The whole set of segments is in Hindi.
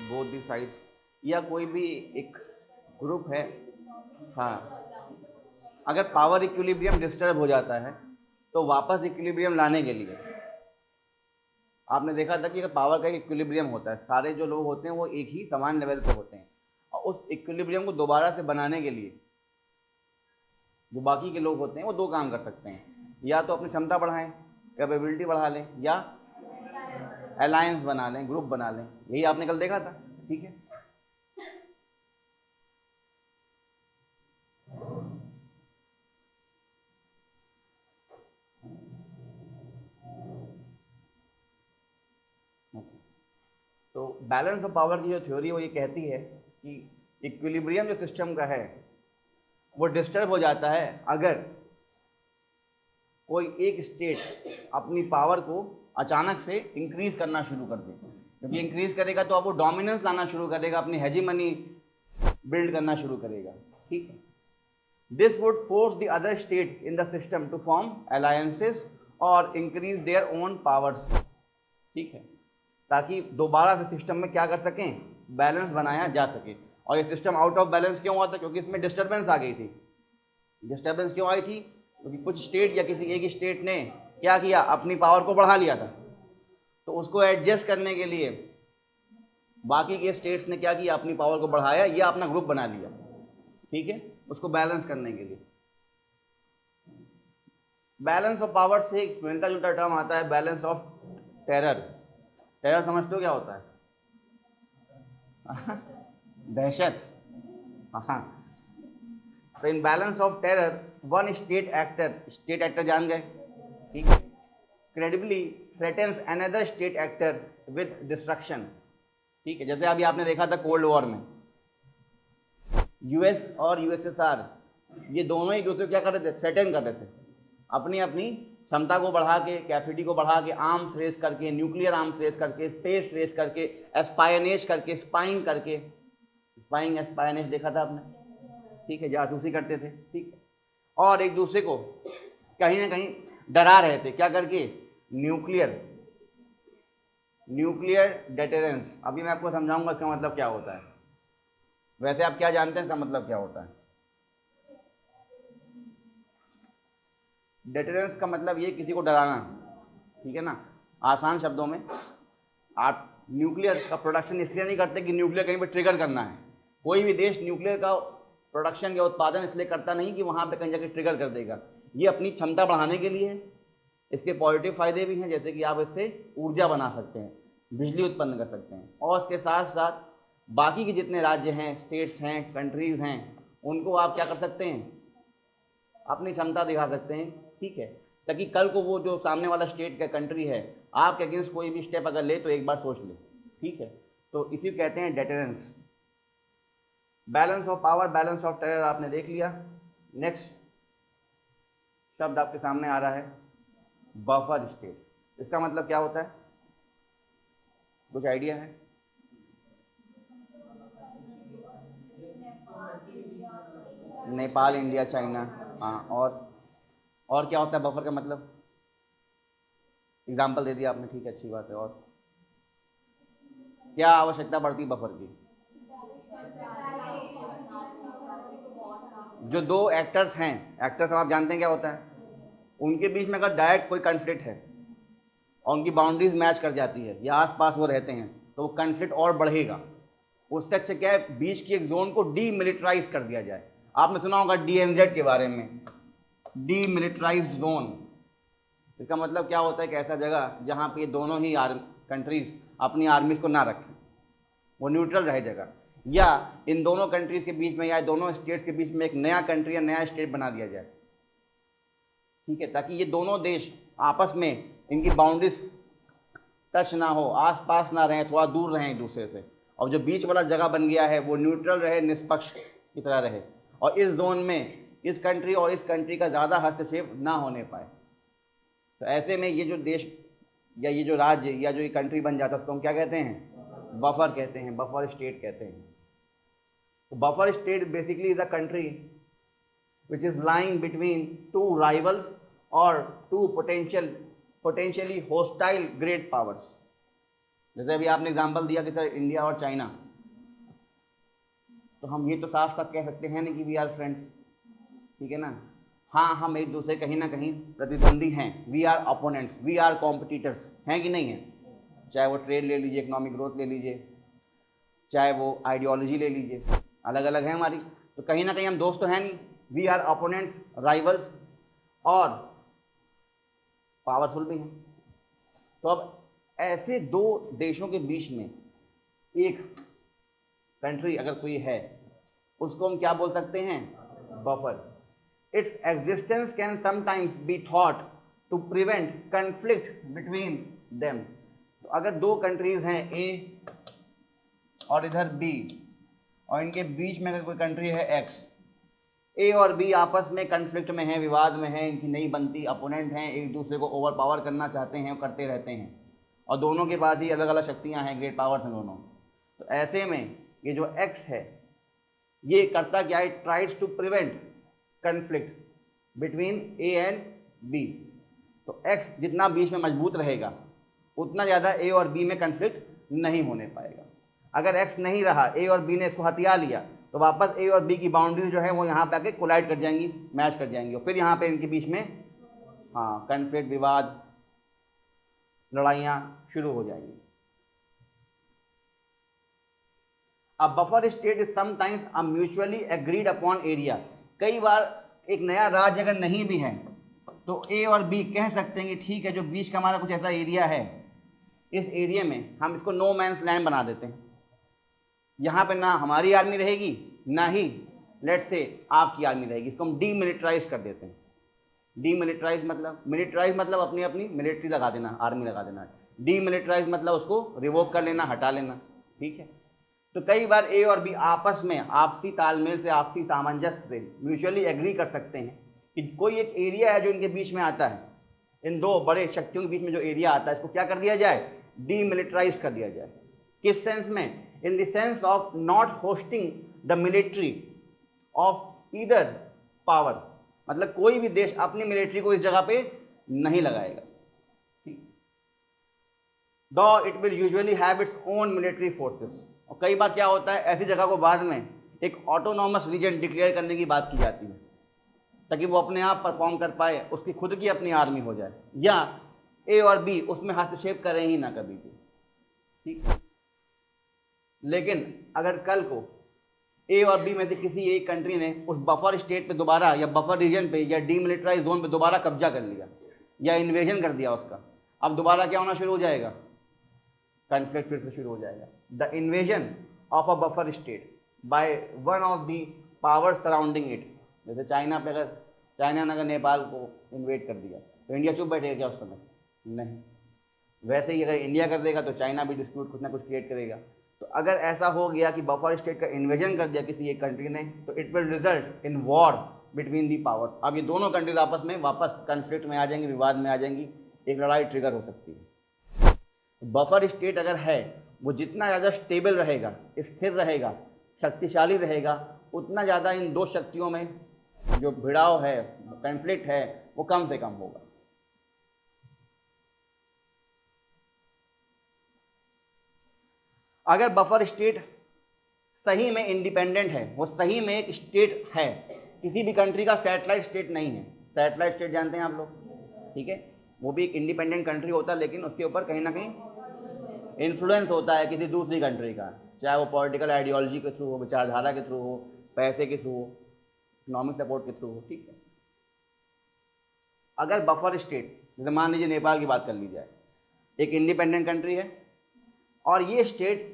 बोथ दी साइड्स, या कोई भी एक ग्रुप है। हाँ, अगर पावर इक्विलिब्रियम डिस्टर्ब हो जाता है तो वापस इक्विलिब्रियम लाने के लिए आपने देखा था कि अगर पावर का एक इक्विलिब्रियम होता है, सारे जो लोग होते हैं वो एक ही समान लेवल पे होते हैं, और उस इक्विलिब्रियम को दोबारा से बनाने के लिए जो बाकी के लोग होते हैं वो दो काम कर सकते हैं, या तो अपनी क्षमता बढ़ाएं, कैपेबिलिटी बढ़ा लें, या अलायंस बना लें, ग्रुप बना लें। यही आपने कल देखा था, ठीक है। तो बैलेंस ऑफ पावर की जो थ्योरी वो ये कहती है कि इक्विलिब्रियम जो सिस्टम का है वो डिस्टर्ब हो जाता है अगर कोई एक स्टेट अपनी पावर को अचानक से इंक्रीज करना शुरू कर दे, क्योंकि इंक्रीज करेगा तो अब वो डोमिनेंस लाना शुरू करेगा, अपनी हेजीमनी बिल्ड करना शुरू करेगा, ठीक है। This would force the other state in the system to form alliances और इंक्रीज देयर ओन पावर्स, ठीक है, ताकि दोबारा से सिस्टम में क्या कर सकें, बैलेंस बनाया जा सके। और ये सिस्टम आउट ऑफ बैलेंस क्यों हुआ था? क्योंकि इसमें डिस्टर्बेंस आ गई थी। डिस्टर्बेंस क्यों आई थी? क्योंकि कुछ स्टेट या किसी एक स्टेट ने क्या किया, अपनी पावर को बढ़ा लिया था, तो उसको एडजस्ट करने के लिए बाकी के स्टेट्स ने क्या किया, अपनी पावर को बढ़ाया या अपना ग्रुप बना लिया, ठीक है, उसको बैलेंस करने के लिए। बैलेंस ऑफ पावर से एक मिलता जुलता टर्म आता है, बैलेंस ऑफ टेरर। टेरर समझते हो क्या होता है? दहशत, हाँ। तो in balance of terror one state actor जान गए, ठीक है, credibly threatens another state actor with destruction, ठीक है। जैसे अभी आपने देखा था कोल्ड वॉर में यूएस और यूएसएसआर ये दोनों ही दूसरे क्या कर रहे थे, थ्रेटन कर रहे थे, अपनी अपनी क्षमता को बढ़ा के, कैपेसिटी को बढ़ा के, आर्म्स रेस करके, न्यूक्लियर आर्म्स रेस करके, स्पेस रेस करके, एस्पायनेज करके, स्पाइंग करके, स्पाइंग एस्पायनेज देखा था आपने, ठीक है, जासूसी करते थे, ठीक है, और एक दूसरे को कहीं ना कहीं डरा रहे थे, क्या करके, न्यूक्लियर न्यूक्लियर डेटेरेंस। अभी मैं आपको समझाऊंगा इसका मतलब क्या होता है। वैसे आप क्या जानते हैं इसका मतलब क्या होता है? डेटेरेंस का मतलब ये किसी को डराना, ठीक है ना। आसान शब्दों में, आप न्यूक्लियर का प्रोडक्शन इसलिए नहीं करते कि न्यूक्लियर कहीं पर ट्रिगर करना है। कोई भी देश न्यूक्लियर का प्रोडक्शन या उत्पादन इसलिए करता नहीं कि वहाँ पे कहीं जाकर ट्रिगर कर देगा। ये अपनी क्षमता बढ़ाने के लिए है। इसके पॉजिटिव फायदे भी हैं, जैसे कि आप इससे ऊर्जा बना सकते हैं, बिजली उत्पन्न कर सकते हैं, और इसके साथ साथ बाकी के जितने राज्य हैं, स्टेट्स हैं, कंट्रीज़ हैं, उनको आप क्या कर सकते हैं, अपनी क्षमता दिखा सकते हैं, ठीक है, ताकि कल को वो जो सामने वाला स्टेट का कंट्री है आपके अगेंस्ट कोई भी स्टेप अगर ले तो एक बार सोच ले, ठीक है। तो इसी कहते हैं deterrence. Balance of power, balance of terror आपने देख लिया। नेक्स्ट शब्द आपके सामने आ रहा है बफर स्टेट। इसका मतलब क्या होता है, कुछ आइडिया है? नेपाल, इंडिया, चाइना, हाँ। और क्या होता है बफर का मतलब? एग्जाम्पल दे दिया आपने, ठीक है, अच्छी बात है। और क्या आवश्यकता पड़ती है बफर की? जो दो एक्टर्स हैं, एक्टर्स आप जानते हैं क्या होता है, उनके बीच में अगर डायरेक्ट कोई कन्फ्लिक्ट है और उनकी बाउंड्रीज मैच कर जाती है या आसपास वो रहते हैं तो वो कन्फ्लिक्ट और बढ़ेगा। उससे अच्छा क्या है, बीच की एक जोन को डीमिलिटराइज कर दिया जाए। आपने सुना होगा डीएमजेड के बारे में, डीमिलिटराइज्ड जोन। इसका मतलब क्या होता है कि ऐसा जगह जहाँ पे ये दोनों ही कंट्रीज अपनी आर्मीज को ना रखें, वो न्यूट्रल रहे जगह, या इन दोनों कंट्रीज के बीच में या दोनों स्टेट्स के बीच में एक नया कंट्री या नया स्टेट बना दिया जाए, ठीक है, ताकि ये दोनों देश आपस में इनकी बाउंड्रीज टच ना हो, आसपास ना रहें, थोड़ा दूर रहें एक दूसरे से, और जो बीच वाला जगह बन गया है वो न्यूट्रल रहे, निष्पक्ष की तरह रहे, और इस जोन में इस कंट्री और इस कंट्री का ज़्यादा हस्तक्षेप ना होने पाए। तो ऐसे में ये जो देश या ये जो राज्य या जो ये कंट्री बन जाता है उसको हम क्या कहते हैं, बफर कहते हैं, बफर स्टेट कहते हैं। तो buffer state basically is a country which is lying between two rivals or two potentially hostile great powers, जैसे अभी आपने एग्जांपल दिया कि सर इंडिया और चाइना, तो हम ये तो साफ साफ कह सकते हैं नहीं कि वी आर फ्रेंड्स, ठीक है ना। हाँ, हम एक दूसरे कहीं ना कहीं प्रतिद्वंदी हैं, we are opponents, we are competitors, हैं कि नहीं है। चाहे वो ट्रेड ले लीजिए, इकोनॉमिक ग्रोथ ले लीजिए, चाहे वो आइडियोलॉजी ले लीजिए, अलग अलग है हमारी, तो कहीं ना कहीं हम दोस्त तो हैं नहीं, वी आर अपोनेंट्स, राइवल्स और पावरफुल भी हैं। तो अब ऐसे दो देशों के बीच में एक कंट्री अगर कोई है, उसको हम क्या बोल सकते हैं, buffer. It's existence can sometimes be thought to prevent conflict between them. तो अगर दो कंट्रीज हैं ए और इधर बी, और इनके बीच में अगर कोई कंट्री है एक्स, ए और बी आपस में कन्फ्लिक्ट में है, विवाद में है, इनकी नहीं बनती, अपोनेंट हैं, एक दूसरे को ओवर पावर करना चाहते हैं, करते रहते हैं, और दोनों के पास ही अलग अलग शक्तियां हैं, ग्रेट पावर्स हैं दोनों। तो ऐसे में ये जो एक्स है ये करता क्या है, tries to prevent conflict between A and B. तो एक्स जितना बीच में मजबूत रहेगा उतना ज़्यादा ए और बी में कन्फ्लिक्ट नहीं होने पाएगा। अगर एक्स नहीं रहा, ए और बी ने इसको हथिया लिया, तो वापस ए और बी की बाउंड्रीज जो है वो यहाँ पे आके कोलाइड कर जाएंगी, मैच कर जाएंगी, और फिर यहाँ पे इनके बीच में हाँ कन्फ्लिक्ट, विवाद, लड़ाइयाँ शुरू हो जाएंगी। अ buffer state is sometimes a mutually agreed upon area. कई बार एक नया राज्य अगर नहीं भी है तो ए और बी कह सकते हैं कि ठीक है, जो बीच का हमारा कुछ ऐसा एरिया है, इस एरिया में हम इसको नो मैंस लैंड बना देते हैं, यहाँ पे ना हमारी आर्मी रहेगी ना ही लेट्स से आपकी आर्मी रहेगी, इसको हम डीमिलिटराइज कर देते हैं। डीमिलिटराइज मतलब, मिलिटराइज मतलब अपनी अपनी मिलिट्री लगा देना, आर्मी लगा देना, डीमिलिटराइज मतलब उसको रिवोक कर लेना, हटा लेना, ठीक है। तो कई बार ए और बी आपस में आपसी तालमेल से, आपसी सामंजस्य से म्यूचुअली एग्री कर सकते हैं कि कोई एक एरिया है जो इनके बीच में आता है, इन दो बड़े शक्तियों के बीच में जो एरिया आता है, इसको क्या कर दिया जाए, डीमिलिटराइज कर दिया जाए। किस सेंस में, in the sense of not hosting the military of either power, मतलब कोई भी देश अपनी मिलिट्री को इस जगह पे नहीं लगाएगा, दो it will usually have its own military forces. और कई बार क्या होता है, ऐसी जगह को बाद में एक ऑटोनॉमस रीजन डिक्लेयर करने की बात की जाती है, ताकि वो अपने आप परफॉर्म कर पाए, उसकी खुद की अपनी आर्मी हो जाए, या ए और बी उसमें हस्तक्षेप करें ही ना कभी भी, ठीक। लेकिन अगर कल को ए और बी में से किसी एक कंट्री ने उस बफर स्टेट पे दोबारा, या बफर रीजन पे, या डीमिलिटराइज जोन पे दोबारा कब्जा कर लिया, या इन्वेजन कर दिया उसका, अब दोबारा क्या होना शुरू हो जाएगा, कन्फ्लिक्ट फिर से शुरू हो जाएगा। The invasion of a buffer state by one of the power surrounding it, जैसे चाइना पे अगर चाइना ने अगर नेपाल को इन्वेट कर दिया तो इंडिया चुप बैठेगा क्या उस समय, नहीं। वैसे ही अगर इंडिया कर देगा तो चाइना भी डिस्प्यूट कुछ ना कुछ क्रिएट करेगा। तो अगर ऐसा हो गया कि बफर स्टेट का इन्वेजन कर दिया किसी एक कंट्री ने, तो it will result in war between the powers. अब ये दोनों कंट्रीज आपस में वापस कन्फ्लिक्ट में आ जाएंगी, विवाद में आ जाएंगी, एक लड़ाई ट्रिगर हो सकती है। बफर स्टेट अगर है, वो जितना ज़्यादा स्टेबल रहेगा, स्थिर रहेगा, शक्तिशाली रहेगा, उतना ज़्यादा इन दो शक्तियों में जो भिड़ाव है, कन्फ्लिक्ट है, वो कम से कम होगा। अगर बफर स्टेट सही में इंडिपेंडेंट है, वो सही में एक स्टेट है, किसी भी कंट्री का सैटेलाइट स्टेट नहीं है। सैटेलाइट स्टेट जानते हैं आप लोग, ठीक है, वो भी एक इंडिपेंडेंट कंट्री होता है, लेकिन उसके ऊपर कहीं ना कहीं इन्फ्लुएंस होता है किसी दूसरी कंट्री का, चाहे वो पॉलिटिकल आइडियोलॉजी के थ्रू हो, विचारधारा के थ्रू हो, पैसे के थ्रू हो, इकोनॉमिक सपोर्ट के थ्रू हो, ठीक है। अगर बफर स्टेट, जैसे मान लीजिए नेपाल की बात कर ली जाए, एक इंडिपेंडेंट कंट्री है, और ये स्टेट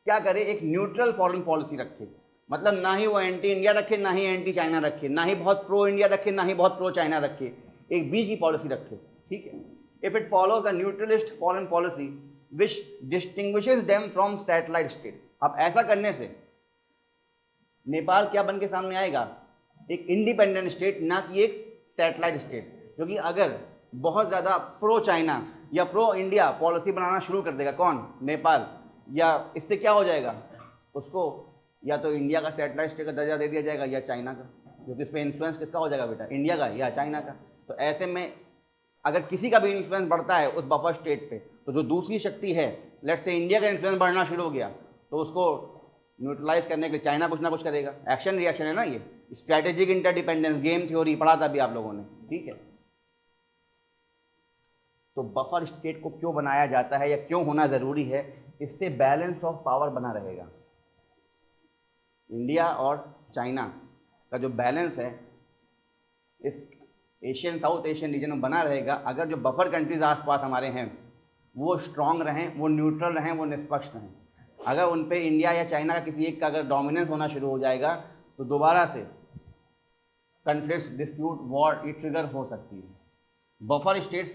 क्या करे, एक न्यूट्रल फॉरेन पॉलिसी रखे, मतलब ना ही वो एंटी इंडिया रखे, ना ही एंटी चाइना रखे, ना ही बहुत प्रो इंडिया रखे, ना ही बहुत प्रो चाइना रखे, एक बीच की पॉलिसी रखे, ठीक है। If it follows a neutralist foreign policy which distinguishes them from satellite state. अब ऐसा करने से नेपाल क्या बन के सामने आएगा, एक इंडिपेंडेंट स्टेट, ना कि एक सैटेलाइट स्टेट। क्योंकि अगर बहुत ज़्यादा प्रो चाइना या प्रो इंडिया पॉलिसी बनाना शुरू कर देगा कौन, नेपाल, या इससे क्या हो जाएगा, उसको या तो इंडिया का सैटेलाइट स्टेट का दर्जा दे दिया जाएगा, या चाइना का, क्योंकि इस पर इन्फ्लुएंस किसका हो जाएगा बेटा, इंडिया का या चाइना का। तो ऐसे में अगर किसी का भी इन्फ्लुएंस बढ़ता है उस बफर स्टेट पे, तो जो दूसरी शक्ति है, लेट्स से इंडिया का इन्फ्लुएंस बढ़ना शुरू हो गया, तो उसको न्यूट्रलाइज करने के लिए चाइना कुछ ना कुछ करेगा। एक्शन रिएक्शन है ना ये, स्ट्रैटेजिक इंटरडिपेंडेंस, गेम थ्योरी पढ़ा था अभी आप लोगों ने, ठीक है। तो बफर स्टेट को क्यों बनाया जाता है या क्यों होना ज़रूरी है? इससे बैलेंस ऑफ पावर बना रहेगा। इंडिया और चाइना का जो बैलेंस है इस एशियन, साउथ एशियन रीजन में बना रहेगा अगर जो बफर कंट्रीज आसपास हमारे हैं वो स्ट्रांग रहें, वो न्यूट्रल रहें, वो निष्पक्ष रहें। अगर उन पे इंडिया या चाइना का किसी एक का अगर डोमिनेंस होना शुरू हो जाएगा तो दोबारा से कन्फ्लिक्ट्स, डिस्प्यूट, वॉर ये ट्रिगर हो सकती है। बफर स्टेट्स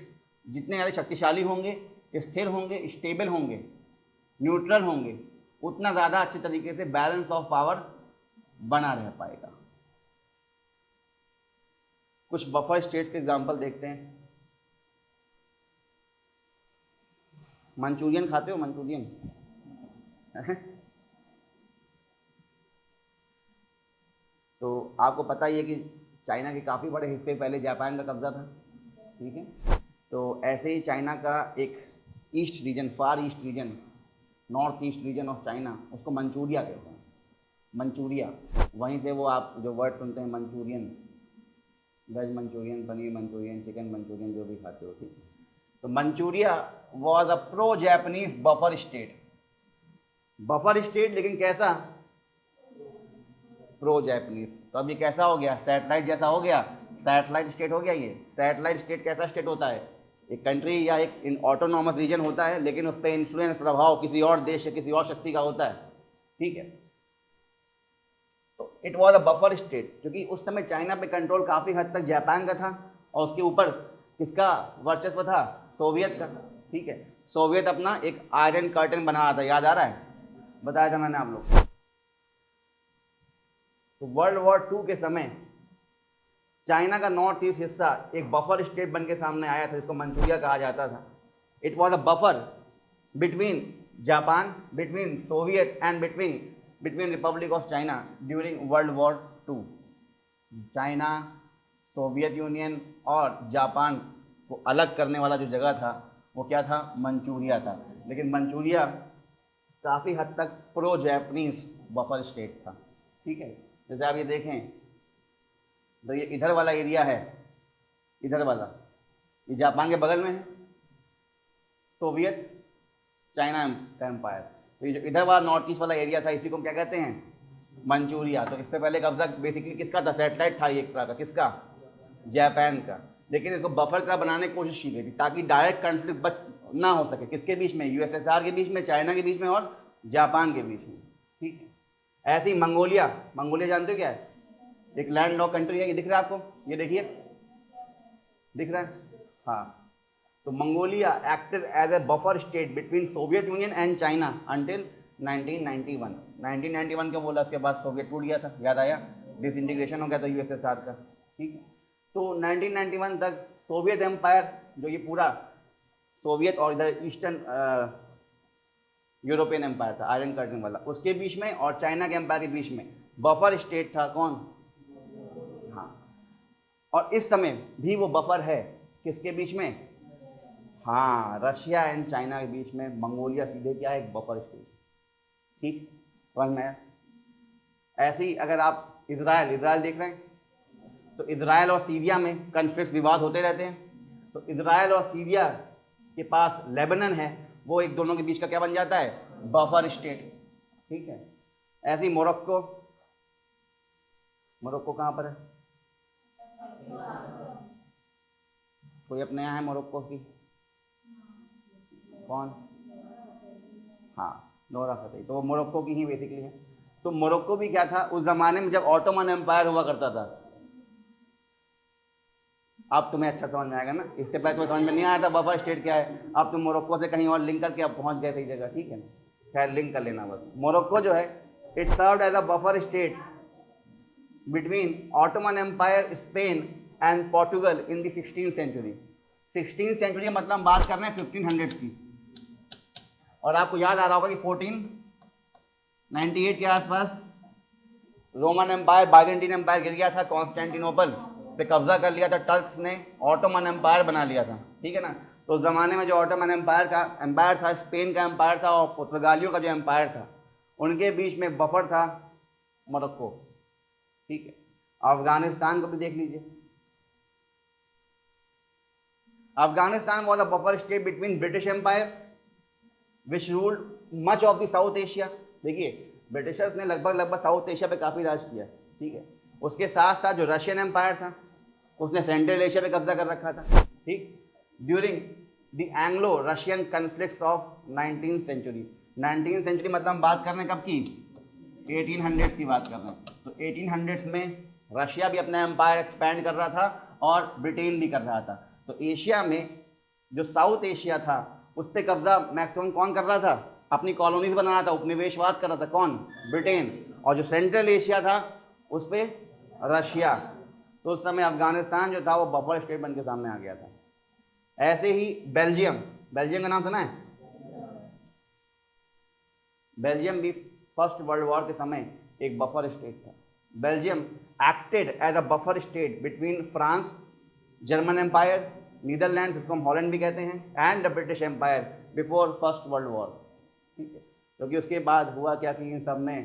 जितने ज़्यादा शक्तिशाली होंगे, स्थिर होंगे, स्टेबल होंगे, न्यूट्रल होंगे, उतना ज़्यादा अच्छे तरीके से बैलेंस ऑफ पावर बना रह पाएगा। कुछ बफर स्टेट्स के एग्जांपल देखते हैं। मंचूरियन खाते हो? मंचूरियन तो आपको पता ही है कि चाइना के काफ़ी बड़े हिस्से पहले जापान का कब्जा था, ठीक है। तो ऐसे ही चाइना का एक east region, far east region, north east region of China, उसको मंचूरिया कहते हैं। मंचूरिया, वहीं से वो आप जो वर्ड सुनते हैं Manchurian, veg Manchurian, paneer Manchurian, chicken Manchurian, जो भी खाते हो, ठीक है। तो Manchuria was a pro Japanese buffer state. Buffer state लेकिन कैसा? Pro Japanese. तो अब ये कैसा हो गया? सैटेलाइट जैसा हो गया, सैटेलाइट स्टेट हो गया ये। सैटेलाइट स्टेट कैसा स्टेट होता है? एक कंट्री या एक ऑटोनॉमस रीजन होता है लेकिन उस पर इंफ्लुएंस, प्रभाव किसी और देश या किसी और शक्ति का होता है, ठीक है। तो it was a buffer state, क्योंकि उस समय चाइना पे कंट्रोल काफ़ी हद तक जापान का था और उसके ऊपर किसका वर्चस्व था? सोवियत का, ठीक है। सोवियत अपना एक आयरन कर्टन बना रहा था, याद आ रहा है? बताया था मैंने आप लोग। तो वर्ल्ड वॉर 2 के समय चाइना का नॉर्थ ईस्ट हिस्सा एक बफर स्टेट बन के सामने आया था, जिसको मंचूरिया कहा जाता था। It was a buffer between Japan, between Soviet and between Republic of China during world war 2। China, Soviet union और जापान को अलग करने वाला जो जगह था वो क्या था? मंचूरिया था। लेकिन मंचूरिया काफ़ी हद तक प्रो जैपनीज बफर स्टेट था, ठीक है। जैसे आप ये देखें तो ये इधर वाला एरिया है, इधर वाला, ये जापान के बगल में है, सोवियत चाइना का एम्पायर। तो ये जो इधर वाला नॉर्थ ईस्ट वाला एरिया था इसी को क्या कहते हैं? मंचूरिया। तो इससे पहले कब्जा बेसिकली किसका था? सैटेलाइट था एक तरह का, किसका? जापान का। लेकिन इसको बफर का बनाने की कोशिश की गई थी ताकि डायरेक्ट कॉन्फ्लिक्ट बच ना हो सके। किसके बीच में? यूएसएसआर के बीच में, चाइना के बीच में और जापान के बीच में, ठीक है। ऐसे ही मंगोलिया, मंगोलिया जानते हो क्या है? एक लैंड लॉक कंट्री है, ये दिख रहा है आपको? ये देखिए, दिख रहा है? हाँ। तो Mongolia acted as a buffer state between Soviet Union and China until 1991। 1991 के बोला, उसके बाद सोवियत टूट गया था, याद आया? डिसइंटीग्रेशन हो गया था यूएसएसआर का, ठीक है। तो 1991 तक सोवियत एम्पायर, जो ये पूरा सोवियत और इधर ईस्टर्न यूरोपियन एम्पायर था, आयरन कर्टन वाला, उसके बीच में और चाइना के एम्पायर के बीच में बफर स्टेट था। कौन? हाँ। और इस समय भी वो बफर है, किसके बीच में? हाँ, रशिया एंड चाइना के बीच में मंगोलिया सीधे क्या है? एक बफर स्टेट, ठीक, समझ में आया? ऐसे ही अगर आप इजराइल देख रहे हैं तो इजराइल और सीरिया में कन्फ्लिक्ट, विवाद होते रहते हैं। तो इजराइल और सीरिया के पास लेबनन है, वो एक दोनों के बीच का क्या बन जाता है? बफर स्टेट, ठीक है। ऐसे ही मोरक्को, मोरक्को कहाँ पर है? कोई अपने यहाँ है मोरक्को की? कौन? हाँ, नोरा फतेही, तो वो मोरक्को की ही बेसिकली है। तो मोरक्को भी क्या था उस जमाने में जब ऑटोमन एम्पायर हुआ करता था। अब तुम्हें अच्छा समझ में आएगा ना, इससे पहले तुम्हें समझ में नहीं आया था बफर स्टेट क्या है। अब तुम मोरक्को से कहीं और लिंक करके अब पहुंच गए सही जगह, ठीक है ना? खैर, लिंक कर लेना बस। मोरक्को जो है it served as a buffer state between Ottoman Empire, Spain and Portugal in the 16th century. 16th century मतलब बात कर रहे हैं 1500 की। और आपको याद आ रहा होगा कि 1498 के आसपास रोमन एम्पायर, बाइजेंटीन एम्पायर गिर गया था, कॉन्स्टेंटिनोपल पे कब्जा कर लिया था टर्क्स ने, ऑटोमन एम्पायर बना लिया था, ठीक है ना। तो उस ज़माने में जो ऑटोमन एम्पायर था, स्पेन का एम्पायर था और पुर्तगालियों का जो एम्पायर था, उनके बीच में बफर था मोरक्को। ठीक है, अफगानिस्तान को भी देख लीजिए। Afghanistan was a buffer state between British Empire which ruled much of the South Asia. देखिए, ब्रिटिशर्स ने लगभग साउथ एशिया पे काफ़ी राज किया। ठीक है, उसके साथ साथ जो रशियन एम्पायर था उसने सेंट्रल एशिया पे कब्जा कर रखा था। ठीक, during the Anglo Russian conflicts of 19th century. 19th century मतलब हम बात कर रहे हैं कब की, 1800 की बात कर रहे हैं। तो 1800 में रशिया भी अपना एम्पायर एक्सपैंड कर रहा था और ब्रिटेन भी कर रहा था। तो एशिया में जो साउथ एशिया था उस पर कब्जा मैक्सिमम कौन कर रहा था, अपनी कॉलोनीज बना रहा था, उपनिवेशवाद कर रहा था, कौन, ब्रिटेन। और जो सेंट्रल एशिया था उस पर रशिया। तो उस समय अफगानिस्तान जो था वो बफर स्टेट बन के सामने आ गया था। ऐसे ही बेल्जियम, बेल्जियम का नाम सुना है? बेल्जियम भी फर्स्ट वर्ल्ड वॉर के समय एक बफर स्टेट था। Belgium acted as a buffer state between France, German Empire, Netherland जिसको हम हॉलैंड भी कहते हैं, and the British Empire before First World War. ठीक है, क्योंकि उसके बाद हुआ क्या कि इन सब ने,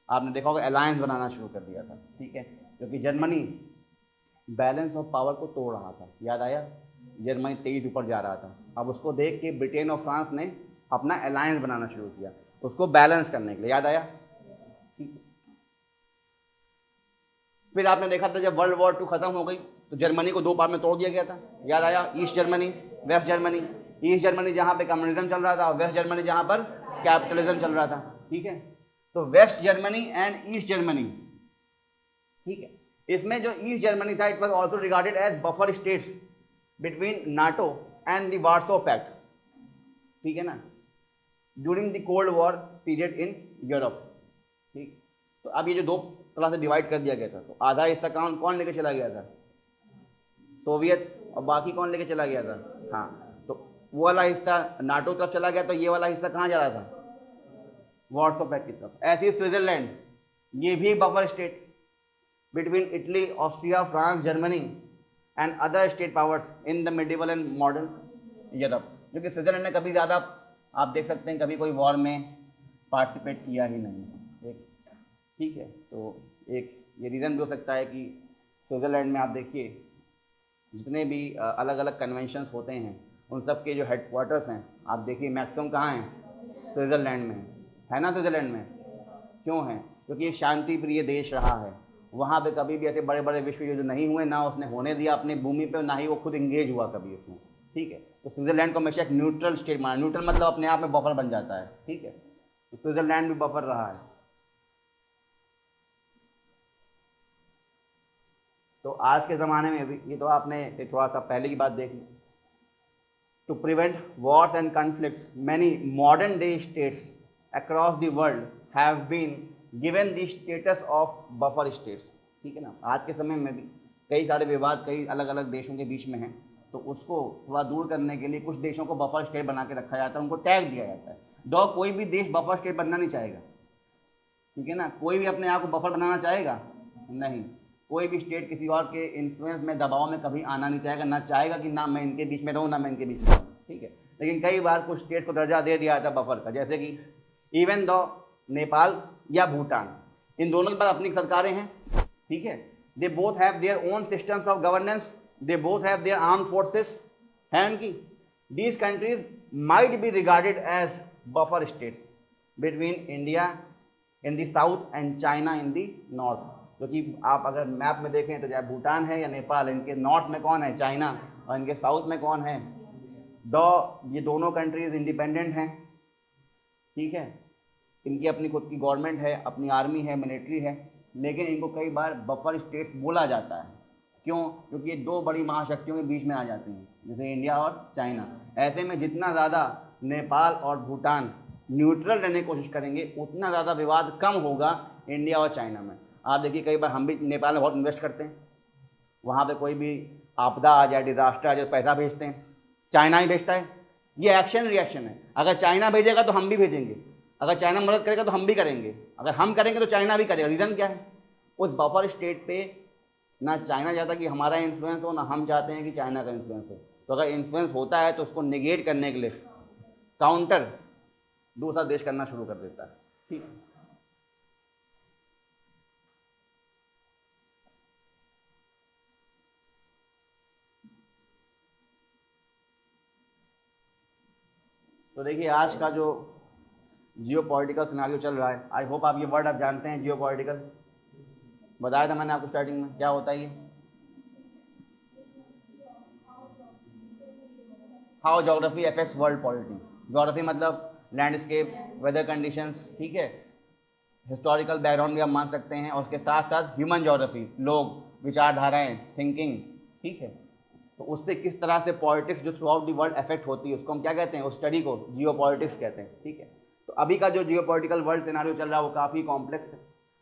आपने देखा होगा, अलायंस बनाना शुरू कर दिया था। ठीक है, क्योंकि जर्मनी बैलेंस ऑफ पावर को तोड़ रहा था, याद आया, जर्मनी तेज ऊपर जा रहा था। अब उसको देख के ब्रिटेन और फ्रांस ने अपना अलायंस बनाना शुरू किया उसको बैलेंस करने के लिए, याद आया। फिर आपने देखा था जब वर्ल्ड वॉर 2 खत्म हो गई तो जर्मनी को 2 पार्ट में तोड़ दिया गया था, याद आया, East Germany, West Germany. East Germany जहाँ पे कम्युनिज्म चल रहा था और वेस्ट जर्मनी जहाँ पर कैपिटलिज्म चल रहा था। ठीक है, तो West Germany and East Germany. ठीक है, इसमें जो ईस्ट जर्मनी था it was also regarded as buffer state between NATO and the Warsaw Pact. ठीक है ना, during the cold war period in Europe. ठीक, तो अब ये जो 2 तरह से डिवाइड कर दिया गया था, तो आधा हिस्सा कौन लेके चला गया था, सोवियत, और बाकी कौन लेके चला गया था, हाँ, तो वो वाला हिस्सा नाटो तरफ चला गया, तो ये वाला हिस्सा कहाँ जा रहा था, वार्सो पैक्ट की तरफ। ऐसे ही स्विट्जरलैंड, ये भी buffer state between Italy, Austria, France, Germany and other state powers in the medieval and modern Europe. जो कि स्विट्जरलैंड ने कभी ज़्यादा, आप देख सकते हैं, कभी कोई वॉर में पार्टिसिपेट किया ही नहीं। ठीक है, तो एक ये रीज़न भी हो सकता है कि स्विट्ज़रलैंड में आप देखिए जितने भी अलग अलग कन्वेंशंस होते हैं उन सब के जो हेडक्वार्टर्स हैं आप देखिए मैक्सिमम कहाँ हैं, स्विट्ज़रलैंड में है ना। स्विट्ज़रलैंड में क्यों है, क्योंकि एक शांति प्रिय देश रहा है। वहाँ पे कभी भी ऐसे बड़े बड़े विश्व युद्ध नहीं हुए, ना उसने होने दिया अपनी भूमि पे, ना ही वो खुद इंगेज हुआ कभी उसमें। ठीक है, तो स्विट्ज़रलैंड को हमेशा एक न्यूट्रल स्टेट माना। न्यूट्रल मतलब अपने आप में बफर बन जाता है। ठीक है, तो स्विट्ज़रलैंड भी बफर रहा है। तो आज के ज़माने में भी, ये तो आपने थोड़ा सा पहले की बात देख ली, to prevent wars and conflicts many modern day states across the world have been given the status of buffer states. ठीक है ना, आज के समय में भी कई सारे विवाद कई अलग अलग देशों के बीच में हैं, तो उसको थोड़ा दूर करने के लिए कुछ देशों को बफर स्टेट बना के रखा जाता है, उनको टैग दिया जाता है। दो कोई भी देश बफर स्टेट बनना नहीं चाहेगा, ठीक है ना, कोई भी अपने आप को बफर बनाना चाहेगा नहीं। कोई भी स्टेट किसी और के इन्फ्लुएंस में, दबाव में कभी आना नहीं चाहेगा, ना चाहेगा कि ना मैं इनके बीच में रहूँ, ना मैं इनके बीच में रहूँ। ठीक है, लेकिन कई बार कुछ स्टेट को दर्जा दे दिया जाता है बफर का, जैसे कि इवन दो नेपाल या भूटान, इन दोनों के पास अपनी सरकारें हैं। ठीक है, they both have their own systems of governance, they both have their armed forces हैं उनकी। These countries might be regarded as buffer states between India in the south and China in the north. क्योंकि आप अगर मैप में देखें तो चाहे भूटान है या नेपाल, इनके नॉर्थ में कौन है, चाइना, और इनके साउथ में कौन है, ये दोनों कंट्रीज इंडिपेंडेंट हैं। ठीक है, इनकी अपनी खुद की गवर्नमेंट है, अपनी आर्मी है, मिलिट्री है, लेकिन इनको कई बार बफर स्टेट्स बोला जाता है। क्यों, क्योंकि ये 2 बड़ी महाशक्तियों के बीच में आ जाती हैं, जैसे इंडिया और चाइना। ऐसे में जितना ज़्यादा नेपाल और भूटान न्यूट्रल रहने की कोशिश करेंगे उतना ज़्यादा विवाद कम होगा इंडिया और चाइना में। आप देखिए कई बार हम भी नेपाल में बहुत इन्वेस्ट करते हैं, वहाँ पे कोई भी आपदा आ जाए, डिजास्टर आ जाए, पैसा भेजते हैं, चाइना ही भेजता है। ये एक्शन रिएक्शन है, अगर चाइना भेजेगा तो हम भी भेजेंगे, अगर चाइना मदद करेगा तो हम भी करेंगे, अगर हम करेंगे तो चाइना भी करेगा। रीज़न क्या है, उस बफर स्टेट पे ना चाइना चाहता कि हमारा इन्फ्लुएंस हो, ना हम चाहते हैं कि चाइना का इन्फ्लुएंस हो। तो अगर इन्फ्लुएंस होता है तो उसको निगेट करने के लिए काउंटर दूसरा देश करना शुरू कर देता है। ठीक है, तो देखिए आज का जो जियो पॉलिटिकल सिनारियो चल रहा है, आई होप आप ये वर्ड आप जानते हैं, जियो पॉलिटिकल। बताया था मैंने आपको स्टार्टिंग में, क्या होता है ये? How geography affects world polity. Geography मतलब लैंडस्केप, वेदर कंडीशंस, ठीक है, हिस्टोरिकल बैकग्राउंड भी आप मान सकते हैं, और उसके साथ साथ ह्यूमन ज्योग्राफी, लोग, विचारधाराएं, थिंकिंग, ठीक है। तो उससे किस तरह से पॉलिटिक्स जो through out the world affect होती है, उसको हम क्या कहते हैं, उस स्टडी को जियो पॉलिटिक्स कहते हैं। ठीक है, तो अभी का जो जियो पॉलिटिकल वर्ल्ड सिनारियो चल रहा है वो काफ़ी कॉम्प्लेक्स है।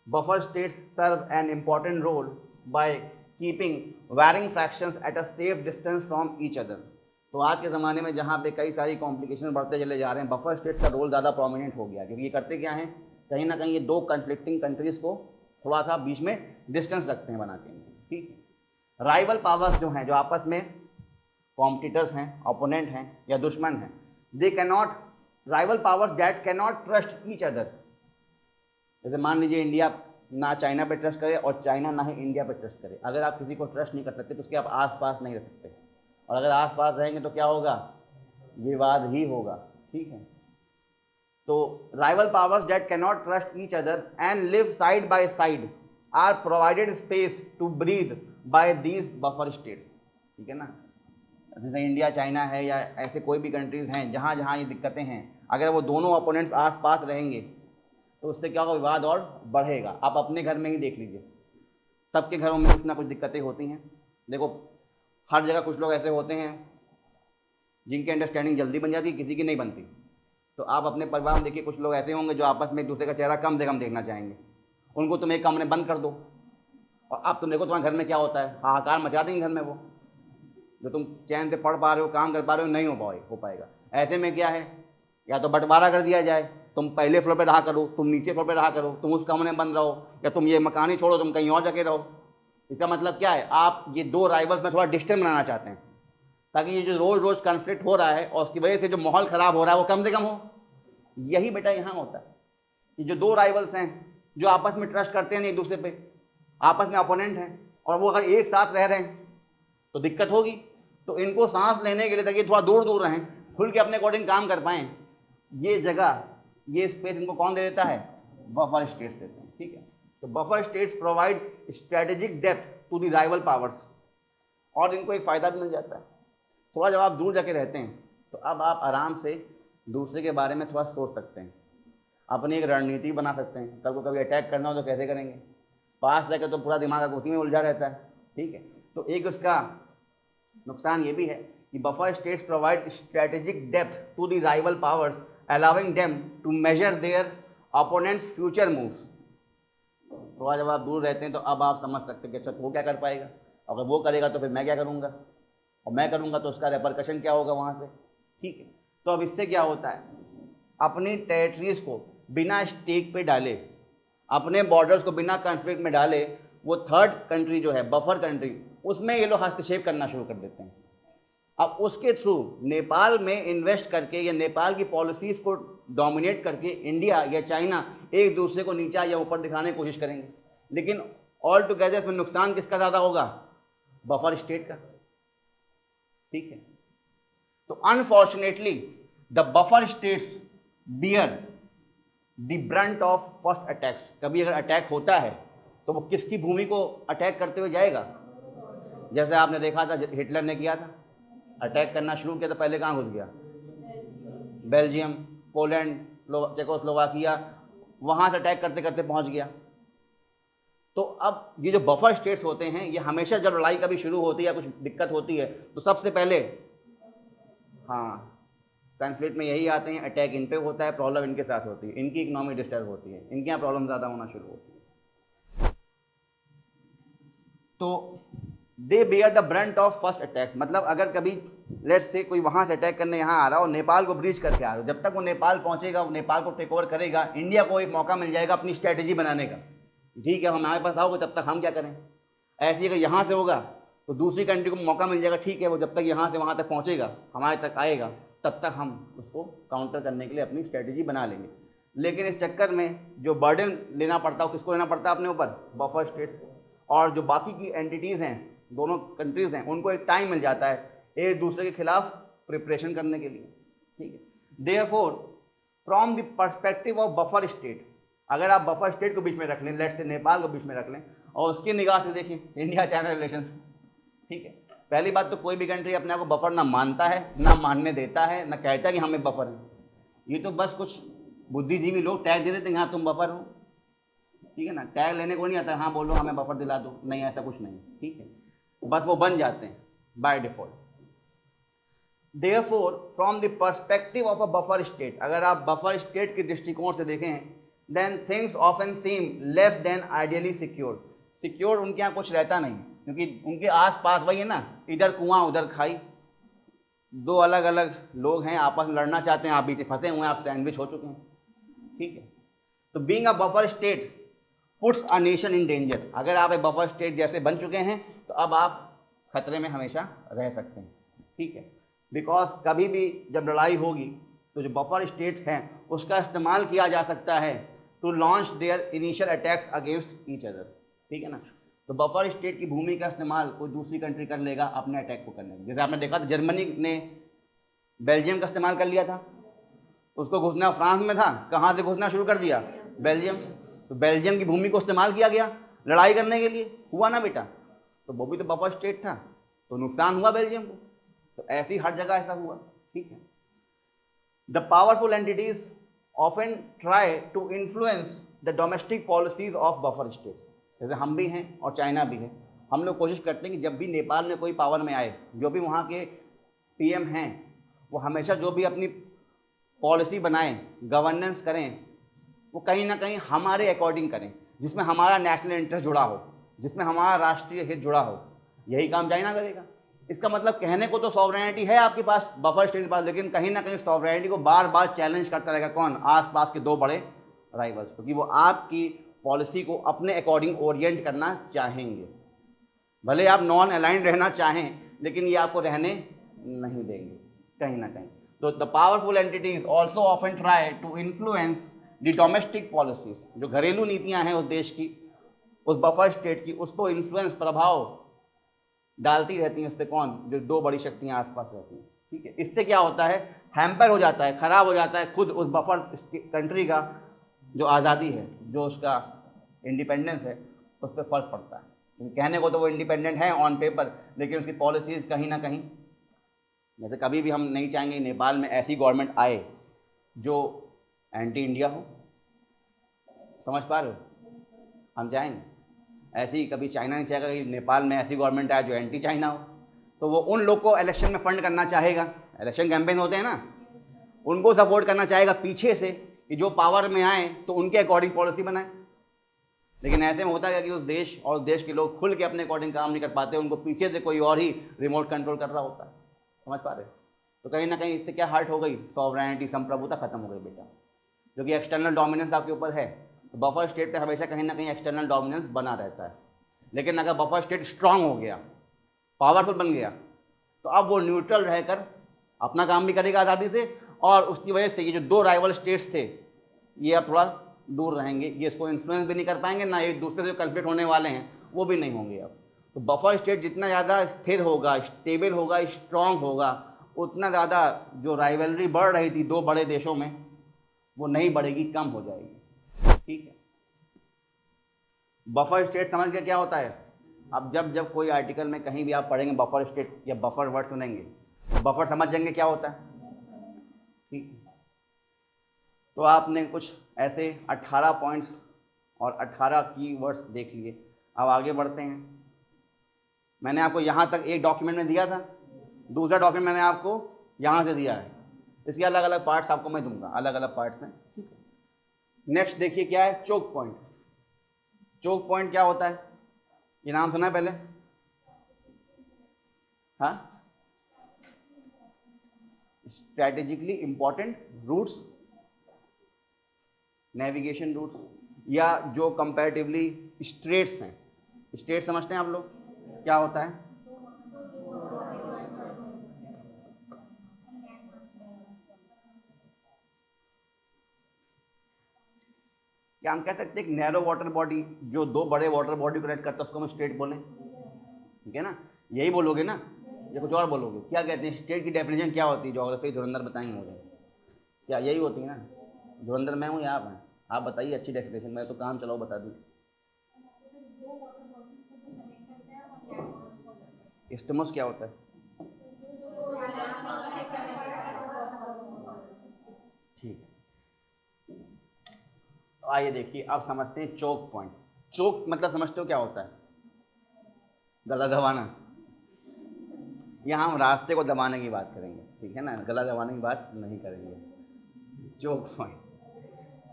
Buffer states serve an important role by keeping warring fractions at a safe distance from each other. तो आज के ज़माने में जहाँ पे कई सारी कॉम्प्लिकेशन बढ़ते चले जा रहे हैं, बफर स्टेट्स का रोल ज़्यादा प्रोमिनेंट हो गया, क्योंकि ये करते क्या हैं, कहीं ना कहीं ये दो कन्फ्लिक्टिंग कंट्रीज़ को थोड़ा सा बीच में डिस्टेंस रखते हैं बना के। ठीक है, राइवल पावर्स जो हैं, जो आपस में कॉम्पिटिटर्स हैं, ओपोनेंट हैं या दुश्मन हैं, they cannot, rival powers that cannot trust each other. जैसे मान लीजिए इंडिया ना चाइना पे ट्रस्ट करे और चाइना ना ही इंडिया पे ट्रस्ट करे। अगर आप किसी को ट्रस्ट नहीं कर सकते तो उसके आप आस पास नहीं रह सकते, और अगर आस पास रहेंगे तो क्या होगा, विवाद ही होगा। ठीक है, तो rival powers that cannot trust each other and live side by side are provided space to breathe by these buffer states. ठीक है ना, जैसे इंडिया चाइना है या ऐसे कोई भी कंट्रीज़ हैं जहाँ जहाँ ये दिक्कतें हैं, अगर वो दोनों अपोनेंट्स आस पास रहेंगे तो उससे क्या होगा, विवाद और बढ़ेगा। आप अपने घर में ही देख लीजिए, सबके घरों में कुछ ना कुछ दिक्कतें होती हैं। देखो हर जगह कुछ लोग ऐसे होते हैं जिनकी अंडरस्टैंडिंग जल्दी बन जाती है, किसी की नहीं बनती। तो आप अपने परिवार में देखिए, कुछ लोग ऐसे होंगे जो आपस में एक दूसरे का चेहरा कम से कम देखना चाहेंगे। उनको तुम एक कमरे बंद कर दो और अब तुम देखो तुम्हारे घर में क्या होता है, हाहाकार मचा देंगे घर में। वो जो तुम चैन से पढ़ पा रहे हो, काम कर पा रहे हो, नहीं हो पाएगा। ऐसे में क्या है, या तो बंटवारा कर दिया जाए, तुम पहले फ्लोर पे रहा करो, तुम नीचे फ्लोर पे रहा करो, तुम उस कमरे में बंद रहो, या तुम ये मकान ही छोड़ो, तुम कहीं और जगह रहो। इसका मतलब क्या है, आप ये दो राइवल्स में थोड़ा डिस्टेंस बनाना चाहते हैं, ताकि ये जो रोज़ रोज़ कॉन्फ्लिक्ट हो रहा है और उसकी वजह से जो माहौल ख़राब हो रहा है वो कम से कम हो। यही बेटा यहाँ होता है कि जो दो राइवल्स हैं जो आपस में ट्रस्ट करते हैं नहीं एक दूसरे पे, आपस में अपोनेंट हैं, और वो अगर एक साथ रह रहे हैं तो दिक्कत होगी। तो इनको सांस लेने के लिए, ताकि थोड़ा दूर दूर रहें, खुल के अपने अकॉर्डिंग काम कर पाएँ, ये जगह, ये स्पेस इनको कौन दे देता है, बफर स्टेट्स देते हैं। ठीक है, तो buffer states provide strategic depth to the rival powers, और इनको एक फ़ायदा भी मिल जाता है। थोड़ा जब आप दूर जाके रहते हैं तो अब आप आराम से दूसरे के बारे में थोड़ा सोच सकते हैं, अपनी एक रणनीति बना सकते हैं। कल को कभी अटैक करना हो तो कैसे करेंगे, पास रहकर तो पूरा दिमाग उसी में उलझा रहता है। ठीक है, तो एक उसका नुकसान ये भी है कि buffer states provide strategic depth to the rival powers allowing them to measure their opponents future moves. थोड़ा जब आप दूर रहते हैं तो अब आप समझ सकते हैं कि अच्छा वो क्या कर पाएगा, अगर वो करेगा तो फिर मैं क्या करूँगा, और मैं करूँगा तो उसका रेपरकशन क्या होगा वहाँ से। ठीक है, तो अब इससे क्या होता है, अपनी टेरिटरीज़ को बिना स्टेक पे डाले, अपने बॉर्डर्स को बिना कॉन्फ्लिक्ट में डाले, वो थर्ड कंट्री जो है बफर कंट्री, उसमें ये लोग हस्तक्षेप करना शुरू कर देते हैं। अब उसके थ्रू नेपाल में इन्वेस्ट करके या नेपाल की पॉलिसीज़ को डोमिनेट करके इंडिया या चाइना एक दूसरे को नीचा या ऊपर दिखाने की कोशिश करेंगे, लेकिन ऑल टुगेदर इसमें नुकसान किसका ज़्यादा होगा, बफर स्टेट का। ठीक है, तो unfortunately the buffer states bear the brunt of first attacks. कभी अगर अटैक होता है तो वो किसकी भूमि को अटैक करते हुए जाएगा, जैसे आपने देखा था हिटलर ने किया था, अटैक करना शुरू किया तो पहले कहाँ घुस गया, बेल्जियम, पोलैंड, चेकोस्लोवाकिया, वहाँ से अटैक करते करते पहुँच गया। तो अब ये जो बफर स्टेट्स होते हैं, ये हमेशा जब लड़ाई कभी शुरू होती है या कुछ दिक्कत होती है तो सबसे पहले कॉन्फ्लिक्ट में यही आते हैं, अटैक इन पे होता है, प्रॉब्लम इनके साथ होती है, इनकी इकोनॉमी डिस्टर्ब होती है, इनके यहाँ प्रॉब्लम ज़्यादा होना शुरू होती है। तो they bear the brunt of first attack, मतलब अगर कभी लेट्स से कोई वहाँ से अटैक करने यहाँ आ रहा हो, नेपाल को ब्रीच करके आ रहा हो, जब तक वो नेपाल पहुँचेगा, वो नेपाल को टेक ओवर करेगा, इंडिया को एक मौका मिल जाएगा अपनी स्ट्रैटेजी बनाने का। ठीक है, हमारे पास आओगे तब तक हम क्या करें। ऐसे ही अगर यहाँ से होगा तो दूसरी कंट्री को मौका मिल जाएगा, ठीक है वो जब तक यहाँ से वहाँ तक पहुँचेगा, हमारे तक आएगा, तब तक हम उसको काउंटर करने के लिए अपनी स्ट्रेटजी बना लेंगे। लेकिन इस चक्कर में जो बर्डन लेना पड़ता है किसको लेना पड़ता है अपने ऊपर, बफर स्टेट्स, और जो बाकी की एंटिटीज़ हैं, दोनों कंट्रीज़ हैं, उनको एक टाइम मिल जाता है एक दूसरे के खिलाफ प्रिपरेशन करने के लिए, ठीक है। Therefore from the perspective of buffer state, अगर आप बफर स्टेट को बीच में रख लें, लेट्स से नेपाल को बीच में रख लें, और उसकी निगाह से देखें इंडिया चाइना रिलेशन, ठीक है। पहली बात तो कोई भी कंट्री अपने आप को बफर ना मानता है, ना मानने देता है, ना कहता है कि हमें बफर है। ये तो बस कुछ बुद्धिजीवी लोग टैग दे देते हैं, हाँ तुम बफर हो, ठीक है ना। टैग लेने को नहीं आता, हाँ बोलो हमें बफर दिला दो, नहीं ऐसा कुछ नहीं, ठीक है। बस वो बन जाते हैं by default. Therefore from the perspective of a buffer state, अगर आप बफर स्टेट के दृष्टिकोण से देखें, then things often seem less than ideally secured. Secure उनके यहाँ कुछ रहता नहीं, क्योंकि उनके आसपास वही है ना, इधर कुआं उधर खाई, दो अलग अलग लोग हैं आपस में लड़ना चाहते हैं, आप बीच फंसे हुए हैं, आप सैंडविच हो चुके हैं, ठीक है। तो being a buffer state puts a nation in danger. अगर आप एक बफर स्टेट जैसे बन चुके हैं तो अब आप खतरे में हमेशा रह सकते हैं, ठीक है। बिकॉज कभी भी जब लड़ाई होगी तो जो बफर स्टेट हैं उसका इस्तेमाल किया जा सकता है to launch their initial attacks against each other, ठीक है ना। तो बफर स्टेट की भूमि का इस्तेमाल कोई दूसरी कंट्री कर लेगा अपने अटैक को करने में। जैसे आपने देखा था जर्मनी ने बेल्जियम का इस्तेमाल कर लिया था, उसको घुसना फ्रांस में था, कहाँ से घुसना शुरू कर दिया, बेल्जियम। तो बेल्जियम की भूमि को इस्तेमाल किया गया लड़ाई करने के लिए, हुआ ना बेटा। तो वो भी तो बफर स्टेट था, तो नुकसान हुआ बेल्जियम को। तो ऐसी हर जगह ऐसा हुआ, ठीक है। The powerful entities often try to influence the domestic policies of buffer state. जैसे हम भी हैं और चाइना भी है, हम लोग कोशिश करते हैं कि जब भी नेपाल में कोई पावर में आए, जो भी वहाँ के पीएम हैं, वो हमेशा जो भी अपनी पॉलिसी बनाएं, गवर्नेंस करें, वो कहीं ना कहीं हमारे अकॉर्डिंग करें, जिसमें हमारा नेशनल इंटरेस्ट जुड़ा हो, जिसमें हमारा राष्ट्रीय हित जुड़ा हो। यही काम चाइना करेगा। इसका मतलब कहने को तो सॉवरेनिटी है आपके पास, बफर स्टेट के पास, लेकिन कहीं ना कहीं सॉवरेनिटी को बार बार चैलेंज करता रहेगा कौन, आसपास के दो बड़े राइवल्स, क्योंकि वो आपकी पॉलिसी को अपने अकॉर्डिंग ओरिएंट करना चाहेंगे। भले आप नॉन अलाइंड रहना चाहें, लेकिन ये आपको रहने नहीं देंगे कहीं ना कहीं। तो the powerful entities also often try to influence the domestic policies, जो घरेलू नीतियां हैं उस देश की, उस बफर स्टेट की, उसको इन्फ्लुएंस, प्रभाव डालती रहती हैं उस पर कौन, जो दो बड़ी शक्तियां आसपास रहती हैं, ठीक है। इससे क्या होता है, हैम्पर हो जाता है, खराब हो जाता है खुद उस बफर कंट्री का जो आज़ादी है, जो उसका इंडिपेंडेंस है, उस पर फर्क पड़ता है। कहने को तो वो इंडिपेंडेंट है ऑन पेपर, लेकिन उसकी पॉलिसीज़ कहीं ना कहीं, जैसे कभी भी हम नहीं चाहेंगे नेपाल में ऐसी गवर्नमेंट आए जो एंटी इंडिया हो, समझ पा रहे हो, हम चाहेंगे ऐसी, कभी चाइना नहीं चाहेगा कि नेपाल में ऐसी गवर्नमेंट आए जो एंटी चाइना हो। तो वो उन लोग को इलेक्शन में फंड करना चाहेगा, इलेक्शन कैंपेन होते हैं ना, उनको सपोर्ट करना चाहेगा पीछे से कि जो पावर में आए तो उनके अकॉर्डिंग पॉलिसी बनाए। लेकिन ऐसे में होता है कि उस देश और देश के लोग खुल के अपने अकॉर्डिंग काम नहीं कर पाते, उनको पीछे से कोई और ही रिमोट कंट्रोल कर रहा होता है, समझ पा रहे हो। तो कहीं ना कहीं इससे क्या हर्ट हो गई, सॉवरेनिटी, संप्रभुता खत्म हो गई बेटा, जो कि एक्सटर्नल डोमिनेंस आपके ऊपर है। तो बफर स्टेट पे हमेशा कहीं ना कहीं एक्सटर्नल डोमिनेंस बना रहता है। लेकिन अगर बफर स्टेट स्ट्रांग हो गया, पावरफुल बन गया, तो अब वो न्यूट्रल रहकर अपना काम भी करेगा आज़ादी से, और उसकी वजह से ये जो दो राइवल स्टेट्स थे ये अब थोड़ा दूर रहेंगे, ये इसको इन्फ्लुएंस भी नहीं कर पाएंगे, ना एक दूसरे से कन्फ्लिक्ट होने वाले हैं वो भी नहीं होंगे अब। तो बफर स्टेट जितना ज़्यादा स्थिर होगा, स्टेबल होगा, स्ट्रांग होगा, उतना ज़्यादा जो राइवलरी बढ़ रही थी दो बड़े देशों में वो नहीं बढ़ेगी, कम हो जाएगी, ठीक है। बफर स्टेट समझ के क्या होता है, अब जब जब कोई आर्टिकल में कहीं भी आप पढ़ेंगे बफर स्टेट या बफर वर्ड सुनेंगे, बफर समझ जाएंगे क्या होता है, ठीक है। तो आपने कुछ ऐसे 18 पॉइंट्स और 18 कीवर्ड्स देख लिए। अब आगे बढ़ते हैं। मैंने आपको यहाँ तक एक डॉक्यूमेंट में दिया था, दूसरा डॉक्यूमेंट मैंने आपको यहाँ से दिया है, इसके अलग अलग पार्ट्स आपको मैं दूंगा, अलग अलग पार्ट्स में, ठीक है। नेक्स्ट देखिए क्या है, चोक पॉइंट। चोक पॉइंट क्या होता है, ये नाम सुना है पहले, हाँ, strategically important routes, navigation routes, या जो कंपैरेटिवली स्ट्रेट्स हैं। स्ट्रेट समझते हैं आप लोग क्या होता है, क्या हम कह सकते हैं एक नैरो वाटर बॉडी जो दो बड़े वाटर बॉडी कनेक्ट करता है उसको हम स्टेट बोलें, ठीक है ना? यही बोलोगे ना या कुछ और बोलोगे? क्या कहते हैं स्टेट की डेफिनेशन क्या होती है? ज्योग्राफी धुरंधर बताएंगे मुझे, क्या यही होती है ना? धुरंधर मैं हूँ या आप हैं? आप बताइए अच्छी डेफिनेशन, मैं तो काम चलाओ बता दी। इस्टमस क्या होता है? ठीक है, तो आइए देखिए अब समझते हैं चोक पॉइंट। चोक मतलब समझते हो क्या होता है? गला दबाना। यहाँ हम रास्ते को दबाने की बात करेंगे, ठीक है ना, गला दबाने की बात नहीं करेंगे। चोक पॉइंट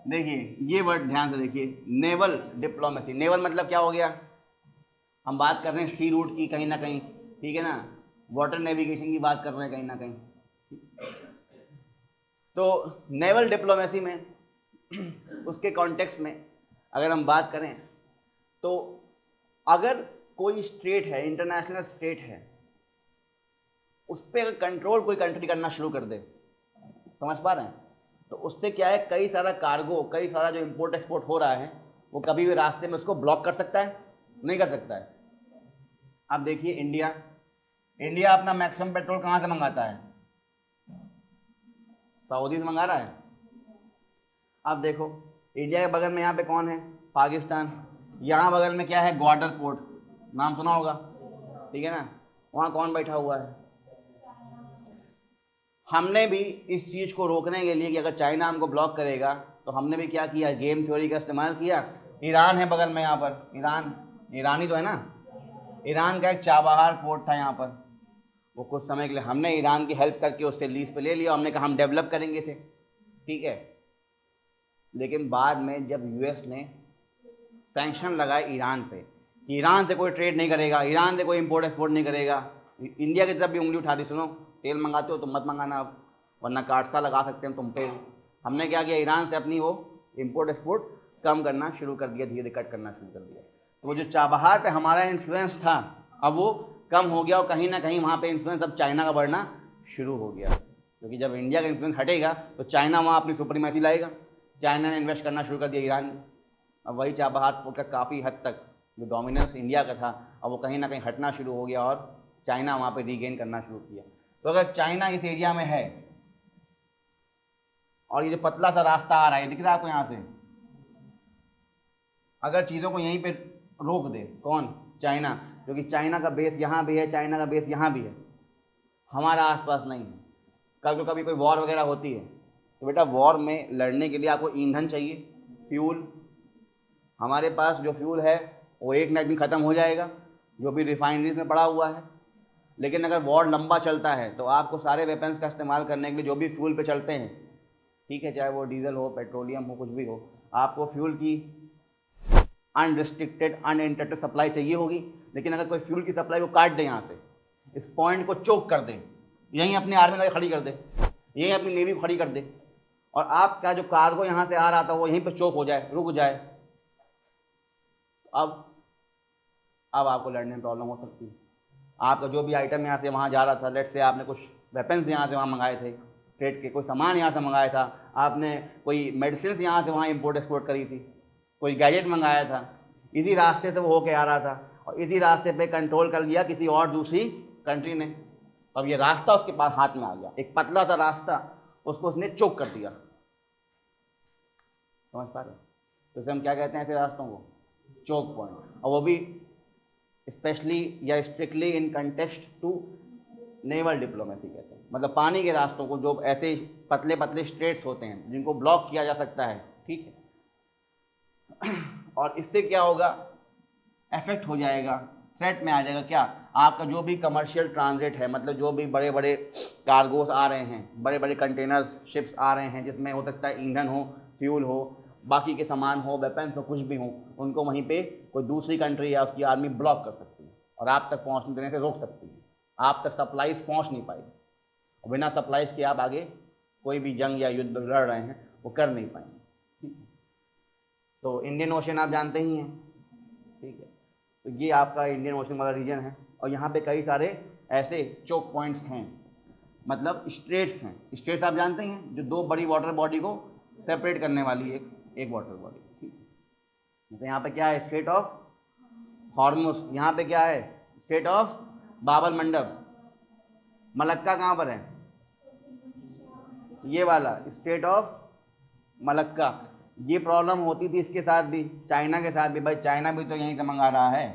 देखिए, ये वर्ड ध्यान से देखिए, नेवल डिप्लोमेसी। नेवल मतलब क्या हो गया? हम बात कर रहे हैं सी रूट की कहीं ना कहीं, ठीक है ना, वाटर नेविगेशन की बात कर रहे हैं कहीं ना कहीं। तो नेवल डिप्लोमेसी में उसके कॉन्टेक्स्ट में अगर हम बात करें तो अगर कोई स्टेट है, इंटरनेशनल स्टेट है, उस पर अगर कंट्रोल कोई कंट्री करना शुरू कर दे, समझ पा रहे हैं, तो उससे क्या है, कई सारा कार्गो, कई सारा जो इंपोर्ट एक्सपोर्ट हो रहा है वो कभी भी रास्ते में उसको ब्लॉक कर सकता है? नहीं कर सकता है। अब देखिए इंडिया अपना मैक्सिमम पेट्रोल कहाँ से मंगाता है? सऊदी से मंगा रहा है। अब देखो इंडिया के बगल में यहाँ पे कौन है? पाकिस्तान। यहाँ बगल में क्या है? ग्वादर पोर्ट, नाम सुना होगा, ठीक है ना? वहाँ कौन बैठा हुआ है? हमने भी इस चीज़ को रोकने के लिए कि अगर चाइना हमको ब्लॉक करेगा तो हमने भी क्या किया? गेम थ्योरी का इस्तेमाल किया। ईरान है बगल में, यहाँ पर ईरान, ईरानी तो है ना, ईरान का एक चाबहार पोर्ट था यहाँ पर, वो कुछ समय के लिए हमने ईरान की हेल्प करके उससे लीज पे ले लिया, हमने कहा हम डेवलप करेंगे इसे, ठीक है। लेकिन बाद में जब यूएस ने सैंक्शन लगाए ईरान पे कि ईरान से कोई ट्रेड नहीं करेगा, ईरान से कोई इंपोर्ट एक्सपोर्ट नहीं करेगा, इंडिया की तरफ भी उंगली उठा दी, सुनो तेल मंगाते हो तो मत मंगाना अब, वरना काटसा लगा सकते हैं तुम पे। हमने क्या किया? ईरान से अपनी वो इंपोर्ट एक्सपोर्ट कम करना शुरू कर दिया, धीरे धीरे कट करना शुरू कर दिया। तो वो जो चाबहार पे हमारा इन्फ्लुएंस था अब वो कम हो गया, और कहीं ना कहीं वहाँ पे इन्फ्लुएंस अब चाइना का बढ़ना शुरू हो गया, क्योंकि जब इंडिया का इन्फ्लुएंस हटेगा तो चाइना वहाँ अपनी सुप्रीमेसी लाएगा। चाइना ने इन्वेस्ट करना शुरू कर दिया ईरान में। अब वही चाबहार पोर्ट का काफ़ी हद तक जो डोमिनेंस इंडिया का था अब वो कहीं ना कहीं हटना शुरू हो गया और चाइना वहाँ पे रीगेन करना शुरू किया। तो अगर चाइना इस एरिया में है और ये जो पतला सा रास्ता आ रहा है दिख रहा है आपको यहाँ से, अगर चीज़ों को यहीं पे रोक दे, कौन? चाइना, क्योंकि चाइना का बेस यहाँ भी है, चाइना का बेस यहाँ भी है, हमारा आसपास नहीं है। कल को कभी कोई वॉर वगैरह होती है तो बेटा वॉर में लड़ने के लिए आपको ईंधन चाहिए, फ्यूल। हमारे पास जो फ्यूल है वो एक ना एक दिन ख़त्म हो जाएगा, जो भी रिफाइनरीज में पड़ा हुआ है। लेकिन अगर वॉर लंबा चलता है तो आपको सारे वेपन्स का इस्तेमाल करने के लिए जो भी फ्यूल पे चलते हैं, ठीक है, चाहे वो डीजल हो, पेट्रोलियम हो, कुछ भी हो, आपको फ्यूल की अनरिस्ट्रिक्टेड अनइंटरप्टेड सप्लाई चाहिए होगी। लेकिन अगर कोई फ्यूल की सप्लाई को काट दे, यहाँ से इस पॉइंट को चोक कर दे, यहीं अपनी आर्मी लगा खड़ी कर दे, यहीं अपनी नेवी खड़ी कर दे, और आपका जो कार्गो यहाँ से आ रहा था वो यहीं पे चोक हो जाए, रुक जाए, अब आपको लड़ने में प्रॉब्लम हो सकती है। आपका जो भी आइटम यहाँ से वहाँ जा रहा था, लेट से आपने कुछ वेपन्स यहाँ से वहाँ मंगाए थे, ट्रेड के कोई सामान यहाँ से मंगाया था, आपने कोई मेडिसिन यहाँ से वहाँ इंपोर्ट एक्सपोर्ट करी थी, कोई गैजेट मंगाया था, इसी रास्ते से वो होके आ रहा था और इसी रास्ते पे कंट्रोल कर लिया किसी और दूसरी कंट्री ने। अब ये रास्ता उसके पास हाथ में आ गया, एक पतला सा रास्ता, उसको उसने चोक कर दिया। समझ पा रहे? तो इसे हम क्या कहते हैं ऐसे रास्तों को? Choke point. और वो भी स्पेशली या strictly in context to naval diplomacy कहते हैं, मतलब पानी के रास्तों को, जो ऐसे पतले पतले स्ट्रेट्स होते हैं जिनको ब्लॉक किया जा सकता है, ठीक है। और इससे क्या होगा? इफेक्ट हो जाएगा, थ्रेट में आ जाएगा क्या? आपका जो भी कमर्शियल ट्रांजिट है, मतलब जो भी बड़े बड़े कार्गोस आ रहे हैं, बड़े बड़े कंटेनर्स, शिप्स आ रहे हैं जिसमें हो सकता है ईंधन हो, फ्यूल हो, बाकी के सामान हो, वेपन्स हो, कुछ भी हो, उनको वहीं पे कोई दूसरी कंट्री या उसकी आर्मी ब्लॉक कर सकती है और आप तक पहुँचने देने से रोक सकती है। आप तक सप्लाईज पहुँच नहीं पाएगी और बिना सप्लाईज के आप आगे कोई भी जंग या युद्ध लड़ रहे हैं वो कर नहीं पाएंगे, ठीक है। तो इंडियन ओशन आप जानते ही हैं, ठीक है। तो ये आपका इंडियन ओशन वाला रीजन है और यहाँ पे कई सारे ऐसे चोक पॉइंट्स हैं, मतलब स्ट्रेट्स हैं। स्ट्रेट्स आप जानते हैं जो दो बड़ी वाटर बॉडी को सेपरेट करने वाली एक वाटर बॉडी, ठीक है। तो यहाँ पे क्या है, स्ट्रेट ऑफ हॉर्मुज। यहाँ पे क्या है, स्ट्रेट ऑफ बाबल मंडप। मलक्का कहाँ पर है, ये वाला स्ट्रेट ऑफ मलक्का। ये प्रॉब्लम होती थी इसके साथ भी, चाइना के साथ भी। भाई चाइना भी तो यहीं से मंगा रहा है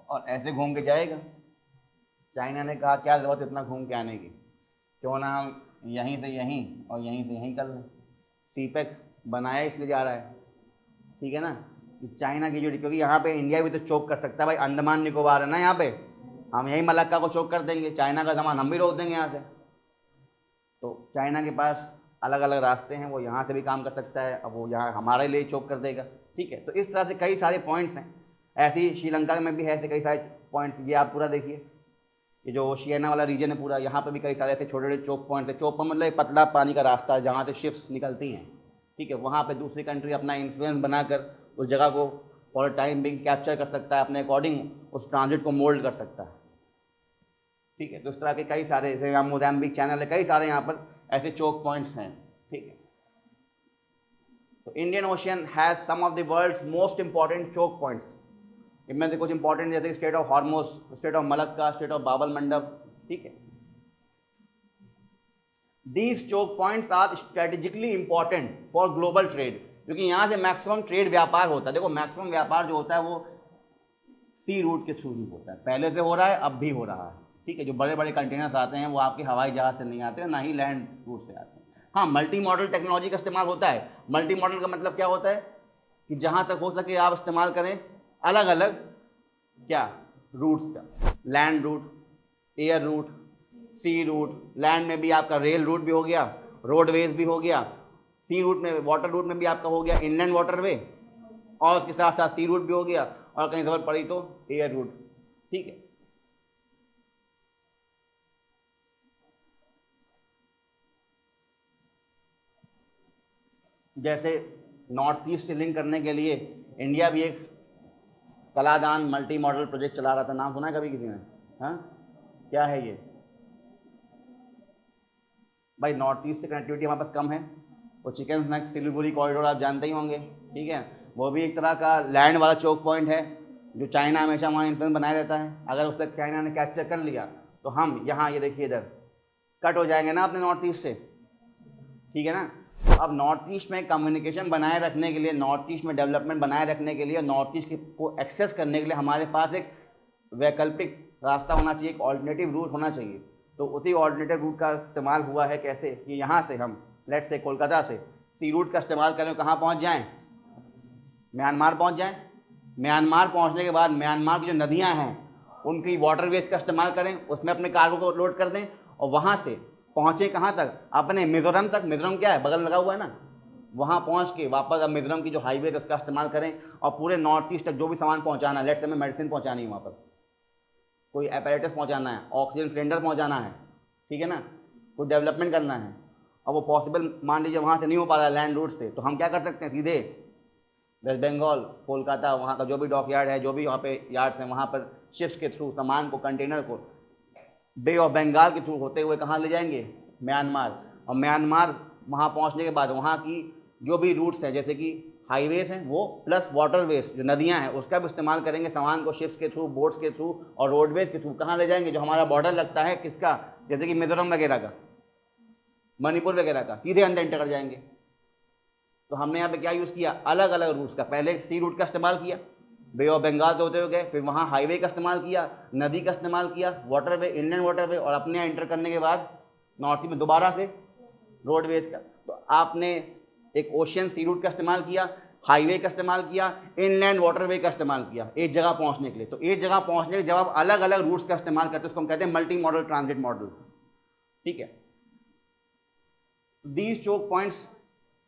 और ऐसे घूम के जाएगा। चाइना ने कहा क्या ज़रूरत इतना घूम के आने की, क्यों ना हम यहीं से यहीं और यहीं से यहीं कर लें। सीपेक बनाया इसलिए जा रहा है, ठीक है ना, कि चाइना की जो, क्योंकि यहाँ पे इंडिया भी तो चोक कर सकता है भाई। अंडमान निकोबार है ना यहाँ पे, हम यहीं मलक्का को चोक कर देंगे, चाइना का सामान हम भी रोक देंगे यहाँ से। तो चाइना के पास अलग अलग रास्ते हैं, वो यहाँ से भी काम कर सकता है, अब वो यहाँ हमारे लिए चोक कर देगा, ठीक है। तो इस तरह से कई सारे पॉइंट्स हैं। ऐसे ही श्रीलंका में भी है ऐसे कई सारे पॉइंट्स। ये आप पूरा देखिए, ये जो ओशियाना वाला रीजन है पूरा, यहाँ पर भी कई सारे ऐसे छोटे छोटे चोक पॉइंट्स हैं। चोक पॉइंट मतलब एक पतला पानी का रास्ता है जहाँ से शिप्स निकलती हैं, ठीक है। वहाँ पे दूसरी कंट्री अपना इन्फ्लुएंस बनाकर उस जगह को फॉर टाइम बिंग कैप्चर कर सकता है, अपने अकॉर्डिंग उस ट्रांजिट को मोल्ड कर सकता है, ठीक है। तो इस तरह के कई सारे, जैसे यहाँ मोज़ैम्बिक चैनल है, कई सारे यहाँ पर ऐसे चोक पॉइंट्स हैं, ठीक है। तो Indian Ocean has some of the world's most important choke points. इनमें से कुछ इंपॉर्टेंट जैसे state of Hormuz, state of Malacca, state of Bab el Mandeb, ठीक है। These choke points are strategically important for global trade, क्योंकि यहाँ से मैक्सिमम ट्रेड व्यापार होता है। देखो मैक्सिमम व्यापार जो होता है वो सी रूट के थ्रू ही होता है, पहले से हो रहा है, अब भी हो रहा है, ठीक है। जो बड़े बड़े कंटेनर्स आते हैं वो आपके हवाई जहाज़ से नहीं आते हैं, ना ही लैंड रूट से आते हैं। हाँ, मल्टी मॉडल टेक्नोलॉजी का इस्तेमाल होता है। मल्टी मॉडल का मतलब क्या होता है कि जहाँ तक हो सके आप इस्तेमाल करें अलग अलग क्या रूट्स का, लैंड रूट, एयर रूट, सी रूट। लैंड में भी आपका रेल रूट भी हो गया, रोडवेज भी हो गया, सी रूट में, वाटर रूट में भी आपका हो गया इनलैंड वाटरवे, और उसके साथ साथ सी रूट भी हो गया, और कहीं ज़रूरत पड़ी तो एयर रूट, ठीक है। जैसे नॉर्थ ईस्ट से लिंक करने के लिए इंडिया भी एक कलादान मल्टी मॉडल प्रोजेक्ट चला रहा था, नाम सुना है कभी किसी ने? हाँ, क्या है ये भाई? नॉर्थ ईस्ट से कनेक्टिविटी हमारे पास कम है। वो चिकन स्नैक सिलीगुड़ी कॉरिडोर आप जानते ही होंगे, ठीक है। वो भी एक तरह का लैंड वाला चोक पॉइंट है, जो चाइना हमेशा वहाँ इन्फ्लुएंस बनाए रहता है। अगर उस तक चाइना ने कैप्चर कर लिया तो हम यहाँ, ये देखिए इधर कट हो जाएंगे ना अपने नॉर्थ ईस्ट से, ठीक है ना। अब नॉर्थ ईस्ट में कम्युनिकेशन बनाए रखने के लिए, नॉर्थ ईस्ट में डेवलपमेंट बनाए रखने के लिए, नॉर्थ ईस्ट को एक्सेस करने के लिए हमारे पास एक वैकल्पिक रास्ता होना चाहिए, एक ऑल्टरनेटिव रूट होना चाहिए। तो उसी ऑल्टरनेटिव रूट का इस्तेमाल हुआ है। कैसे कि यहाँ से हम लेट्स से कोलकाता से सी रूट का इस्तेमाल करें, कहाँ पहुँच जाएँ? म्यांमार पहुँच जाएँ। म्यांमार पहुँचने के बाद म्यांमार की जो नदियाँ हैं उनकी वाटरवेज का इस्तेमाल करें, उसमें अपने कार्गो को लोड कर दें, और वहाँ से पहुँचे कहाँ तक? अपने मिज़ोरम तक। मिज़ोरम क्या है, बगल लगा हुआ है ना, वहाँ पहुँच के वापस अब मिज़ोरम की जो हाईवे है उसका इस्तेमाल करें, और पूरे नॉर्थ ईस्ट तक जो भी सामान पहुँचाना है, लेट्स से हमें मेडिसिन पहुँचानी है, वहाँ पर कोई एपरेटस पहुँचाना है, ऑक्सीजन सिलेंडर पहुँचाना है, ठीक है ना, कोई डेवलपमेंट करना है, और वो पॉसिबल मान लीजिए वहाँ से नहीं हो पा रहा है लैंड रूट से, तो हम क्या कर सकते हैं? सीधे वेस्ट बंगाल, कोलकाता, वहाँ का जो भी डॉक यार्ड है, जो भी वहाँ पे यार्ड्स हैं, वहाँ पर शिप्स के थ्रू सामान को, कंटेनर को बे ऑफ बंगाल के थ्रू होते हुए कहाँ ले जाएंगे? म्यांमार। और म्यांमार वहाँ पहुँचने के बाद वहाँ की जो भी रूट्स हैं, जैसे कि हाईवेज हैं वो, प्लस वाटरवेज जो नदियाँ हैं, उसका भी इस्तेमाल करेंगे सामान को शिप्स के थ्रू, बोट्स के थ्रू और रोडवेज के थ्रू कहाँ ले जाएंगे? जो हमारा बॉर्डर लगता है किसका, जैसे कि मिजोरम वगैरह का, मणिपुर वगैरह का, सीधे अंदर एंटर कर जाएंगे। तो हमने यहाँ पे क्या यूज़ किया? अलग अलग रूट्स का। पहले सी रूट का इस्तेमाल किया, बे ऑफ बंगाल से होते हुए गए, फिर वहाँ हाईवे का इस्तेमाल किया, नदी का इस्तेमाल किया, वाटरवे, इंडियन वाटरवे, और अपने यहाँ एंटर करने के बाद नॉर्थ ईस्ट में दोबारा से रोडवेज का। तो आपने एक ओशियन सी रूट का इस्तेमाल किया, हाईवे का इस्तेमाल किया, इनलैंड वाटरवे का इस्तेमाल किया एक जगह पहुँचने के लिए। तो एक जगह पहुँचने के जब आप अलग अलग रूट्स का इस्तेमाल करते हैं, उसको हम कहते हैं मल्टी मॉडल ट्रांजिट मॉडल, ठीक है। दीज चोक पॉइंट्स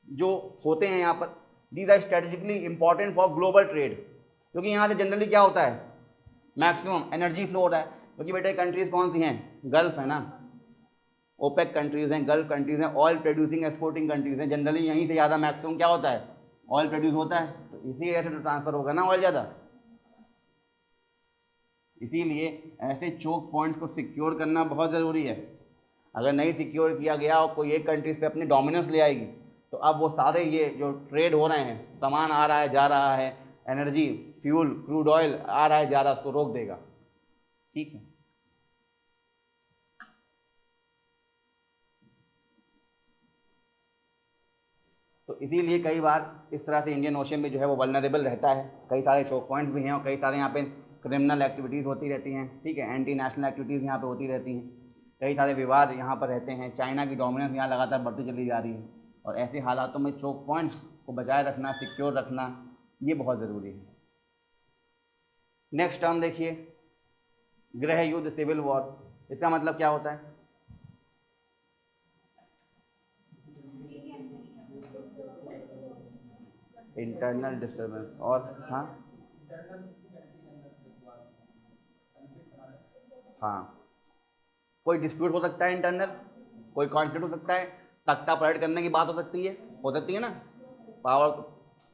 जो होते हैं यहाँ पर, these are strategically important for global trade, क्योंकि यहाँ से जनरली क्या होता है? मैक्सिमम एनर्जी फ्लो हो रहा है। क्योंकि बेटे कंट्रीज कौन सी हैं? गल्फ है ना, ओपेक कंट्रीज हैं, गल्फ कंट्रीज हैं, ऑयल प्रोड्यूसिंग एक्सपोर्टिंग कंट्रीज हैं। जनरली यहीं से ज़्यादा मैक्सिमम क्या होता है? ऑयल प्रोड्यूस होता है, तो इसी वजह से तो ट्रांसफ़र होगा ना ऑयल ज़्यादा। इसीलिए ऐसे चोक पॉइंट्स को सिक्योर करना बहुत ज़रूरी है। अगर नहीं सिक्योर किया गया और कोई एक कंट्रीज पे अपनी डोमिनेंस ले आएगी, तो अब वो सारे ये जो ट्रेड हो रहे हैं, सामान आ रहा है, जा रहा है, एनर्जी, फ्यूल, क्रूड ऑयल आ रहा है जा रहा है, उसको रोक देगा। ठीक है, तो इसीलिए कई बार इस तरह से इंडियन ओशन में जो है वो वल्नरेबल रहता है। कई सारे चोक पॉइंट्स भी हैं और कई सारे यहाँ पे क्रिमिनल एक्टिविटीज़ होती रहती हैं। ठीक है, एंटी नेशनल एक्टिविटीज़ यहाँ पे होती रहती हैं, कई सारे विवाद यहाँ पर रहते हैं। चाइना की डोमिनेंस यहाँ लगातार बढ़ती चली जा रही है और ऐसे हालातों में चोक पॉइंट्स को बचाए रखना, सिक्योर रखना, ये बहुत ज़रूरी है। नेक्स्ट टर्म देखिए, गृह युद्ध, सिविल वॉर। इसका मतलब क्या होता है? इंटरनल डिस्टर्बेंस और हाँ, कोई डिस्प्यूट हो सकता है इंटरनल, कोई कॉन्फ्लिक्ट हो सकता है, तख्ता पलट करने की बात हो सकती है ना, पावर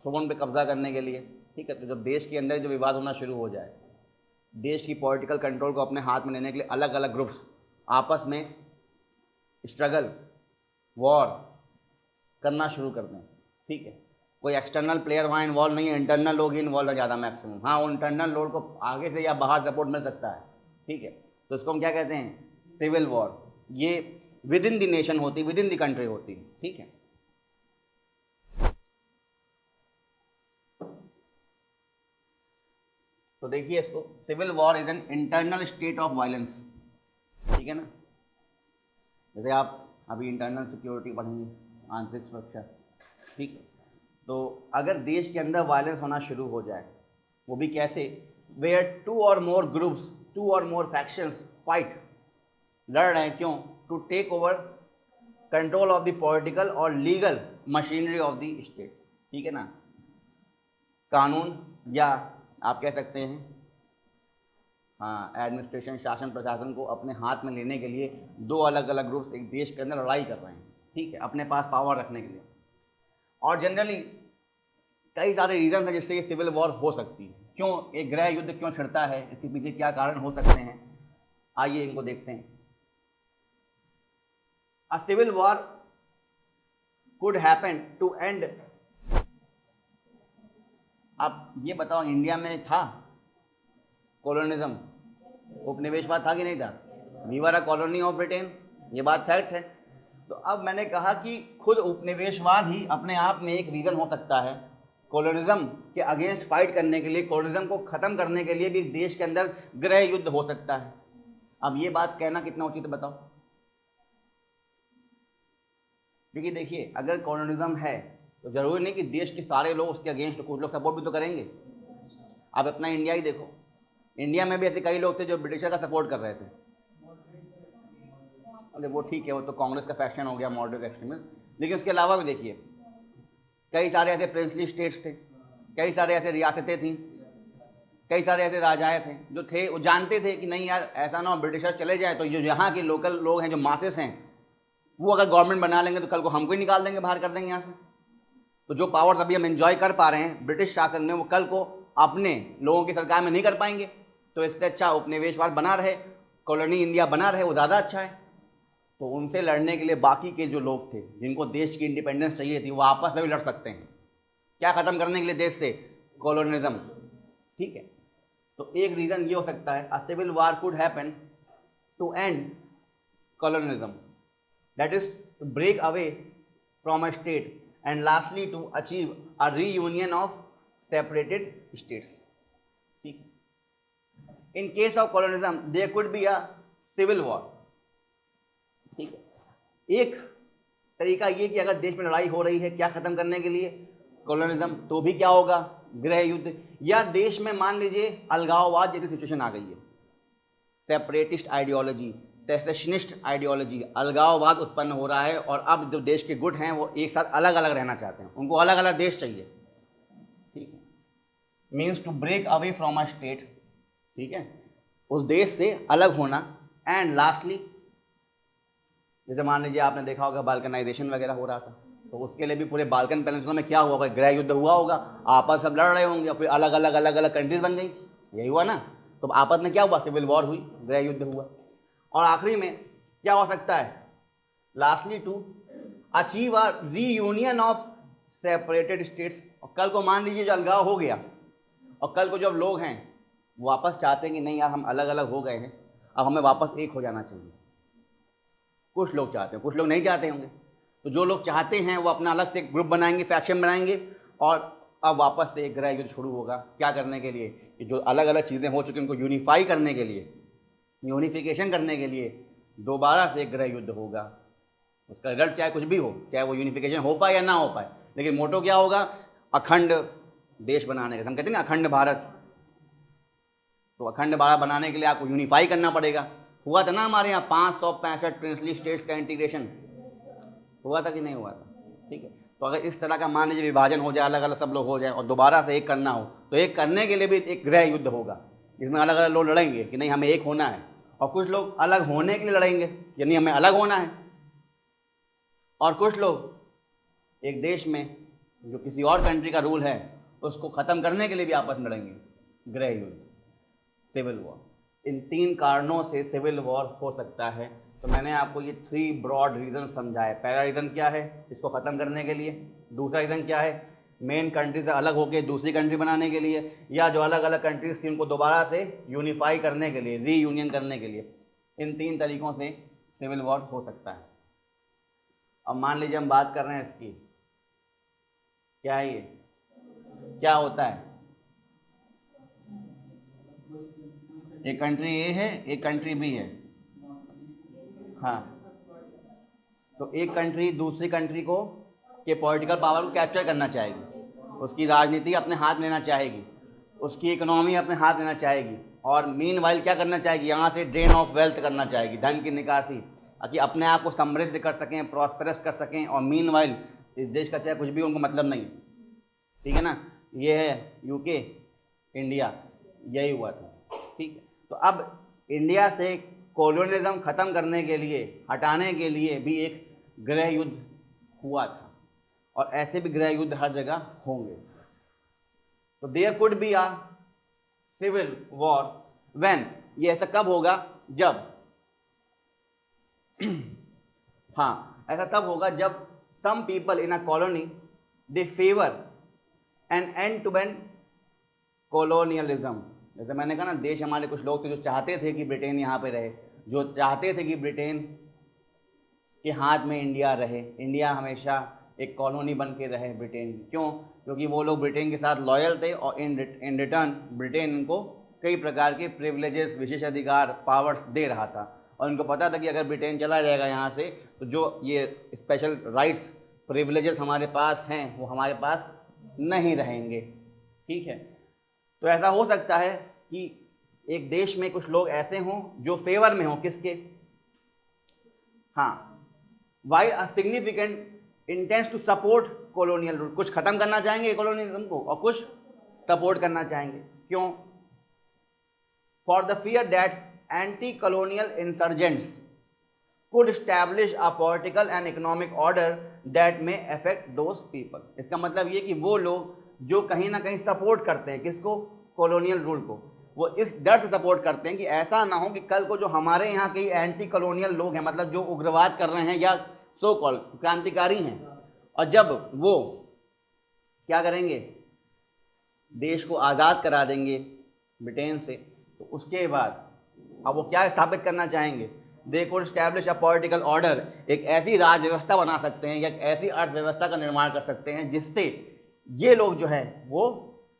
थ्रोन पे कब्जा करने के लिए। ठीक है, तो जब देश के अंदर जो विवाद होना शुरू हो जाए, देश की पॉलिटिकल कंट्रोल को अपने हाथ में लेने के लिए अलग अलग ग्रुप्स आपस में स्ट्रगल, वॉर करना शुरू कर दें। ठीक है, कोई एक्सटर्नल प्लेयर वहाँ इन्वॉल्व नहीं है, इंटरनल लोग ही इन्वॉल्व है ज़्यादा मैक्सिमम। हाँ, वो इंटरनल लोग को आगे से या बाहर सपोर्ट मिल सकता है। ठीक है, तो इसको हम क्या कहते हैं? Civil war. ये विद इन द नेशन होती, विद इन द कंट्री होती। ठीक है, तो देखिए इसको, civil war is an internal state of violence. ठीक है ना, जैसे आप अभी इंटरनल सिक्योरिटी पढ़ेंगे, आंतरिक सुरक्षा। ठीक है, तो अगर देश के अंदर वायलेंस होना शुरू हो जाए, वो भी कैसे? वेयर टू और मोर ग्रुप्स, टू और मोर फैक्शंस फाइट, लड़ रहे हैं, क्यों? To take over control of the political और legal machinery of the state. ठीक है ना, कानून या आप कह सकते हैं हाँ, एडमिनिस्ट्रेशन, शासन प्रशासन को अपने हाथ में लेने के लिए दो अलग अलग ग्रुप्स एक देश के अंदर लड़ाई कर रहे हैं। ठीक है, अपने पास पावर रखने के लिए। और जनरली कई सारे रीज़न हैं जिससे ये सिविल वॉर हो सकती है। क्यों एक गृह युद्ध क्यों छिड़ता है, इसके पीछे क्या कारण हो सकते हैं, आइए इनको देखते हैं। A civil war could happen to end. आप ये बताओ, इंडिया में था कॉलोनिज्म, उपनिवेशवाद था कि नहीं था? We were a colony of Britain, ये बात फैक्ट है। तो अब मैंने कहा कि खुद उपनिवेशवाद ही अपने आप में एक रीज़न हो सकता है कॉलोनिज्म के अगेंस्ट फाइट करने के लिए, कॉलोनिज्म को ख़त्म करने के लिए भी देश के अंदर गृह युद्ध हो सकता है। अब ये बात कहना कितना उचित है बताओ? क्योंकि देखिए, अगर कॉलोनिज्म है तो ज़रूरी नहीं कि देश के सारे लोग उसके अगेंस्ट, कुछ लोग सपोर्ट भी तो करेंगे। आप अपना इंडिया ही देखो, इंडिया में भी ऐसे कई लोग थे जो ब्रिटिशर का सपोर्ट कर रहे थे। अरे वो ठीक है, वो तो कांग्रेस का फैक्शन हो गया, मॉडरेट एक्सट्रीमिस्ट। लेकिन उसके अलावा भी देखिए, कई सारे ऐसे प्रिंसली स्टेट्स थे, कई सारे ऐसे रियासतें थीं, कई सारे ऐसे राजाएँ थे जो थे, वो जानते थे कि नहीं यार, ऐसा ना हो ब्रिटिशर चले जाए तो जो यहाँ के लोकल लोग हैं, जो मासेस हैं, वो अगर गवर्नमेंट बना लेंगे तो कल को हमको ही निकाल देंगे, बाहर कर देंगे यहाँ से। तो जो पावर्स अभी हम एंजॉय कर पा रहे हैं ब्रिटिश शासन में, वो कल को अपने लोगों की सरकार में नहीं कर पाएंगे। तो इससे अच्छा उपनिवेशवाद बना रहे, कॉलोनी इंडिया बना रहे, वो ज़्यादा अच्छा है। तो उनसे लड़ने के लिए बाकी के जो लोग थे, जिनको देश की इंडिपेंडेंस चाहिए थी, वो आपस में भी लड़ सकते हैं। क्या ख़त्म करने के लिए देश से? कॉलोनिज्म। ठीक है, तो एक रीज़न ये हो सकता है, a civil war could happen to end colonialism, that is to break away from a state and lastly to achieve a reunion of separated states. ठीक, in case of colonialism there could be a civil war. ठीक है, एक तरीका ये कि अगर देश में लड़ाई हो रही है क्या खत्म करने के लिए, कॉलोनिज्म, तो भी क्या होगा? गृह युद्ध। या देश में मान लीजिए अलगाववाद जैसी सिचुएशन आ गई है, सेपरेटिस्ट आइडियोलॉजी, सेसेशनिस्ट आइडियोलॉजी, अलगाववाद उत्पन्न हो रहा है और अब जो देश के गुट हैं वो एक साथ अलग अलग रहना चाहते हैं, उनको अलग अलग देश चाहिए। ठीक है, means to break away from a state. ठीक है, उस देश से अलग होना। एंड लास्टली, जैसे मान लीजिए आपने देखा होगा बाल्कनाइजेशन वगैरह हो रहा था, तो उसके लिए भी पूरे बाल्कन पेनिनसुला में क्या हुआ होगा? गृह युद्ध हुआ होगा, आपस सब लड़ रहे होंगे, फिर अलग अलग कंट्रीज बन गई, यही हुआ ना। तो आपस में क्या हुआ? सिविल वॉर हुई, गृह युद्ध हुआ। और आखिरी में क्या हो सकता है? Lastly to achieve a reunion of separated states. और कल को मान लीजिए जो अलगाव हो गया, और कल को जब लोग हैं वापस चाहते हैं कि नहीं यार हम अलग अलग हो गए हैं, अब हमें वापस एक हो जाना चाहिए। कुछ लोग चाहते हैं, कुछ लोग नहीं चाहते होंगे। तो जो लोग चाहते हैं वो अपना अलग से ग्रुप बनाएंगे, फैक्शन बनाएंगे, और अब वापस से एक गृह युद्ध शुरू होगा। क्या करने के लिए? कि जो अलग अलग चीज़ें हो चुकी हैं उनको यूनिफाई करने के लिए, यूनिफिकेशन करने के लिए दोबारा से एक गृह युद्ध होगा। उसका रिजल्ट चाहे कुछ भी हो, चाहे वो यूनिफिकेशन हो पाए या ना हो पाए, लेकिन मोटो क्या होगा? अखंड देश बनाने का। हम कहते हैं ना अखंड भारत, तो अखंड भारत बनाने के लिए आपको यूनिफाई करना पड़ेगा। हुआ था ना हमारे यहाँ 565 प्रिंसली स्टेट्स का इंटीग्रेशन, हुआ था कि नहीं हुआ था? ठीक है, तो अगर इस तरह का मान लीजिए विभाजन हो जाए, अलग अलग सब लोग हो जाए और दोबारा से एक करना हो, तो एक करने के लिए भी एक गृह युद्ध होगा, जिसमें अलग अलग लोग लड़ेंगे कि नहीं हमें एक होना है, और कुछ लोग अलग होने के लिए लड़ेंगे यानी हमें अलग होना है, और कुछ लोग एक देश में जो किसी और कंट्री का रूल है उसको ख़त्म करने के लिए भी आपस में लड़ेंगे, गृह युद्ध, सिविल वॉर। इन 3 कारणों से सिविल वॉर हो सकता है। तो मैंने आपको ये 3 ब्रॉड रीज़न समझाए। पहला रीज़न क्या है? इसको ख़त्म करने के लिए। दूसरा रीज़न क्या है? मेन कंट्री से अलग होकर दूसरी कंट्री बनाने के लिए, या जो अलग अलग कंट्रीज थी उनको दोबारा से यूनिफाई करने के लिए, रीयूनियन करने के लिए। इन 3 तरीक़ों से सिविल वॉर हो सकता है। अब मान लीजिए हम बात कर रहे हैं इसकी, क्या है ये, क्या होता है? एक कंट्री ए है, एक कंट्री बी है। हाँ, तो एक कंट्री दूसरी कंट्री को के पॉलिटिकल पावर को कैप्चर करना चाहेगी, उसकी राजनीति अपने हाथ लेना चाहेगी, उसकी इकोनॉमी अपने हाथ लेना चाहेगी, और मीनवाइल क्या करना चाहेगी? यहाँ से ड्रेन ऑफ वेल्थ करना चाहेगी, धन की निकासी, ताकि अपने आप को समृद्ध कर सकें, प्रॉस्पेरस कर सकें। और मीनवाइल इस देश का चाहे कुछ भी उनको मतलब नहीं, ठीक है ना? ये है यूके, इंडिया, यही हुआ था, ठीक है। तो अब इंडिया से कॉलोनियलिज्म ख़त्म करने के लिए, हटाने के लिए भी एक गृह युद्ध हुआ था, और ऐसे भी गृह युद्ध हर जगह होंगे। तो there could be a civil war when, ये ऐसा कब होगा? जब हाँ, ऐसा तब होगा जब some people in a colony they favour an end to end colonialism. जैसे मैंने कहा ना, देश हमारे कुछ लोग थे जो चाहते थे कि ब्रिटेन यहाँ पे रहे, जो चाहते थे कि ब्रिटेन के हाथ में इंडिया रहे, इंडिया हमेशा एक कॉलोनी बन के रहे ब्रिटेन की। क्यों? क्योंकि वो लोग ब्रिटेन के साथ लॉयल थे, और इन रिटर्न ब्रिटेन उनको कई प्रकार के प्रिविलेजेस, विशेषाधिकार, पावर्स दे रहा था। और उनको पता था कि अगर ब्रिटेन चला जाएगा यहाँ से, तो जो ये स्पेशल राइट्स, प्रिविलेजेस हमारे पास हैं वो हमारे पास नहीं रहेंगे, ठीक है। तो ऐसा हो सकता है कि एक देश में कुछ लोग ऐसे हों जो फेवर में हों, किसके? हाँ, while a significant intense to support colonial rule, कुछ खत्म करना चाहेंगे कॉलोनियलिज्म को और कुछ सपोर्ट करना चाहेंगे। क्यों? For the fear that anti colonial insurgents could establish a political and economic order that may affect those people। इसका मतलब ये कि वो लोग जो कहीं ना कहीं सपोर्ट करते हैं किसको? कॉलोनियल रूल को, वो इस डर से सपोर्ट करते हैं कि ऐसा ना हो कि कल को जो हमारे यहाँ के एंटी कॉलोनियल लोग हैं, मतलब जो उग्रवाद कर रहे हैं या सो कॉल क्रांतिकारी हैं, और जब वो क्या करेंगे? देश को आज़ाद करा देंगे ब्रिटेन से, तो उसके बाद अब वो क्या स्थापित करना चाहेंगे? They could establish a political order, एक ऐसी राज व्यवस्था बना सकते हैं या एक ऐसी अर्थव्यवस्था का निर्माण कर सकते हैं जिससे ये लोग जो है वो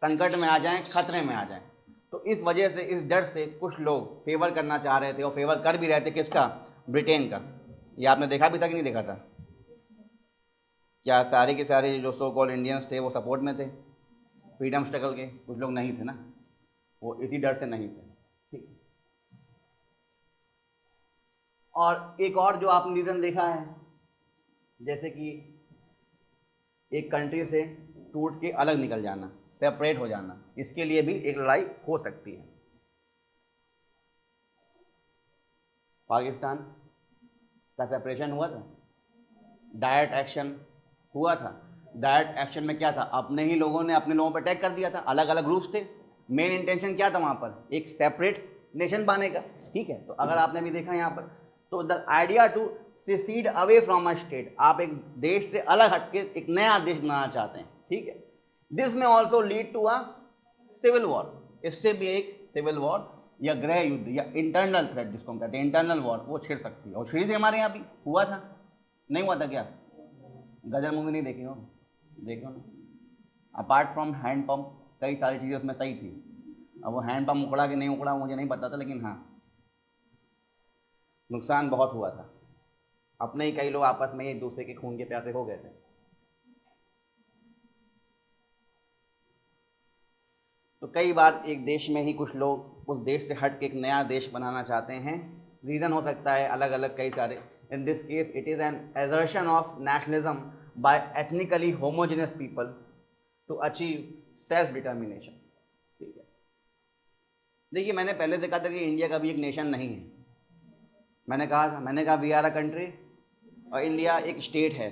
संकट में आ जाएं, खतरे में आ जाएं। तो इस वजह से, इस डर से कुछ लोग फेवर करना चाह रहे थे, और फेवर कर भी रहे थे किसका? ब्रिटेन का। ये आपने देखा भी था कि नहीं देखा था? क्या सारे के सारे जो सो कॉल्ड इंडियंस थे वो सपोर्ट में थे फ्रीडम स्ट्रगल के? कुछ लोग नहीं थे ना, वो इसी डर से नहीं थे, ठीक। और एक और जो आपने रीज़न देखा है, जैसे कि एक कंट्री से टूट के अलग निकल जाना, सेपरेट हो जाना, इसके लिए भी एक लड़ाई हो सकती है। पाकिस्तान का सेपरेशन हुआ था, डायरेक्ट एक्शन हुआ था। डायरेक्ट एक्शन में क्या था? अपने ही लोगों ने अपने लोगों पर अटैक कर दिया था, अलग अलग ग्रुप्स थे। मेन इंटेंशन क्या था वहाँ पर? एक सेपरेट नेशन पाने का, ठीक है। तो अगर आपने भी देखा यहाँ पर, तो the idea to secede away from a state, आप एक देश से अलग हटके एक नया देश बनाना चाहते हैं, ठीक है। This may also lead to a civil war, इससे भी एक सिविल वॉर या गृह युद्ध या इंटरनल थ्रेट जिसको हम कहते हैं इंटरनल वॉर, वो छिड़ सकती है। और छिड़ी थी हमारे यहाँ भी, हुआ था, नहीं हुआ था क्या? गदर मूवी नहीं देखी हो? देखो ना, अपार्ट फ्रॉम हैंड पंप कई सारी चीज़ें उसमें सही थी। अब वो हैंड पंप उखड़ा कि नहीं उखड़ा मुझे नहीं पता था, लेकिन हाँ नुकसान बहुत हुआ था। अपने ही कई लोग आपस में एक दूसरे के खून के प्यासे हो गए थे। तो कई बार एक देश में ही कुछ लोग उस देश से हट के एक नया देश बनाना चाहते हैं। रीज़न हो सकता है अलग अलग कई सारे। In this case it is an assertion of nationalism by ethnically homogeneous people to achieve self determination. ठीक है, देखिए मैंने पहले से कहा था कि इंडिया का भी एक नेशन नहीं है। मैंने कहा वी आर अ कंट्री और इंडिया एक स्टेट है।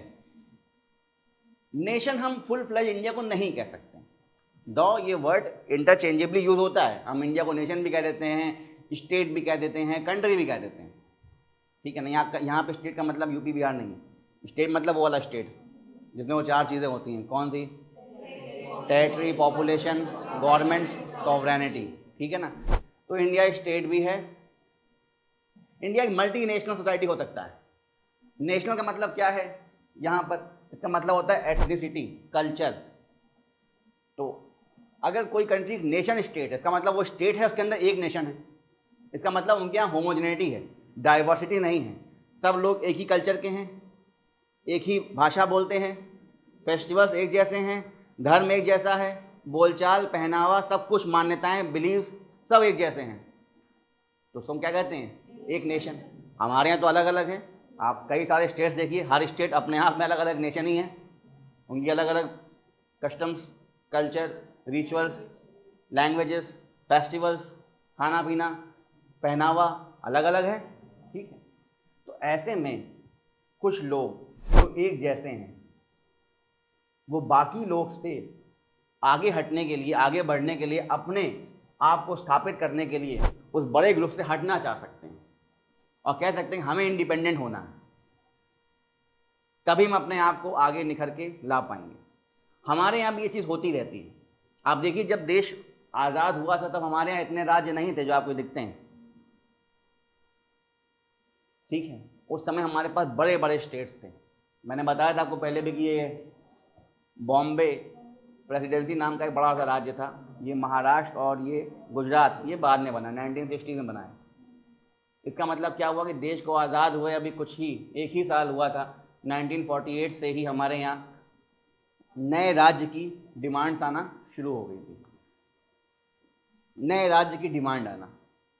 नेशन हम फुल फ्लेज इंडिया को नहीं कह सकते, दो ये वर्ड इंटरचेंजेबली यूज होता है। हम इंडिया को नेशन भी कह देते हैं, स्टेट भी कह देते हैं, कंट्री भी कह देते हैं। ठीक है ना, यहाँ पे स्टेट का मतलब यूपी बिहार नहीं है। स्टेट मतलब वो वाला स्टेट जिसमें वो चार चीज़ें होती हैं। कौन सी? Territory, population, government, sovereignty. ठीक है ना, तो इंडिया स्टेट भी है। इंडिया एक मल्टी नेशनल सोसाइटी हो सकता है। नेशनल का मतलब क्या है यहाँ पर? इसका मतलब होता है एथनिसिटी, कल्चर। तो अगर कोई कंट्री नेशन स्टेट है, इसका मतलब वो स्टेट है, उसके अंदर एक नेशन है। इसका मतलब उनके यहाँ होमोजेनिटी है, डाइवर्सिटी नहीं है। सब लोग एक ही कल्चर के हैं, एक ही भाषा बोलते हैं, फेस्टिवल्स एक जैसे हैं, धर्म एक जैसा है, बोलचाल, पहनावा, सब कुछ, मान्यताएं, बिलीफ सब एक जैसे हैं। तो उसको हम क्या कहते हैं? एक नेशन। हमारे यहाँ तो अलग अलग है। आप कई सारे स्टेट्स देखिए, हर स्टेट अपने आप में अलग अलग नेशन ही है। उनकी अलग अलग customs, culture, rituals, languages, festivals, खाना पीना, पहनावा अलग अलग है। ठीक है, तो ऐसे में कुछ लोग जो एक जैसे हैं वो बाकी लोग से आगे हटने के लिए, आगे बढ़ने के लिए, अपने आप को स्थापित करने के लिए उस बड़े ग्रुप से हटना चाह सकते हैं और कह सकते हैं हमें इंडिपेंडेंट होना है, तभी हम अपने आप को आगे निखर के ला पाएंगे। हमारे यहाँ भी ये चीज़ होती रहती है। आप देखिए जब देश आज़ाद हुआ था तब हमारे यहाँ इतने राज्य नहीं थे जो आपको दिखते हैं। ठीक है, उस समय हमारे पास बड़े बड़े स्टेट्स थे। मैंने बताया था आपको पहले भी कि ये बॉम्बे प्रेसिडेंसी नाम का एक बड़ा सा राज्य था। ये महाराष्ट्र और ये गुजरात ये बाद में बना, 1960 में बना है। इसका मतलब क्या हुआ कि देश को आज़ाद हुए अभी कुछ ही एक ही साल हुआ था, 1948 से ही हमारे यहाँ नए राज्य की डिमांड्स आना शुरू हो गई थी। नए राज्य की डिमांड आना,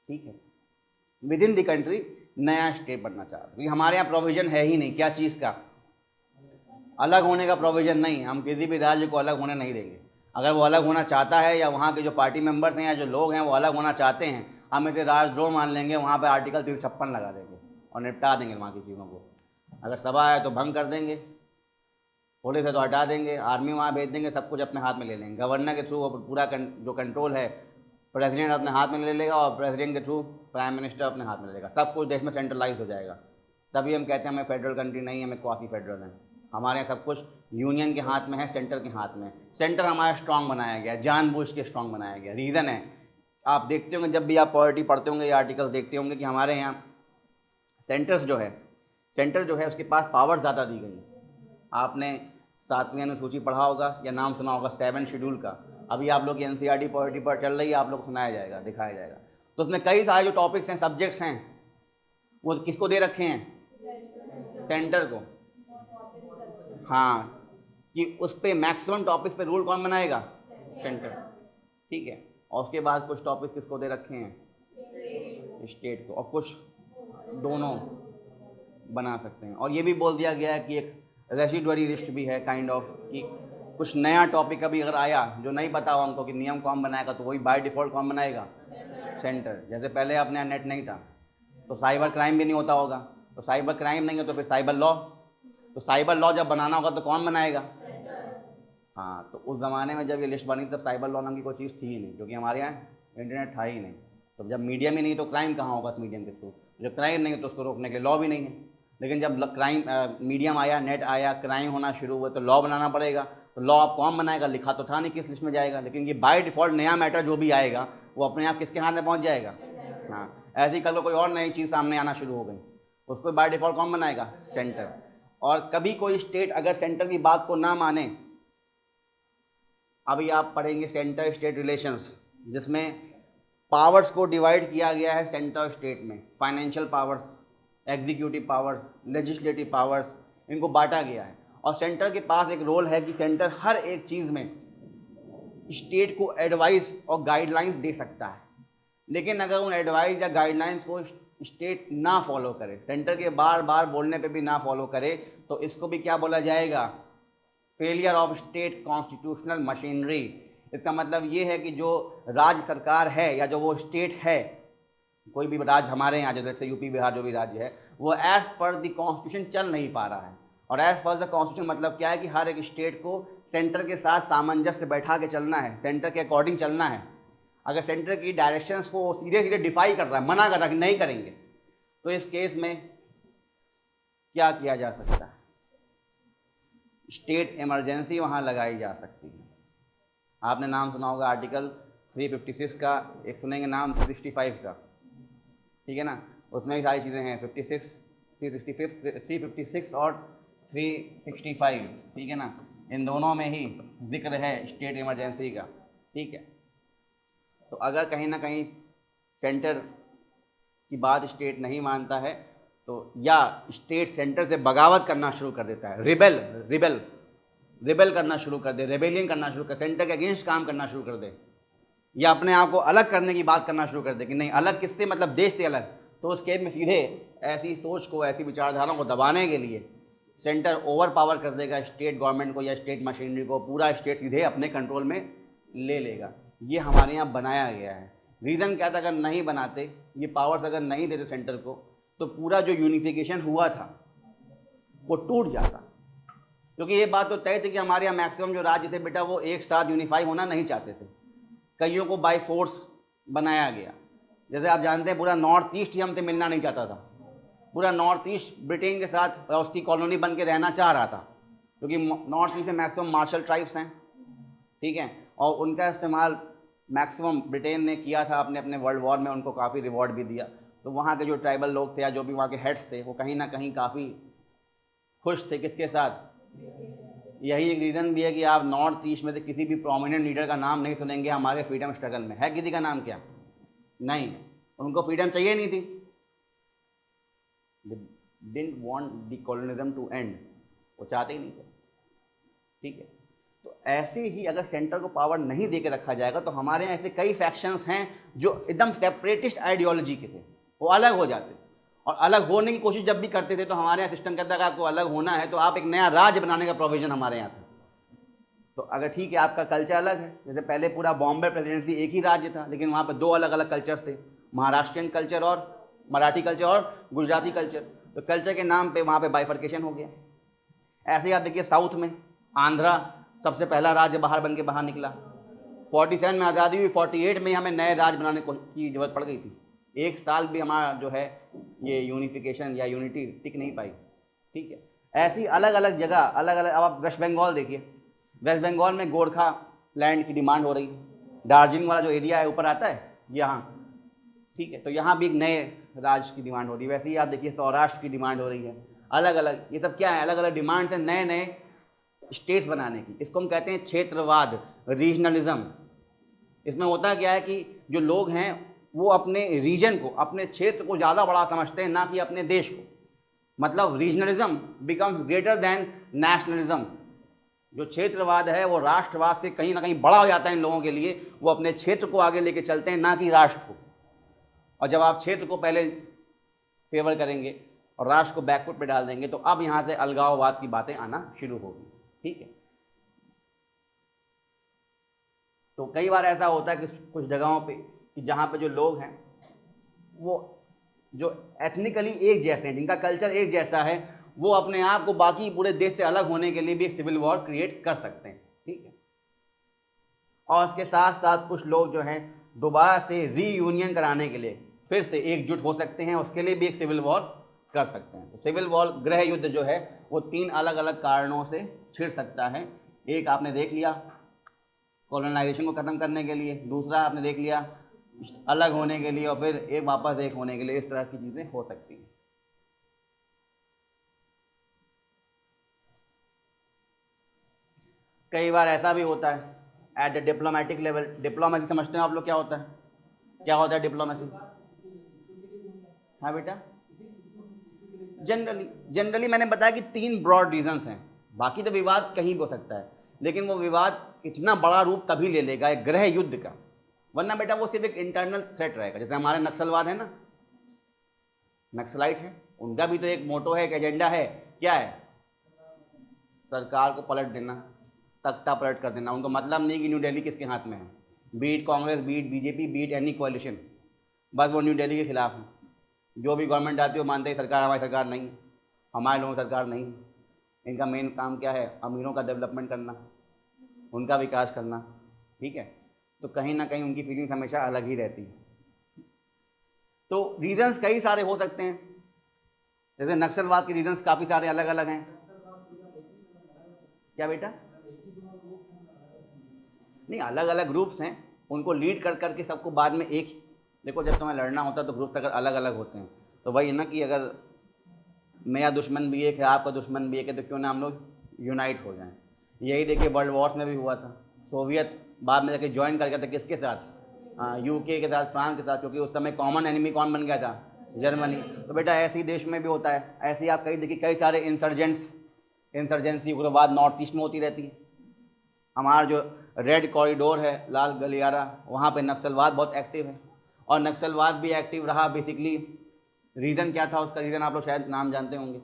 ठीक है, विद इन द कंट्री नया स्टेट बनना चाह रहे। हमारे यहाँ प्रोविज़न है ही नहीं, क्या चीज़ का? अलग होने का प्रोविज़न नहीं। हम किसी भी राज्य को अलग होने नहीं देंगे। अगर वो अलग होना चाहता है या वहाँ के जो पार्टी मेंबर्स हैं या जो लोग हैं वो अलग होना चाहते हैं, हम इसे राजद्रोह मान लेंगे, वहाँ पर आर्टिकल 356 लगा देंगे और निपटा देंगे वहाँ की चीज़ों को। अगर सभा है तो भंग कर देंगे, पुलिस है तो हटा देंगे, आर्मी वहाँ भेज देंगे, सब कुछ अपने हाथ में ले लेंगे। गवर्नर के थ्रू पूरा जो कंट्रोल है प्रेसिडेंट अपने हाथ में ले लेगा और प्रेसिडेंट के थ्रू प्राइम मिनिस्टर अपने हाथ में ले लेगा। सब कुछ देश में सेंट्रलाइज हो जाएगा। तभी हम कहते हैं हमें फेडरल कंट्री नहीं है, हमें क्वासी फेडरल है। हमारे यहाँ सब कुछ यूनियन के हाथ में है, सेंटर के हाथ में। सेंटर हमारा स्ट्रांग बनाया गया, जानबूझ के स्ट्रांग बनाया गया। रीज़न है, आप देखते होंगे जब भी आप पॉलिटी पढ़ते होंगे या आर्टिकल देखते होंगे कि हमारे यहाँ सेंटर जो है उसके पास पावर ज़्यादा दी गई है। आपने 7वीं अनुसूची पढ़ा होगा या नाम सुना होगा 7 शेड्यूल का। अभी आप लोग की NCERT पॉलिटी पर चल रही है, आप लोग को सुनाया जाएगा, दिखाया जाएगा। तो उसमें कई सारे जो टॉपिक्स हैं, सब्जेक्ट्स हैं, वो किसको दे रखे हैं? सेंटर को। हाँ, कि उस पर मैक्सिमम टॉपिक्स पे रूल कौन बनाएगा? सेंटर। ठीक है, और उसके बाद कुछ टॉपिक्स किसको दे रखे हैं? स्टेट को, और कुछ दोनों बना सकते हैं। और ये भी बोल दिया गया है कि एक रेसिडुअरी लिस्ट भी है काइंड ऑफ, कि कुछ नया टॉपिक अभी अगर आया जो नहीं पता हो हमको कि नियम कौन बनाएगा, तो वही बाय डिफ़ॉल्ट कौन बनाएगा? सेंटर। जैसे पहले अपने यहाँ नेट नहीं था तो साइबर क्राइम भी नहीं होता होगा, तो साइबर क्राइम नहीं है तो फिर साइबर लॉ, तो साइबर लॉ जब बनाना होगा तो कौन बनाएगा? हाँ, तो उस ज़माने में जब ये लिस्ट बनी तब साइबर लॉ नाम की कोई चीज़ थी ही नहीं, क्योंकि हमारे यहाँ इंटरनेट था ही नहीं। तो जब मीडियम ही नहीं तो क्राइम कहाँ होगा उस मीडियम के थ्रू? जब क्राइम नहीं है तो उसको रोकने के लॉ भी नहीं है। लेकिन जब मीडियम आया, नेट आया, क्राइम होना शुरू हुआ तो लॉ बनाना पड़ेगा। तो लॉ ऑफ कौन बनाएगा, लिखा तो था नहीं किस लिस्ट में जाएगा, लेकिन ये बाय डिफ़ॉल्ट नया मैटर जो भी आएगा वो अपने आप किसके हाथ में पहुंच जाएगा। हाँ, ऐसे ही कल को कोई और नई चीज़ सामने आना शुरू हो गई, उसको बाय डिफ़ॉल्ट कौन बनाएगा, सेंटर। और कभी कोई स्टेट अगर सेंटर की बात को ना माने, अभी आप पढ़ेंगे सेंटर स्टेट रिलेशंस, जिसमें पावर्स को डिवाइड किया गया है सेंटर स्टेट में, financial powers, executive powers, legislative powers, इनको बांटा गया है। और सेंटर के पास एक रोल है कि सेंटर हर एक चीज़ में स्टेट को एडवाइस और गाइडलाइंस दे सकता है, लेकिन अगर उन एडवाइस या गाइडलाइंस को स्टेट ना फॉलो करे, सेंटर के बार बार बोलने पे भी ना फॉलो करे, तो इसको भी क्या बोला जाएगा, failure of state constitutional machinery. इसका मतलब ये है कि जो राज्य सरकार है या जो वो स्टेट है, कोई भी राज्य हमारे यहाँ जैसे यूपी बिहार जो भी राज्य है, वो एज़ पर द कॉन्स्टिट्यूशन चल नहीं पा रहा है। और एज़ पर द कॉन्स्टिट्यूशन मतलब क्या है कि हर एक स्टेट को सेंटर के साथ सामंजस्य बैठा के चलना है, सेंटर के अकॉर्डिंग चलना है। अगर सेंटर की डायरेक्शंस को सीधे सीधे डिफाई कर रहा है, मना कर रहा है कि नहीं करेंगे, तो इस केस में क्या किया जा सकता है, स्टेट इमरजेंसी वहाँ लगाई जा सकती है। आपने नाम सुना होगा आर्टिकल 356 का, एक सुनेंगे नाम 365 का, ठीक है ना, उसमें भी सारी चीज़ें हैं, 56, 356 और 365, ठीक है ना, इन दोनों में ही जिक्र है स्टेट इमरजेंसी का, ठीक है। तो अगर कहीं ना कहीं सेंटर की बात स्टेट नहीं मानता है, तो या स्टेट सेंटर से बगावत करना शुरू कर देता है, रिबेल करना शुरू कर दे, रेबेलियन करना शुरू कर, सेंटर के अगेंस्ट काम करना शुरू कर दे, या अपने आप को अलग करने की बात करना शुरू कर दे कि नहीं अलग किससे, मतलब देश से अलग, तो उस केस में सीधे ऐसी सोच को, ऐसी विचारधारा को दबाने के लिए सेंटर ओवर पावर कर देगा स्टेट गवर्नमेंट को या स्टेट मशीनरी को, पूरा स्टेट सीधे अपने कंट्रोल में ले लेगा। ये हमारे यहाँ बनाया गया है। रीज़न क्या था, अगर नहीं बनाते, ये पावर्स अगर नहीं देते सेंटर को, तो पूरा जो यूनिफिकेशन हुआ था वो टूट जाता, क्योंकि ये बात तो तय थी कि हमारे यहाँ मैक्सिमम जो राज्य थे बेटा वो एक साथ यूनिफाई होना नहीं चाहते थे, कईयों को बाय फोर्स बनाया गया। जैसे आप जानते हैं पूरा नॉर्थ ईस्ट ही हमसे मिलना नहीं चाहता था, पूरा नॉर्थ ईस्ट ब्रिटेन के साथ उसकी कॉलोनी बन के रहना चाह रहा था, क्योंकि नॉर्थ ईस्ट में मैक्सिमम मार्शल ट्राइब्स हैं, ठीक है, और उनका इस्तेमाल मैक्सिमम ब्रिटेन ने किया था अपने अपने वर्ल्ड वॉर में, उनको काफ़ी रिवॉर्ड भी दिया। तो वहाँ के जो ट्राइबल लोग थे या जो भी वहाँ के हेड्स थे, वो कहीं ना कहीं काफ़ी खुश थे किसके साथ। यही एक रीज़न भी है कि आप नॉर्थ ईस्ट में से किसी भी प्रोमिनेंट लीडर का नाम नहीं सुनेंगे हमारे फ्रीडम स्ट्रगल में, है किसी का नाम क्या, नहीं, उनको फ्रीडम चाहिए नहीं थी, didn't want the colonialism to end, वो चाहते ही नहीं थे, ठीक है। तो ऐसे ही अगर सेंटर को पावर नहीं दे के रखा जाएगा, तो हमारे यहाँ ऐसे कई फैक्शंस हैं जो एकदम सेपरेटिस्ट आइडियोलॉजी के थे, वो अलग हो जाते, और अलग होने की कोशिश जब भी करते थे तो हमारे यहाँ सिस्टम कहता है कि आपको अलग होना है तो आप एक नया राज्य बनाने का प्रोविज़न हमारे यहाँ था। तो अगर ठीक है आपका कल्चर अलग है, जैसे पहले पूरा बॉम्बे प्रेसिडेंसी एक ही राज्य था, लेकिन वहाँ पर दो अलग अलग कल्चर्स थे, महाराष्ट्रियन कल्चर और मराठी कल्चर और गुजराती कल्चर, तो कल्चर के नाम पे वहाँ पे बाइफर्केशन हो गया। ऐसे ही आप देखिए साउथ में आंध्रा सबसे पहला राज्य बाहर बन के बाहर निकला, 47 में आज़ादी हुई, 48 में हमें नए राज्य बनाने की जरूरत पड़ गई थी, एक साल भी हमारा जो है ये यूनिफिकेशन या यूनिटी टिक नहीं पाई, ठीक है। ऐसी अलग अलग जगह अलग अलग, अब आप वेस्ट बंगाल देखिए, वेस्ट बंगाल में गोरखा लैंड की डिमांड हो रही है, दार्जिलिंग वाला जो एरिया है ऊपर आता है यहाँ, ठीक है, तो यहाँ भी एक नए राज्य की डिमांड हो रही है। वैसे ही आप देखिए सौराष्ट्र की डिमांड हो रही है, अलग अलग, ये सब क्या है, अलग अलग डिमांड्स हैं नए नए स्टेट्स बनाने की। इसको हम कहते हैं क्षेत्रवाद, रीजनलिज्म। इसमें होता क्या है कि जो लोग हैं वो अपने रीजन को, अपने क्षेत्र को ज़्यादा बड़ा समझते हैं, ना कि अपने देश को, मतलब regionalism becomes greater than nationalism. जो क्षेत्रवाद है वो राष्ट्रवाद से कहीं ना कहीं बड़ा हो जाता है इन लोगों के लिए, वो अपने क्षेत्र को आगे लेके चलते हैं, ना कि राष्ट्र को। और जब आप क्षेत्र को पहले फेवर करेंगे और राष्ट्र को बैकफुट पे डाल देंगे, तो अब यहाँ से अलगाववाद की बातें आना शुरू होगी, ठीक है। तो कई बार ऐसा होता है कि कुछ जगहों पे कि जहाँ पे जो लोग हैं वो जो एथनिकली एक जैसे हैं, जिनका कल्चर एक जैसा है, वो अपने आप को बाकी पूरे देश से अलग होने के लिए भी एक सिविल वॉर क्रिएट कर सकते हैं, ठीक है। और इसके साथ साथ कुछ लोग जो हैं दोबारा से रीयूनियन कराने के लिए फिर से एकजुट हो सकते हैं, उसके लिए भी एक सिविल वॉर कर सकते हैं। तो सिविल वॉर, गृह युद्ध जो है वो 3 अलग अलग कारणों से छिड़ सकता है। एक आपने देख लिया कॉलोनाइजेशन को ख़त्म करने के लिए, दूसरा आपने देख लिया अलग होने के लिए, और फिर एक वापस एक होने के लिए। इस तरह की चीज़ें हो सकती हैं। कई बार ऐसा भी होता है eight the diplomatic level. Diplomacy समझते हो आप लोग क्या होता है? क्या होता है डिप्लोमेसी? हाँ बेटा, जनरली मैंने बताया कि 3 ब्रॉड रीजंस हैं। बाकी तो विवाद कहीं भी हो सकता है, लेकिन वो विवाद इतना बड़ा रूप तभी ले लेगा एक गृह युद्ध का, वरना बेटा वो सिर्फ एक इंटरनल थ्रेट रहेगा। जैसे हमारे नक्सलवाद है ना, नक्सलाइट है, उनका भी तो एक मोटो है, एक एजेंडा है। क्या है? सरकार को पलट देना, तख्ता पलट कर देना। उनको मतलब नहीं कि न्यू दिल्ली किसके हाथ में है, beat Congress, beat BJP, beat any coalition, बस वो न्यू दिल्ली के खिलाफ है। जो भी गवर्नमेंट आती है वो मानते हैं सरकार हमारी सरकार नहीं, हमारे लोगों की सरकार नहीं। इनका मेन काम क्या है? अमीरों का डेवलपमेंट करना, उनका विकास करना। ठीक है, तो कहीं ना कहीं उनकी फीलिंग्स हमेशा अलग ही रहती है। तो रीजंस कई सारे हो सकते हैं, जैसे नक्सलवाद के रीजंस काफ़ी सारे अलग अलग हैं। क्या बेटा? नहीं, अलग अलग ग्रुप्स हैं, उनको लीड कर करके सबको बाद में एक, देखो जब तुम्हें लड़ना होता है तो ग्रुप्स अगर अलग अलग होते हैं तो वही है ना कि अगर मेरा दुश्मन भी एक है, आपका दुश्मन भी एक है, तो क्यों ना हम लोग यूनाइट हो जाएं। यही देखिए वर्ल्ड वॉर्स में भी हुआ था। सोवियत बाद में जाके ज्वाइन कर गया था किसके साथ? यूके के साथ, फ्रांस के साथ, क्योंकि उस समय कॉमन एनिमी कौन बन गया था? जर्मनी। तो बेटा ऐसे ही देश में भी होता है। ऐसे ही आप कहीं देखिए कई सारे इंसर्जेंसी उग्रवाद नॉर्थ ईस्ट में होती रहती है। हमारा जो रेड कॉरिडोर है, लाल गलियारा, वहाँ पे नक्सलवाद बहुत एक्टिव है। और नक्सलवाद भी एक्टिव रहा बेसिकली, रीज़न क्या था उसका? रीज़न आप लोग शायद नाम जानते होंगे।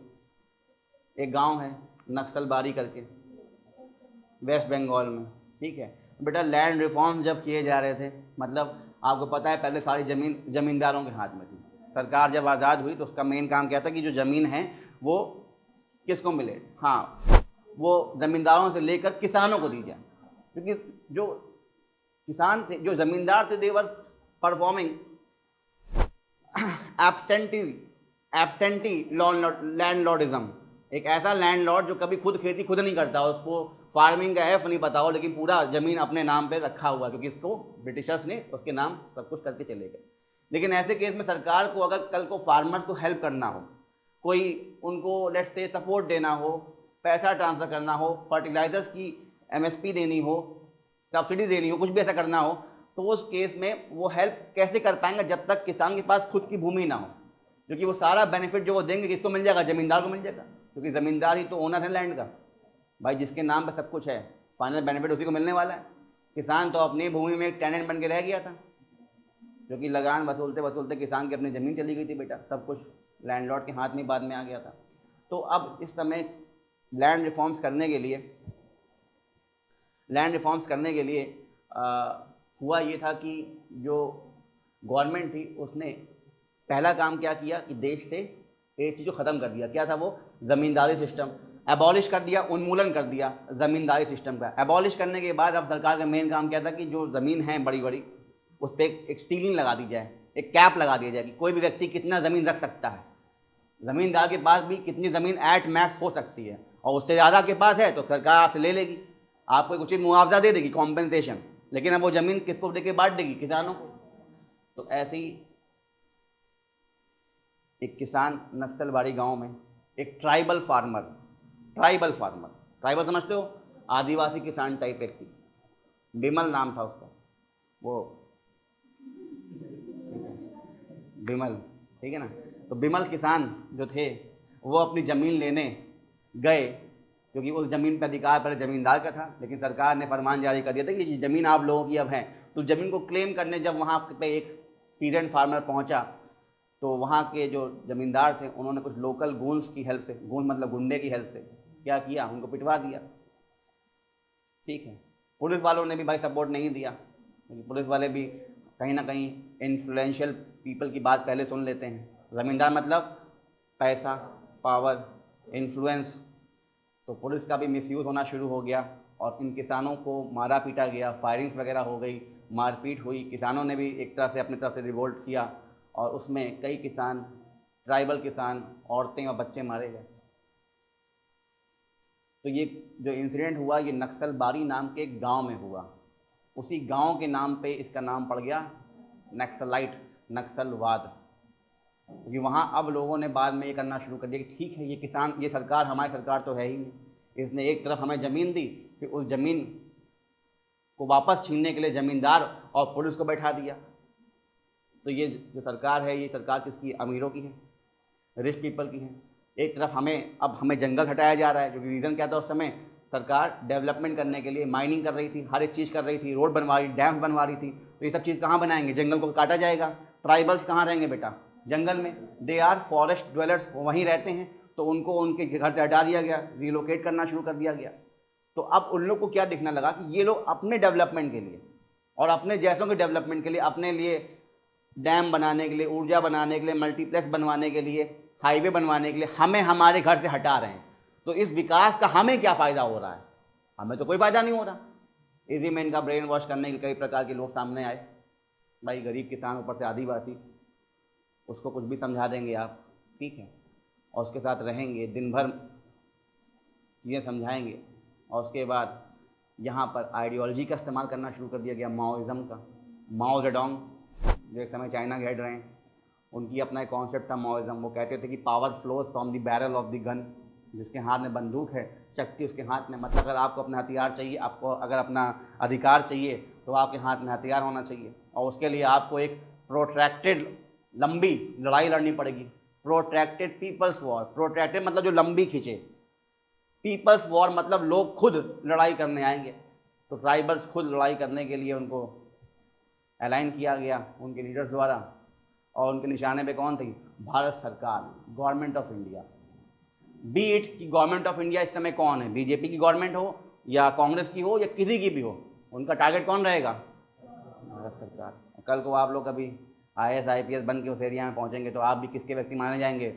एक गांव है नक्सलबारी करके, वेस्ट बंगाल में। ठीक है बेटा, लैंड रिफॉर्म जब किए जा रहे थे, मतलब आपको पता है पहले सारी ज़मीन ज़मींदारों के हाथ में थी। सरकार जब आज़ाद हुई तो उसका मेन काम क्या था कि जो ज़मीन है वो किसको मिले? हाँ, वो ज़मींदारों से लेकर किसानों को दी जाए, क्योंकि जो किसान थे, जो ज़मींदार थे, देवर परफॉर्मिंग एब्सेंटी लैंडलॉर्डिज्म। एक ऐसा लैंडलॉर्ड जो कभी खुद खेती खुद नहीं करता, उसको फार्मिंग का एफ नहीं पता हो, लेकिन पूरा ज़मीन अपने नाम पे रखा हुआ, क्योंकि इसको ब्रिटिशर्स ने उसके नाम सब कुछ करके चले गए। लेकिन ऐसे केस में सरकार को अगर कल को फार्मर्स को हेल्प करना हो, कोई उनको लेट्स से सपोर्ट देना हो, पैसा ट्रांसफ़र करना हो, फर्टिलाइजर्स की एमएसपी देनी हो, सब्सिडी देनी हो, कुछ भी ऐसा करना हो, तो उस केस में वो हेल्प कैसे कर पाएंगे जब तक किसान के पास खुद की भूमि ना हो? क्योंकि वो सारा बेनिफिट जो वो देंगे किसको मिल जाएगा? ज़मींदार को मिल जाएगा, क्योंकि ज़मींदार ही तो ओनर है लैंड का। भाई जिसके नाम पे सब कुछ है, फाइनल बेनिफिट उसी को मिलने वाला है। किसान तो अपनी भूमि में एक टेनेंट बन के रह गया था, क्योंकि लगान वसूलते वसूलते किसान की अपनी ज़मीन चली गई थी बेटा, सब कुछ लैंडलॉर्ड के हाथ में बाद में आ गया था। तो अब इस समय लैंड रिफॉर्म्स करने के लिए हुआ ये था कि जो गवर्नमेंट थी उसने पहला काम क्या किया कि देश से एक चीज़ को ख़त्म कर दिया। क्या था वो? ज़मींदारी सिस्टम एबॉलिश कर दिया, उन्मूलन कर दिया ज़मींदारी सिस्टम का। एबॉलिश करने के बाद अब सरकार का मेन काम क्या था कि जो ज़मीन है बड़ी बड़ी, उस पर एक सीलिंग लगा दी जाए, एक कैप लगा दिया जाए कि कोई भी व्यक्ति कितना ज़मीन रख सकता है। ज़मींदार के पास भी कितनी ज़मीन एट मैक्स हो सकती है, और उससे ज़्यादा के पास है तो सरकार आपसे ले लेगी, आपको एक उचित मुआवजा दे देगी, कॉम्पेंसेशन। लेकिन अब वो ज़मीन किसको देके बांट देगी? किसानों को। तो ऐसे ही एक किसान नक्सलबाड़ी गांव में, एक ट्राइबल ट्राइबल समझते हो? आदिवासी किसान टाइप व्यक्ति, बिमल नाम था उसका, वो बिमल, ठीक है ना। तो बिमल किसान जो थे वो अपनी ज़मीन लेने गए, क्योंकि उस ज़मीन पर अधिकार पहले ज़मींदार का था, लेकिन सरकार ने फरमान जारी कर दिया था कि ज़मीन आप लोगों की अब है। तो ज़मीन को क्लेम करने जब वहाँ पे एक पीरेंट फार्मर पहुँचा, तो वहाँ के जो ज़मींदार थे उन्होंने कुछ लोकल गूंस की हेल्प से, गूंस मतलब गुंडे की हेल्प से क्या किया? उनको पिटवा दिया। ठीक है, पुलिस वालों ने भी भाई सपोर्ट नहीं दिया, क्योंकि पुलिस वाले भी कहीं ना कहीं इन्फ्लुएंशियल पीपल की बात पहले सुन लेते हैं। ज़मींदार मतलब पैसा, पावर, इन्फ्लुएंस। तो पुलिस का भी मिसयूज़ होना शुरू हो गया और इन किसानों को मारा पीटा गया, फायरिंग्स वगैरह हो गई, मारपीट हुई। किसानों ने भी एक तरह से अपनी तरफ से रिवोल्ट किया और उसमें कई किसान, ट्राइबल किसान, औरतें और बच्चे मारे गए। तो ये जो इंसिडेंट हुआ ये नक्सलबारी नाम के एक गांव में हुआ। उसी गांव के नाम पे इसका नाम पड़ गया नक्सलाइट, नक्सलवाद। क्योंकि वहाँ अब लोगों ने बाद में ये करना शुरू कर दिया कि ठीक है, ये किसान, ये सरकार हमारी सरकार तो है ही नहीं, इसने एक तरफ हमें ज़मीन दी, फिर उस ज़मीन को वापस छीनने के लिए ज़मींदार और पुलिस को बैठा दिया। तो ये जो सरकार है, ये सरकार किसकी? अमीरों की है, रिच पीपल की है। एक तरफ हमें जंगल हटाया जा रहा है, क्योंकि रीज़न क्या था, उस समय सरकार डेवलपमेंट करने के लिए माइनिंग कर रही थी, हर एक चीज़ कर रही थी, रोड बनवा रही, डैम्स बनवा रही थी। तो ये सब चीज़ कहाँ बनाएंगे? जंगल को काटा जाएगा। ट्राइबल्स कहाँ रहेंगे बेटा? जंगल में। दे आर फॉरेस्ट ड्वेलर्स, वो वहीं रहते हैं, तो उनको उनके घर से हटा दिया गया, रिलोकेट करना शुरू कर दिया गया। तो अब उन लोग को क्या दिखने लगा कि ये लोग अपने डेवलपमेंट के लिए और अपने जैसों के डेवलपमेंट के लिए, अपने लिए डैम बनाने के लिए, ऊर्जा बनाने के लिए, मल्टीप्लेक्स बनवाने के लिए, हाईवे बनवाने के लिए हमें हमारे घर से हटा रहे हैं। तो इस विकास का हमें क्या फ़ायदा हो रहा है? हमें तो कोई फ़ायदा नहीं हो रहा। इसी में इनका ब्रेन वॉश करने के कई प्रकार के लोग सामने आए। भाई गरीब किसान, ऊपर से आदिवासी, उसको कुछ भी समझा देंगे आप, ठीक है, और उसके साथ रहेंगे, दिन भर चीज़ें समझाएंगे, और उसके बाद यहाँ पर आइडियोलॉजी का इस्तेमाल करना शुरू कर दिया गया, माओइज़्म का। माओ जेडोंग जो एक समय चाइना के हेड रहे हैं, उनकी अपना एक कॉन्सेप्ट था माओइज़्म। वो कहते थे कि power flows from the barrel of the gun. जिसके हाथ में बंदूक है, शक्ति उसके हाथ में। मतलब अगर आपको अपना हथियार चाहिए, आपको अगर अपना अधिकार चाहिए, तो आपके हाथ में हथियार होना चाहिए, और उसके लिए आपको एक प्रोट्रैक्टेड, लंबी लड़ाई लड़नी पड़ेगी। प्रोट्रैक्टेड पीपल्स वॉर, प्रोट्रैक्टेड मतलब जो लंबी खींचे, पीपल्स वॉर मतलब लोग खुद लड़ाई करने आएंगे। तो ट्राइबल्स खुद लड़ाई करने के लिए उनको अलाइन किया गया उनके लीडर्स द्वारा, और उनके निशाने पे कौन थी? भारत सरकार, government of India. B it कि गवर्नमेंट ऑफ इंडिया इस समय कौन है, बीजेपी की गवर्नमेंट हो या कांग्रेस की हो या किसी की भी हो, उनका टारगेट कौन रहेगा? भारत सरकार। कल को आप लोग कभी IAS IPS बन के उस एरिया में पहुंचेंगे तो आप भी किसके व्यक्ति माने जाएंगे?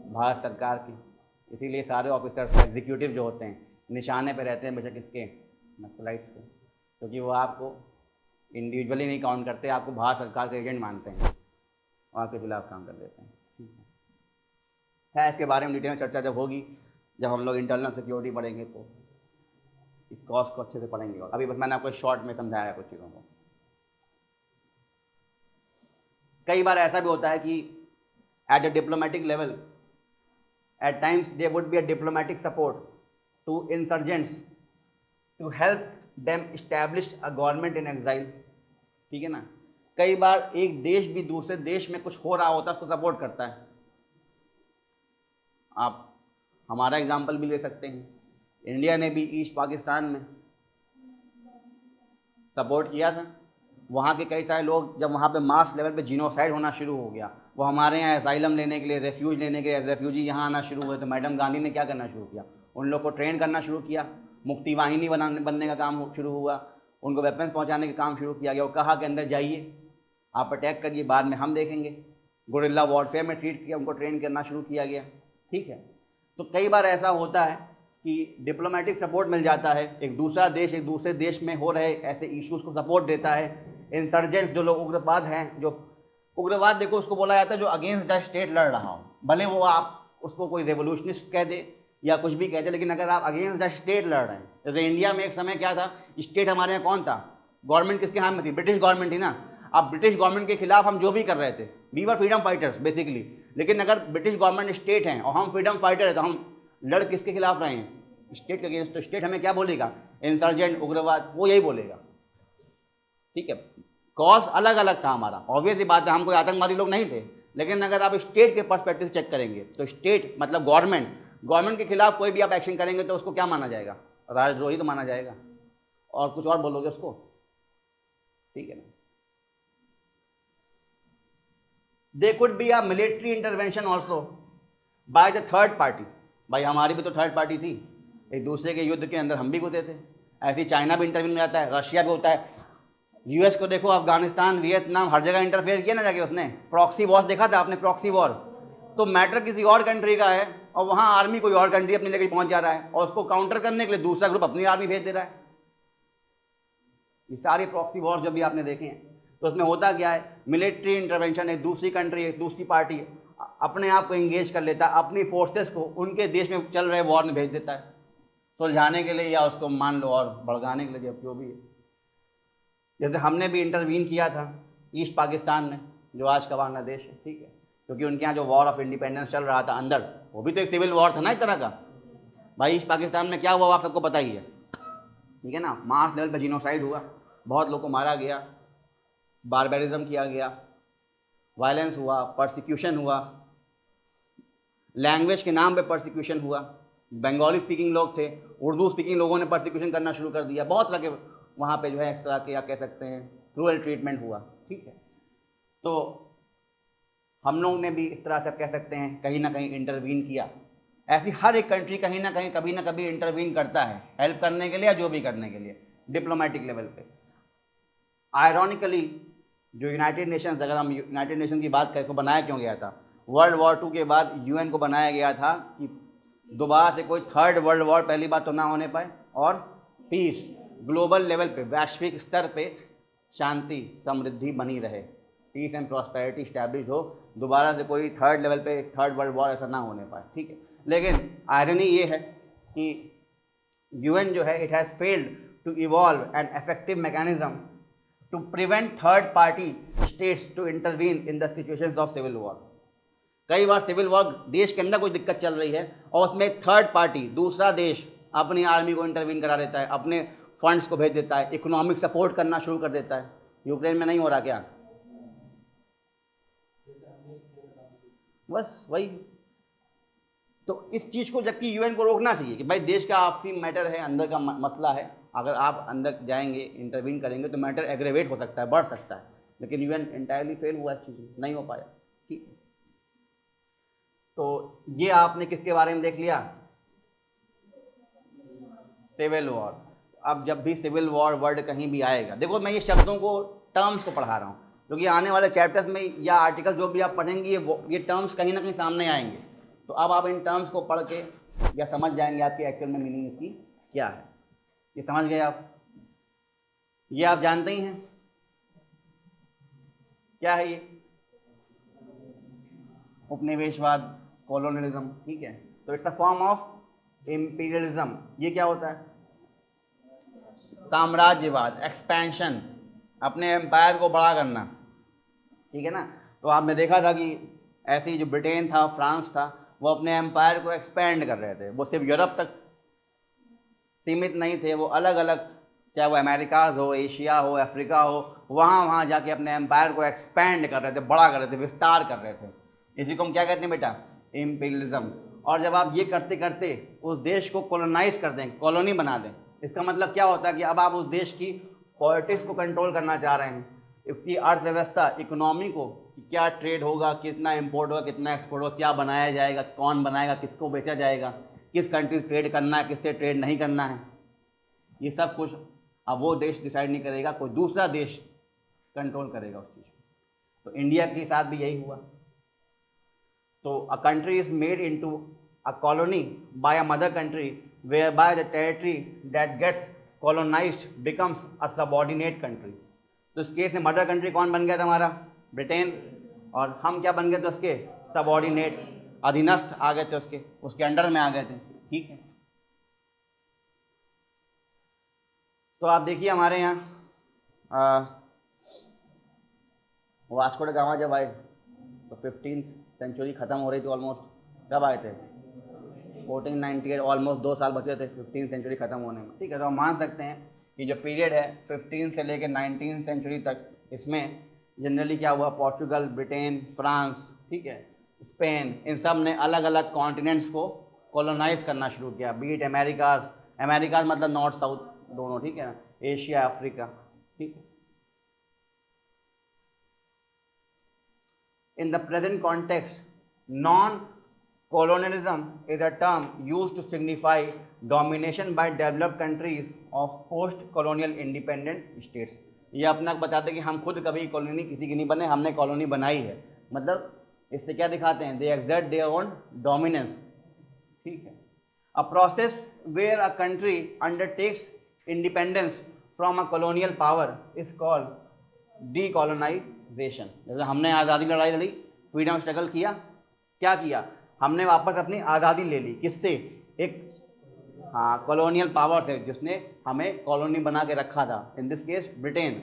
भारत सरकार की। इसीलिए सारे ऑफिसर्स, एग्जीक्यूटिव जो होते हैं, निशाने पे रहते हैं बेशक किसके? नक्सलाइट्स के। क्योंकि वो आपको इंडिविजुअली नहीं काउंट करते, आपको भारत सरकार के एजेंट मानते हैं और आपके खिलाफ काम कर देते हैं। ठीक है, इसके बारे में डिटेल में चर्चा जब होगी, जब हम लोग इंटरनल सिक्योरिटी पढ़ेंगे, तो इस कॉस्ट को अच्छे से पढ़ेंगे। और अभी बस मैंने आपको शॉर्ट में समझाया कुछ चीज़ों को। कई बार ऐसा भी होता है कि at the diplomatic level, at times there would be a diplomatic support to insurgents to help them establish a government in exile. ठीक है ना? कई बार एक देश भी दूसरे देश में कुछ हो रहा होता है, उसको सपोर्ट करता है। आप हमारा एग्जाम्पल भी ले सकते हैं। इंडिया ने भी ईस्ट पाकिस्तान में सपोर्ट किया था। वहाँ के कई सारे लोग, जब वहाँ पे मास लेवल पे जीनोसाइड होना शुरू हो गया, वो हमारे यहाँ असाइलम लेने के लिए, रेफ्यूज लेने के लिए, रेफ्यूजी यहाँ आना शुरू हुए, तो मैडम गांधी ने क्या करना शुरू किया? उन लोग को ट्रेन करना शुरू किया, मुक्ति वाहिनी बनने का काम शुरू हुआ, उनको वेपन्स पहुँचाने का काम शुरू किया गया। वो कहा कि अंदर जाइए, आप अटैक करिए, बाद में हम देखेंगे। गुरिल्ला वॉरफेयर में ट्रीट किया, उनको ट्रेन करना शुरू किया गया। ठीक है, तो कई बार ऐसा होता है कि डिप्लोमेटिक सपोर्ट मिल जाता है, एक दूसरा देश एक दूसरे देश में हो रहे ऐसे इश्यूज़ को सपोर्ट देता है। इंसर्जेंट्स जो लोग उग्रवाद हैं, जो उग्रवाद देखो उसको बोला जाता है जो अगेंस्ट द स्टेट लड़ रहा हो, भले वो आप उसको कोई रेवोल्यूशनिस्ट कह दे या कुछ भी कह दे, लेकिन अगर आप अगेंस्ट द स्टेट लड़ रहे हैं, जैसे इंडिया में एक समय क्या था, स्टेट हमारे यहाँ कौन था? गवर्नमेंट किसके हाथ में थी? ब्रिटिश गवर्नमेंट थी ना। अब ब्रिटिश गवर्नमेंट के खिलाफ हम जो भी कर रहे थे, we were freedom fighters basically. लेकिन अगर ब्रिटिश गवर्नमेंट स्टेट हैं और हम फ्रीडम फाइटर हैं, तो हम लड़ किसके खिलाफ रहे हैं? स्टेट के अगेंस्ट। तो स्टेट हमें क्या बोलेगा? इंसर्जेंट, उग्रवाद, वो यही बोलेगा। ठीक है, कॉज अलग अलग था हमारा, ऑब्वियस ही बात है, हम कोई आतंकवादी लोग नहीं थे। लेकिन अगर आप स्टेट के पर्सपेक्टिव चेक करेंगे, तो स्टेट मतलब गवर्नमेंट के खिलाफ कोई भी आप एक्शन करेंगे तो उसको क्या माना जाएगा? राजद्रोही तो माना जाएगा, और कुछ और बोलोगे उसको। ठीक है ना? They could be a military intervention also by the third party. भाई हमारी भी तो थर्ड पार्टी थी, एक दूसरे के युद्ध के अंदर हम भी घुसे थे। ऐसे चाइना भी इंटरव्यू में जाता है, रशिया भी होता है, यूएस को देखो, अफगानिस्तान, वियतनाम, हर जगह इंटरफेयर किया ना जाके उसने। प्रॉक्सी वॉर देखा था आपने? प्रॉक्सी वॉर तो मैटर किसी और कंट्री का है और वहाँ आर्मी कोई और कंट्री अपनी लेकर पहुँच जा रहा है, और उसको काउंटर करने के लिए दूसरा ग्रुप अपनी आर्मी भेज दे रहा है। ये सारे प्रॉक्सी वॉर जब भी आपने देखे हैं, तो उसमें होता क्या है? मिलिट्री इंटरवेंशन, एक दूसरी कंट्री, एक दूसरी पार्टी अपने आप को इंगेज कर लेता है, अपनी फोर्सेस को उनके देश में चल रहे वॉर में भेज देता है। सुलझाने के लिए या उसको मान लो और भड़काने के लिए, जब जो भी है। जैसे हमने भी इंटरवीन किया था ईस्ट पाकिस्तान में, जो आज का बांग्लादेश है, ठीक है, क्योंकि उनके यहाँ जो वॉर ऑफ इंडिपेंडेंस चल रहा था अंदर, वो भी तो एक सिविल वॉर था ना एक तरह का। भाई ईस्ट पाकिस्तान में क्या हुआ आप सबको पता ही है, ठीक है ना। मास लेवल पे जीनोसाइड हुआ, बहुत लोग को मारा गया, बारबेरिज्म किया गया, वायलेंस हुआ, परसिक्यूशन हुआ, लैंग्वेज के नाम पे परसिक्यूशन हुआ। बंगाली स्पीकिंग लोग थे, उर्दू स्पीकिंग लोगों ने परसिक्यूशन करना शुरू कर दिया। बहुत तरह के वहाँ पे जो है इस तरह के, या कह सकते हैं क्रूअल ट्रीटमेंट हुआ, ठीक है। तो हम लोग ने भी इस तरह से कह सकते हैं कहीं ना कहीं इंटरवीन किया। ऐसी हर एक कंट्री कहीं ना कहीं कभी ना कभी इंटरवीन करता है, हेल्प करने के लिए या जो भी करने के लिए, डिप्लोमेटिक लेवल पे। आयरॉनिकली जो यूनाइटेड नेशंस, अगर हम यूनाइटेड नेशन की बात करें तो बनाया क्यों गया था? वर्ल्ड वॉर 2 के बाद यूएन को बनाया गया था कि दोबारा से कोई थर्ड वर्ल्ड वॉर पहली बात तो ना होने पाए, और पीस ग्लोबल लेवल पे, वैश्विक स्तर पे शांति समृद्धि बनी रहे, पीस एंड प्रॉस्पेरिटी स्टैब्लिश हो, दोबारा से कोई थर्ड लेवल पे थर्ड वर्ल्ड वॉर ऐसा ना होने पाए, ठीक है। लेकिन आयरनी ये है कि यूएन जो है, it has failed to evolve an effective mechanism to prevent third party states to intervene in the situations of civil war. कई बार सिविल वॉर, देश के अंदर कोई दिक्कत चल रही है और उसमें थर्ड पार्टी, दूसरा देश अपनी आर्मी को इंटरवीन करा देता है, अपने फंड्स को भेज देता है, इकोनॉमिक सपोर्ट करना शुरू कर देता है। यूक्रेन में नहीं हो रहा क्या? बस वही। तो इस चीज़ को जबकि यूएन को रोकना चाहिए कि भाई देश का आपसी मैटर है, अंदर का मसला है, अगर आप अंदर जाएंगे इंटरवीन करेंगे तो मैटर एग्रेवेट हो सकता है, बढ़ सकता है। लेकिन यूएन एंटायरली फेल हुआ, इस चीज़ में नहीं हो पाया, ठीक है। तो ये आपने किसके बारे में देख लिया? Civil war. अब जब भी सिविल वॉर वर्ड कहीं भी आएगा, देखो मैं ये शब्दों को, टर्म्स को पढ़ा रहा हूँ, क्योंकि आने वाले चैप्टर्स में या आर्टिकल जो भी आप पढ़ेंगे ये टर्म्स कहीं ना कहीं सामने आएंगे। तो अब आप इन टर्म्स को पढ़ के या समझ जाएंगे आपकी एक्चुअल में मीनिंग इसकी क्या है। ये समझ गए आप? ये आप जानते ही हैं क्या है ये? उपनिवेशवाद, कॉलोनियलिज्म, ठीक है। तो it's a form of imperialism. ये क्या होता है? साम्राज्यवाद, एक्सपेंशन, अपने एम्पायर को बड़ा करना, ठीक है ना। तो आपने देखा था कि ऐसे ही जो ब्रिटेन था, फ्रांस था, वो अपने एम्पायर को एक्सपेंड कर रहे थे। वो सिर्फ यूरोप तक सीमित नहीं थे, वो अलग अलग, चाहे वो अमेरिकाज हो, एशिया हो, अफ्रीका हो, वहाँ जाके अपने एम्पायर को एक्सपेंड कर रहे थे, बड़ा कर रहे थे, विस्तार कर रहे थे। इसी को हम क्या कहते हैं बेटा? इम्पीरियलिज्म। और जब आप ये करते करते उस देश को कॉलोनाइज कर दें, कॉलोनी बना दें, इसका मतलब क्या होता है कि अब आप उस देश की पॉलिटिक्स को कंट्रोल करना चाह रहे हैं, इसकी अर्थव्यवस्था, इकोनॉमी को, कि क्या ट्रेड होगा, कितना इंपोर्ट होगा, कितना एक्सपोर्ट होगा, क्या बनाया जाएगा, कौन बनाएगा, किसको बेचा जाएगा, किस कंट्री से ट्रेड करना है, किससे ट्रेड नहीं करना है, ये सब कुछ अब वो देश डिसाइड नहीं करेगा, कोई दूसरा देश कंट्रोल करेगा उस चीज़ को। तो इंडिया के साथ भी यही हुआ। तो a country is made into a colony by a mother country whereby the territory that gets colonized becomes a subordinate country। तो इस केस में मदर कंट्री कौन बन गया था? हमारा ब्रिटेन। और हम क्या बन गए थे? उसके सबऑर्डिनेट, अधीनस्थ आ गए थे, उसके अंडर में आ गए थे, ठीक है। तो आप देखिए हमारे यहाँ वास्को ड गामा जब आए तो 15th सेंचुरी ख़त्म हो रही थी ऑलमोस्ट। कब आए थे? 1498, ऑलमोस्ट 2 साल बचे थे 15th सेंचुरी ख़त्म होने में, ठीक है। तो हम मान सकते हैं कि जो पीरियड है 15 से लेकर 19th सेंचुरी तक, इसमें जनरली क्या हुआ? पोर्चुगल, ब्रिटेन, फ्रांस, ठीक है, स्पेन, इन सब ने अलग अलग कॉन्टिनेंट्स को कॉलोनाइज करना शुरू किया। बीट अमेरिकाज मतलब नॉर्थ साउथ दोनों, ठीक है ना, एशिया, अफ्रीका, ठीक है। In the present context, non-colonialism is a term used to signify domination by developed countries of post-colonial independent states। ये अपना बताते हैं कि हम खुद कभी कॉलोनी किसी की नहीं बने, हमने कॉलोनी बनाई है। मतलब इससे क्या दिखाते हैं? दे exert their own dominance, ठीक है। A process where a country undertakes independence from a colonial power is called डीकॉलोनाइजेशन। जैसे हमने आज़ादी लड़ाई लड़ी, फ्रीडम स्ट्रगल किया, क्या किया? हमने वापस अपनी आज़ादी ले ली। किससे? एक हाँ, कॉलोनियल पावर थे जिसने हमें कॉलोनी बना के रखा था, इन दिस केस ब्रिटेन।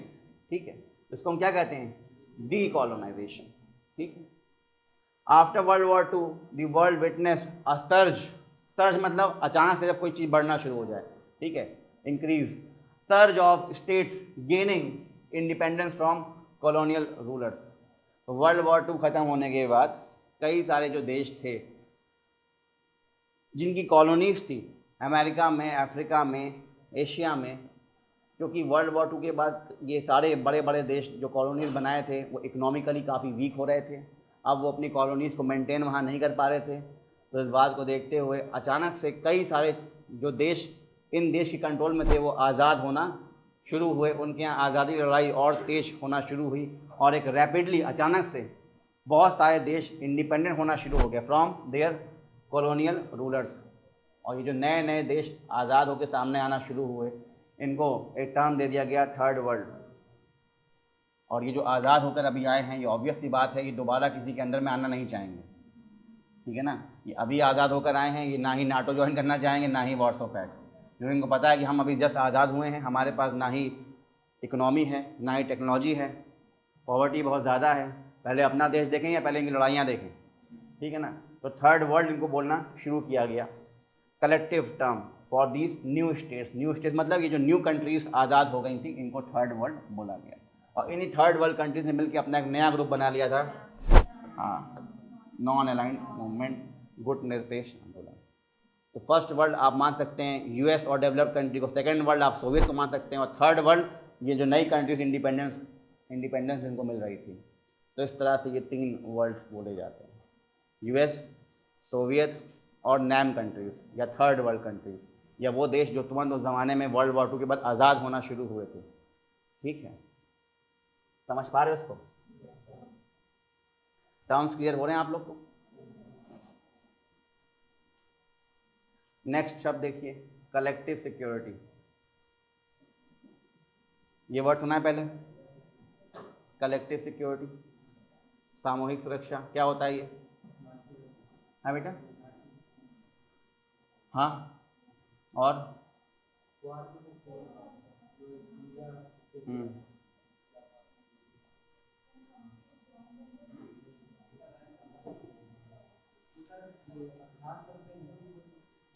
ठीक है, इसको हम क्या कहते हैं, डीकॉलोनाइजेशन। ठीक है। After world war two the world witness a surge, surge मतलब अचानक से जब कोई चीज़ बढ़ना शुरू हो जाए, ठीक है, increase, surge of states gaining independence from colonial rulers. तो वर्ल्ड वॉर टू ख़त्म होने के बाद कई सारे जो देश थे जिनकी कॉलोनीज थी अमेरिका में, अफ्रीका में, एशिया में, क्योंकि वर्ल्ड वॉर टू के बाद ये सारे बड़े बड़े देश जो कॉलोनीज बनाए थे वो इकोनॉमिकली काफ़ी वीक हो रहे थे। अब वो अपनी कॉलोनीज़ को मेंटेन वहाँ नहीं कर पा रहे थे। तो इस बात को देखते हुए अचानक से कई सारे जो देश इन देश के कंट्रोल में थे वो आज़ाद होना शुरू हुए, उनके यहाँ आज़ादी लड़ाई और तेज होना शुरू हुई और एक रैपिडली अचानक से बहुत सारे देश इंडिपेंडेंट होना शुरू हो गए फ्रॉम देयर कॉलोनियल रूलर्स। और ये जो नए नए देश आज़ाद होकर सामने आना शुरू हुए इनको एक टर्म दे दिया गया थर्ड वर्ल्ड। और ये जो आज़ाद होकर अभी आए हैं ये ऑब्वियस सी बात है, ये दोबारा किसी के अंदर में आना नहीं चाहेंगे। ठीक है ना, ये अभी आज़ाद होकर आए हैं, ये ना ही नाटो ज्वाइन करना चाहेंगे ना ही वॉर्सो पैक्ट, जो इनको पता है कि हम अभी जस्ट आज़ाद हुए हैं, हमारे पास ना ही इकोनॉमी है ना ही टेक्नोलॉजी है, पॉवर्टी बहुत ज़्यादा है, पहले अपना देश देखें या पहले इनकी लड़ाइयाँ देखें। ठीक है ना, तो थर्ड वर्ल्ड इनको बोलना शुरू किया गया, collective term for these new states. New states मतलब ये जो न्यू कंट्रीज आज़ाद हो गई थी इनको थर्ड वर्ल्ड बोला गया। और इन्हीं थर्ड वर्ल्ड कंट्रीज ने मिलकर अपना एक नया ग्रुप बना लिया था, हाँ, नॉन अलाइंड मूवमेंट, गुट निरपेक्ष आंदोलन। तो फर्स्ट वर्ल्ड आप मान सकते हैं यूएस और डेवलप्ड कंट्री को, सेकंड वर्ल्ड आप सोवियत को मान सकते हैं, और थर्ड वर्ल्ड ये जो नई कंट्रीज इंडिपेंडेंस इनको मिल रही थी। तो इस तरह से ये तीन वर्ल्ड्स बोले जाते हैं, यूएस, सोवियत और नैम कंट्रीज़ या थर्ड वर्ल्ड कंट्रीज़, या वो देश जो तुरंत उस ज़माने में वर्ल्ड वॉर टू के बाद आज़ाद होना शुरू हुए थे। ठीक है, समझ पा रहे हो उसको, टर्म्स क्लियर हो रहे हैं आप लोग को। नेक्स्ट शब्द देखिए, कलेक्टिव सिक्योरिटी। ये वर्ड सुना है पहले, कलेक्टिव सिक्योरिटी, सामूहिक सुरक्षा, क्या होता है ये? हाँ बेटा, हाँ, और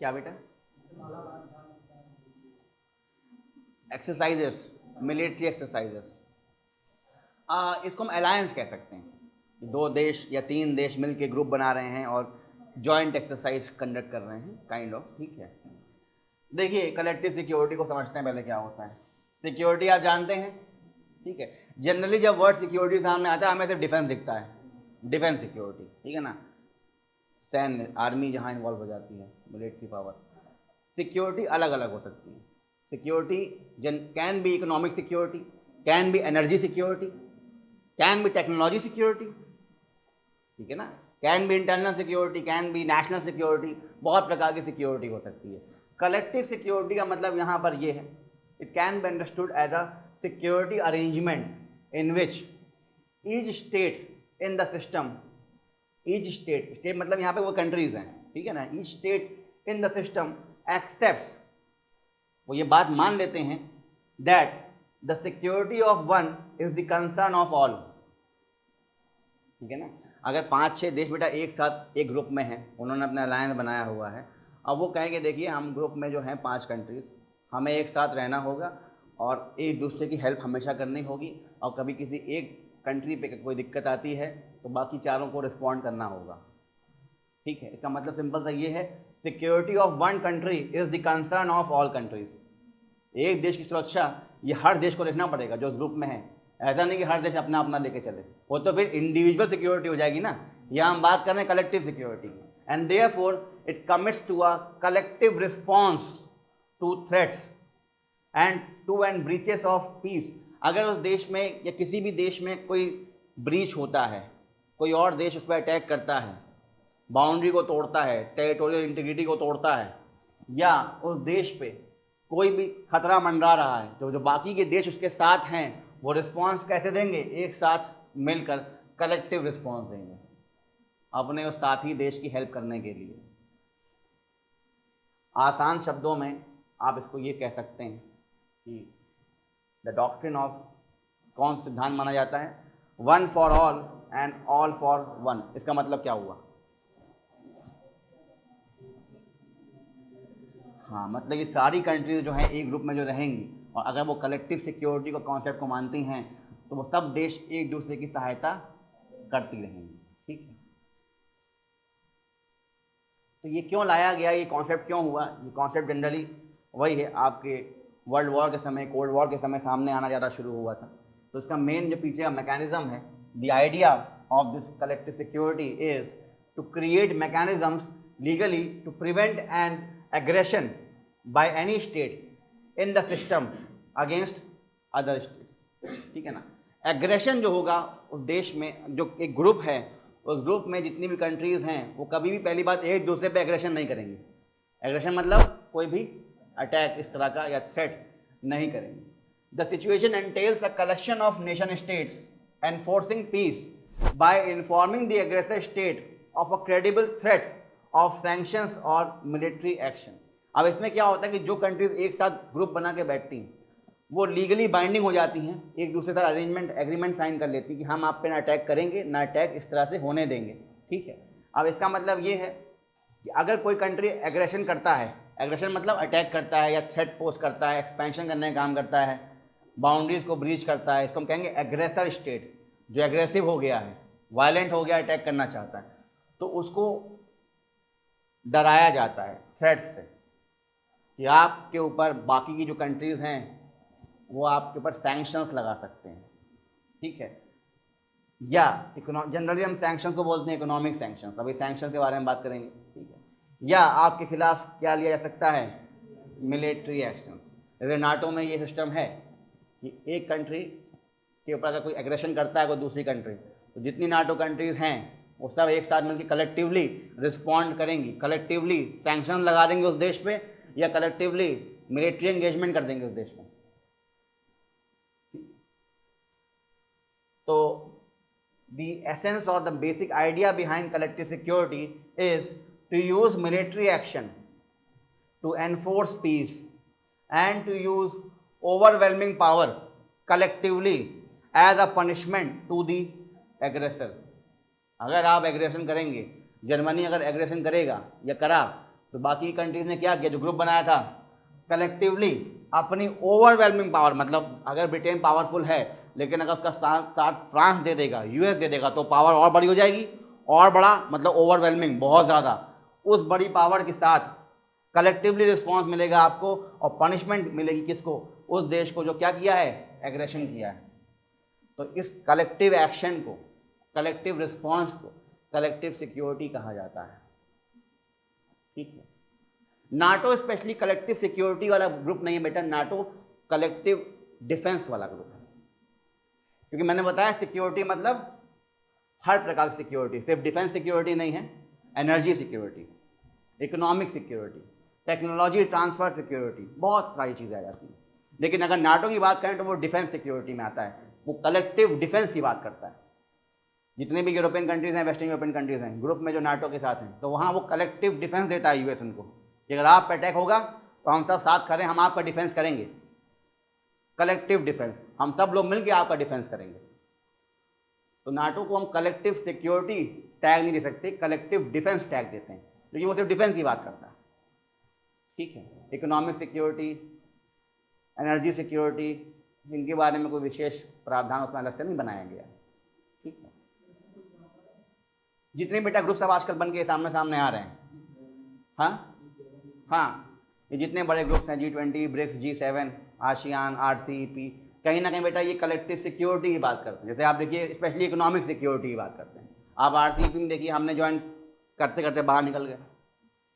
क्या बेटा? एक्सरसाइजेस, मिलिट्री एक्सरसाइजेस, इसको हम अलायंस कह सकते हैं। दो देश या तीन देश मिलकर ग्रुप बना रहे हैं और जॉइंट एक्सरसाइज कंडक्ट कर रहे हैं, काइंड ऑफ। ठीक है, देखिए कलेक्टिव सिक्योरिटी को समझते हैं पहले क्या होता है। सिक्योरिटी आप जानते हैं, ठीक है, जनरली जब वर्ड सिक्योरिटी सामने आता है हमें सिर्फ डिफेंस दिखता है, डिफेंस सिक्योरिटी, ठीक है ना, सैन्य आर्मी जहाँ इन्वॉल्व हो जाती है, मिलिट्री पावर। सिक्योरिटी अलग अलग हो सकती है। Security can be economic security, can be energy security, can be technology security, ठीक है ना, can be internal security, can be national security, बहुत प्रकार की सिक्योरिटी हो सकती है। कलेक्टिव सिक्योरिटी का मतलब यहाँ पर ये है, it can be understood as a security arrangement in which each state in the system, each state, state मतलब यहाँ पे वो कंट्रीज हैं, ठीक है ना, each state in the system accepts, वो ये बात मान लेते हैं that the security of one is the concern of all. ठीक है ना, अगर 5-6 देश बेटा एक साथ एक ग्रुप में हैं, उन्होंने अपना अलायंस बनाया हुआ है, अब वो कहेंगे देखिए हम ग्रुप में जो हैं 5 कंट्रीज़, हमें एक साथ रहना होगा और एक दूसरे की हेल्प हमेशा करनी होगी, और कभी किसी एक कंट्री पे कोई दिक्कत आती है तो बाकी चारों को रिस्पॉन्ड करना होगा। ठीक है, इसका मतलब सिंपल सा ये है, security of one country is the concern of all countries. एक देश की सुरक्षा ये हर देश को देखना पड़ेगा जो ग्रुप में है, ऐसा नहीं कि हर देश अपना अपना लेके चले, वो तो फिर इंडिविजुअल सिक्योरिटी हो जाएगी ना। यहाँ हम बात कर रहे हैं collective security, and therefore it commits to a collective response to threats and to and breaches of peace. अगर उस देश में या किसी भी देश में कोई ब्रीच होता है, कोई और देश उस पर अटैक करता है, बाउंड्री को तोड़ता है, टेरिटोरियल इंटीग्रिटी को तोड़ता है, या उस देश पे कोई भी खतरा मंडरा रहा है, तो जो बाकी के देश उसके साथ हैं वो रिस्पॉन्स कैसे देंगे? एक साथ मिलकर कलेक्टिव रिस्पॉन्स देंगे अपने उस साथी देश की हेल्प करने के लिए। आसान शब्दों में आप इसको ये कह सकते हैं कि द डॉक्ट्रिन ऑफ, कौन सिद्धांत माना जाता है, one for all and all for one. इसका मतलब क्या हुआ? हाँ, मतलब ये सारी कंट्रीज जो हैं एक ग्रुप में जो रहेंगी, और अगर वो कलेक्टिव सिक्योरिटी को कॉन्सेप्ट को मानती हैं, तो वो सब देश एक दूसरे की सहायता करती रहेंगी। ठीक है, तो ये क्यों लाया गया, ये कॉन्सेप्ट क्यों हुआ? ये कॉन्सेप्ट जनरली वही है, आपके वर्ल्ड वॉर के समय, कोल्ड वॉर के समय सामने आना ज़्यादा शुरू हुआ था। तो इसका मेन जो पीछे का मैकेनिज्म है, the idea of this collective security is to create mechanisms legally to prevent an aggression by any state in the system against other state. ठीक है ना, एग्रेशन जो होगा उस देश में, जो एक ग्रुप है, उस ग्रुप में जितनी भी कंट्रीज़ हैं वो कभी भी, पहली बात, एक दूसरे पे एग्रेशन नहीं करेंगे। एग्रेशन मतलब कोई भी अटैक इस तरह का या थ्रेट नहीं करेंगे। The situation entails the collection of nation states enforcing peace by informing the aggressor state of a credible threat of sanctions और मिलिट्री एक्शन। अब इसमें क्या होता है कि जो कंट्रीज एक साथ ग्रुप बना के बैठती हैं वो लीगली बाइंडिंग हो जाती हैं, एक दूसरे से अरेंजमेंट एग्रीमेंट साइन कर लेती हैं कि हम आप पे ना अटैक करेंगे, ना अटैक इस तरह से होने देंगे। ठीक है, अब इसका मतलब ये है कि अगर कोई कंट्री एग्रेशन करता है, एग्रेशन मतलब अटैक करता है या थ्रेट पोज करता है, एक्सपेंशन करने का काम करता है, बाउंड्रीज को ब्रीच करता है, इसको हम कहेंगे एग्रेसर स्टेट। जो एग्रेसिव हो गया है, वायलेंट हो गया, अटैक करना चाहता है, तो उसको डराया जाता है थ्रेट से कि आपके ऊपर बाकी की जो कंट्रीज़ हैं वो आपके ऊपर सैंक्शंस लगा सकते हैं। ठीक है, या जनरली हम सैंक्शंस को बोलते हैं इकोनॉमिक सैंक्शंस, अभी सैंक्शन के बारे में बात करेंगे। ठीक है, या आपके खिलाफ क्या लिया जा सकता है, मिलिट्री एक्शन। जैसे नाटो में ये सिस्टम है कि एक कंट्री के ऊपर अगर कोई एग्रेशन करता है कोई दूसरी कंट्री, तो जितनी नाटो कंट्रीज़ हैं वो सब एक साथ मिलकर कलेक्टिवली रिस्पॉन्ड करेंगी, कलेक्टिवली सैंक्शन लगा देंगे उस देश पे, या कलेक्टिवली मिलिट्री एंगेजमेंट कर देंगे उस देश में। तो the essence or the basic idea behind collective security is to use military action to enforce peace and to use overwhelming power collectively as a punishment to the aggressor। अगर आप एग्रेशन करेंगे, जर्मनी अगर एग्रेशन करेगा या करा, तो बाकी कंट्रीज ने क्या किया, जो ग्रुप बनाया था, कलेक्टिवली अपनी ओवरवेलमिंग पावर, मतलब अगर ब्रिटेन पावरफुल है लेकिन अगर उसका साथ फ्रांस दे देगा, यूएस दे देगा, तो पावर और बड़ी हो जाएगी, और बड़ा मतलब ओवरवेलमिंग, बहुत ज़्यादा। उस बड़ी पावर के साथ कलेक्टिवली रिस्पॉन्स मिलेगा आपको, और पनिशमेंट मिलेगी किसको, उस देश को जो क्या किया है, एग्रेशन किया है। तो इस कलेक्टिव एक्शन को, कलेक्टिव रिस्पॉन्स को कलेक्टिव सिक्योरिटी कहा जाता है। ठीक है, नाटो स्पेशली कलेक्टिव सिक्योरिटी वाला ग्रुप नहीं है बेटा, नाटो कलेक्टिव डिफेंस वाला ग्रुप है। क्योंकि मैंने बताया सिक्योरिटी मतलब हर प्रकार की सिक्योरिटी, सिर्फ डिफेंस सिक्योरिटी नहीं है, energy security, economic security, technology transfer security, बहुत सारी चीज़ें आ जाती हैं। लेकिन अगर नाटो की बात करें तो वो डिफेंस सिक्योरिटी में आता है, वो कलेक्टिव डिफेंस की बात करता है। जितने भी यूरोपियन कंट्रीज़ हैं, वेस्टर्न यूरोपियन कंट्रीज़ हैं ग्रुप में जो नाटो के साथ हैं, तो वहाँ वो कलेक्टिव डिफेंस देता है यूएस उनको कि अगर आप पे अटैक होगा तो हम सब साथ खड़े, हम आपका डिफेंस करेंगे। कलेक्टिव डिफेंस, हम सब लोग मिलकर आपका डिफेंस करेंगे। तो नाटो को हम कलेक्टिव सिक्योरिटी टैग नहीं दे सकते, कलेक्टिव डिफेंस टैग देते हैं, क्योंकि वो सिर्फ डिफेंस की बात करता है। ठीक है, इकोनॉमिक सिक्योरिटी, एनर्जी सिक्योरिटी, इनके बारे में कोई विशेष प्रावधान उसमें अलग से नहीं बनाया गया। ठीक है, जितने बेटा ग्रुप सब आजकल बन के सामने सामने आ रहे हैं, हाँ, ये जितने बड़े ग्रुप्स हैं, G20, BRICS, G7, ASEAN, RCEP, कहीं ना कहीं बेटा ये कलेक्टिव सिक्योरिटी की बात करते हैं। जैसे आप देखिए स्पेशली इकोनॉमिक सिक्योरिटी की बात करते हैं। आप RCEP में देखिए, हमने ज्वाइन करते करते बाहर निकल गए,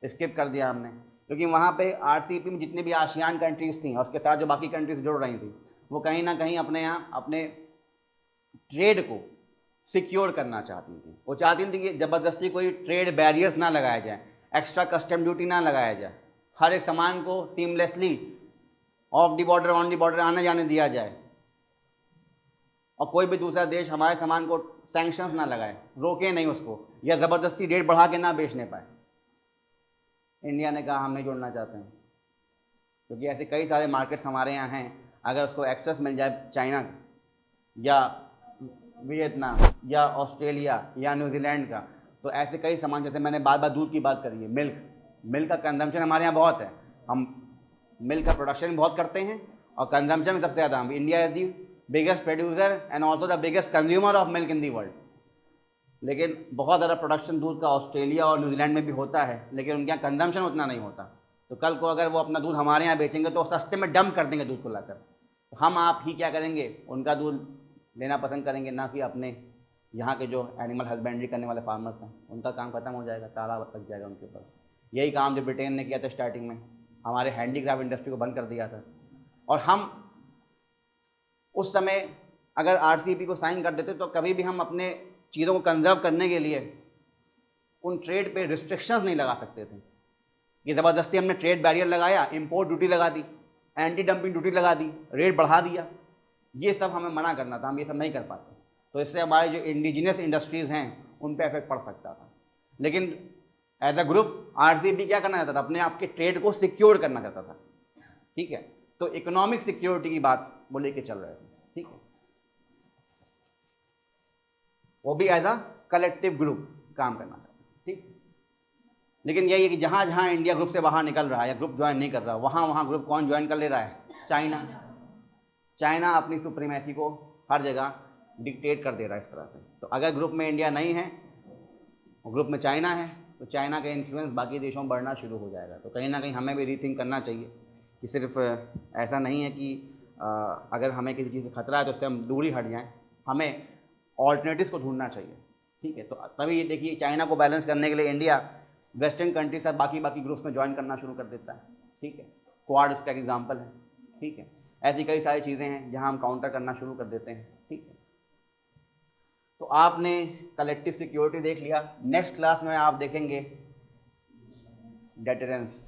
स्किप कर दिया हमने, क्योंकि वहाँ पे RCEP में जितनी भी आसियान कंट्रीज़ थी और उसके साथ जो बाकी कंट्रीज जुड़ रही थी, वो कहीं ना कहीं अपने यहाँ अपने ट्रेड को सिक्योर करना चाहती थी। वो चाहती थी कि ज़बरदस्ती कोई ट्रेड बैरियर्स ना लगाया जाए, एक्स्ट्रा कस्टम ड्यूटी ना लगाया जाए, हर एक सामान को seamlessly of the border on the border आने जाने दिया जाए, और कोई भी दूसरा देश हमारे सामान को सैंक्शंस ना लगाए, रोके नहीं उसको, या ज़बरदस्ती रेट बढ़ा के ना बेचने पाए। इंडिया ने कहा हम नहीं जुड़ना चाहते हैं, क्योंकि ऐसे कई सारे मार्केट्स हमारे यहाँ हैं, अगर उसको एक्सेस मिल जाए चाइना का या वियतनाम या ऑस्ट्रेलिया या न्यूजीलैंड का, तो ऐसे कई सामान, जैसे मैंने बार बार दूध की बात करी है, मिल्क का कंजम्पशन हमारे यहाँ बहुत है, हम मिल्क का प्रोडक्शन बहुत करते हैं और कंजम्पशन में सबसे ज़्यादा हम, India is the biggest producer and also the biggest consumer of milk in the world. लेकिन बहुत ज़्यादा प्रोडक्शन दूध का ऑस्ट्रेलिया और न्यूजीलैंड में भी होता है, लेकिन उनके यहाँ कंजम्पशन उतना नहीं होता। तो कल को अगर वो अपना दूध हमारे यहाँ बेचेंगे तो सस्ते में डंप कर देंगे दूध को लाकर, तो हम आप ही क्या करेंगे, उनका दूध लेना पसंद करेंगे, ना कि अपने यहाँ के जो एनिमल हस्बेंड्री करने वाले फार्मर्स हैं, उनका काम खत्म हो जाएगा, ताला लग जाएगा उनके ऊपर। यही काम जो ब्रिटेन ने किया था स्टार्टिंग में, हमारे हैंडीक्राफ्ट इंडस्ट्री को बंद कर दिया था, और हम उस समय अगर RCEP को साइन कर देते तो कभी भी हम अपने चीज़ों को कंजर्व करने के लिए उन ट्रेड पे रिस्ट्रिक्शंस नहीं लगा सकते थे। कि ज़बरदस्ती हमने ट्रेड बैरियर लगाया, इंपोर्ट ड्यूटी लगा दी, एंटी डंपिंग ड्यूटी लगा दी, रेट बढ़ा दिया, ये सब हमें मना करना था, हम ये सब नहीं कर पाते। तो इससे हमारे जो इंडिजिनस इंडस्ट्रीज़ हैं उन पर इफेक्ट पड़ सकता था। लेकिन एज अ ग्रुप RCEP क्या करना चाहता था, अपने आप के ट्रेड को सिक्योर करना चाहता था, ठीक है। तो इकोनॉमिक सिक्योरिटी की बात वो लेके चल रहे थे, ठीक है, वो भी एज अ कलेक्टिव ग्रुप काम करना चाहते हैं, ठीक। लेकिन यही है कि जहाँ जहाँ इंडिया ग्रुप से बाहर निकल रहा है या ग्रुप ज्वाइन नहीं कर रहा, वहाँ वहाँ ग्रुप कौन ज्वाइन कर ले रहा है, चाइना अपनी सुप्रीमेसी को हर जगह डिक्टेट कर दे रहा है इस तरह से। तो अगर ग्रुप में इंडिया नहीं है, ग्रुप में चाइना है, तो चाइना का इन्फ्लुएंस बाकी देशों में बढ़ना शुरू हो जाएगा। तो कहीं ना कहीं हमें भी रीथिंक करना चाहिए कि सिर्फ ऐसा नहीं है कि अगर हमें किसी चीज़ से खतरा है तो उससे हम दूर ही हट जाएं, हमें ऑल्टरनेटिव्स को ढूंढना चाहिए, ठीक है। तो तभी ये देखिए, चाइना को बैलेंस करने के लिए इंडिया वेस्टर्न कंट्री से बाकी ग्रुप्स में ज्वाइन करना शुरू कर देता है, ठीक है। क्वाड इसका एक एग्जाम्पल है, ठीक है। ऐसी कई सारी चीज़ें हैं जहां हम काउंटर करना शुरू कर देते हैं, ठीक है। तो आपने कलेक्टिव सिक्योरिटी देख लिया, नेक्स्ट क्लास में आप देखेंगे डेटरेंस,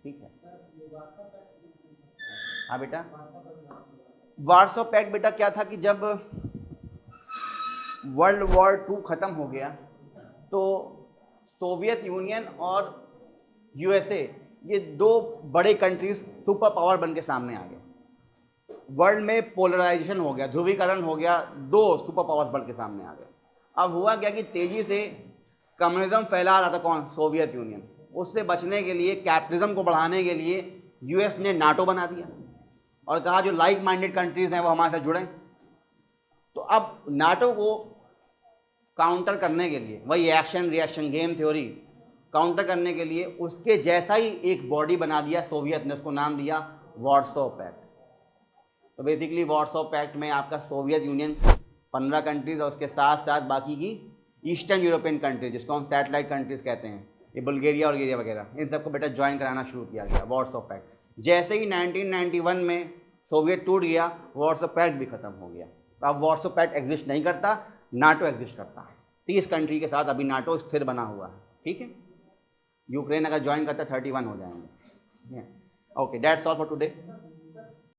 ठीक है। हाँ बेटा, वार्सो पैक्ट बेटा क्या था कि जब वर्ल्ड वॉर 2 ख़त्म हो गया तो सोवियत यूनियन और USA, ये 2 बड़े कंट्रीज सुपर पावर बन के सामने आ गए। वर्ल्ड में पोलराइजेशन हो गया, ध्रुवीकरण हो गया, 2 सुपर पावर्स बन के सामने आ गए। अब हुआ क्या कि तेजी से कम्युनिज्म फैला रहा था, कौन, सोवियत यूनियन। उससे बचने के लिए, कैपिटलिज्म को बढ़ाने के लिए US ने नाटो बना दिया और कहा जो लाइक माइंडेड कंट्रीज हैं वो हमारे साथ जुड़ें। तो अब नाटो को काउंटर करने के लिए, वही action reaction game theory counter करने के लिए उसके जैसा ही एक बॉडी बना दिया सोवियत ने, उसको नाम दिया वार्सो पैक्ट। तो बेसिकली वार्सो पैक्ट में आपका सोवियत यूनियन 15 कंट्रीज और उसके साथ साथ बाकी की ईस्टर्न यूरोपियन कंट्रीज, जिसको हम सैटेलाइट कंट्रीज कहते हैं, ये बुल्गारिया और गिरिया वगैरह, इन सबको बेटा ज्वाइन कराना शुरू किया गया वार्सो पैक्ट। जैसे ही 1991 में सोवियत टूट गया, वार्सो पैक्ट भी खत्म हो गया। तो अब वार्सो पैक्ट एग्जिस्ट नहीं करता, नाटो एग्जिस्ट करता है। 30 कंट्री के साथ अभी नाटो स्थिर बना हुआ है, ठीक है। यूक्रेन अगर ज्वाइन करता है 31 हो जाएंगे। Okay, that's all for today.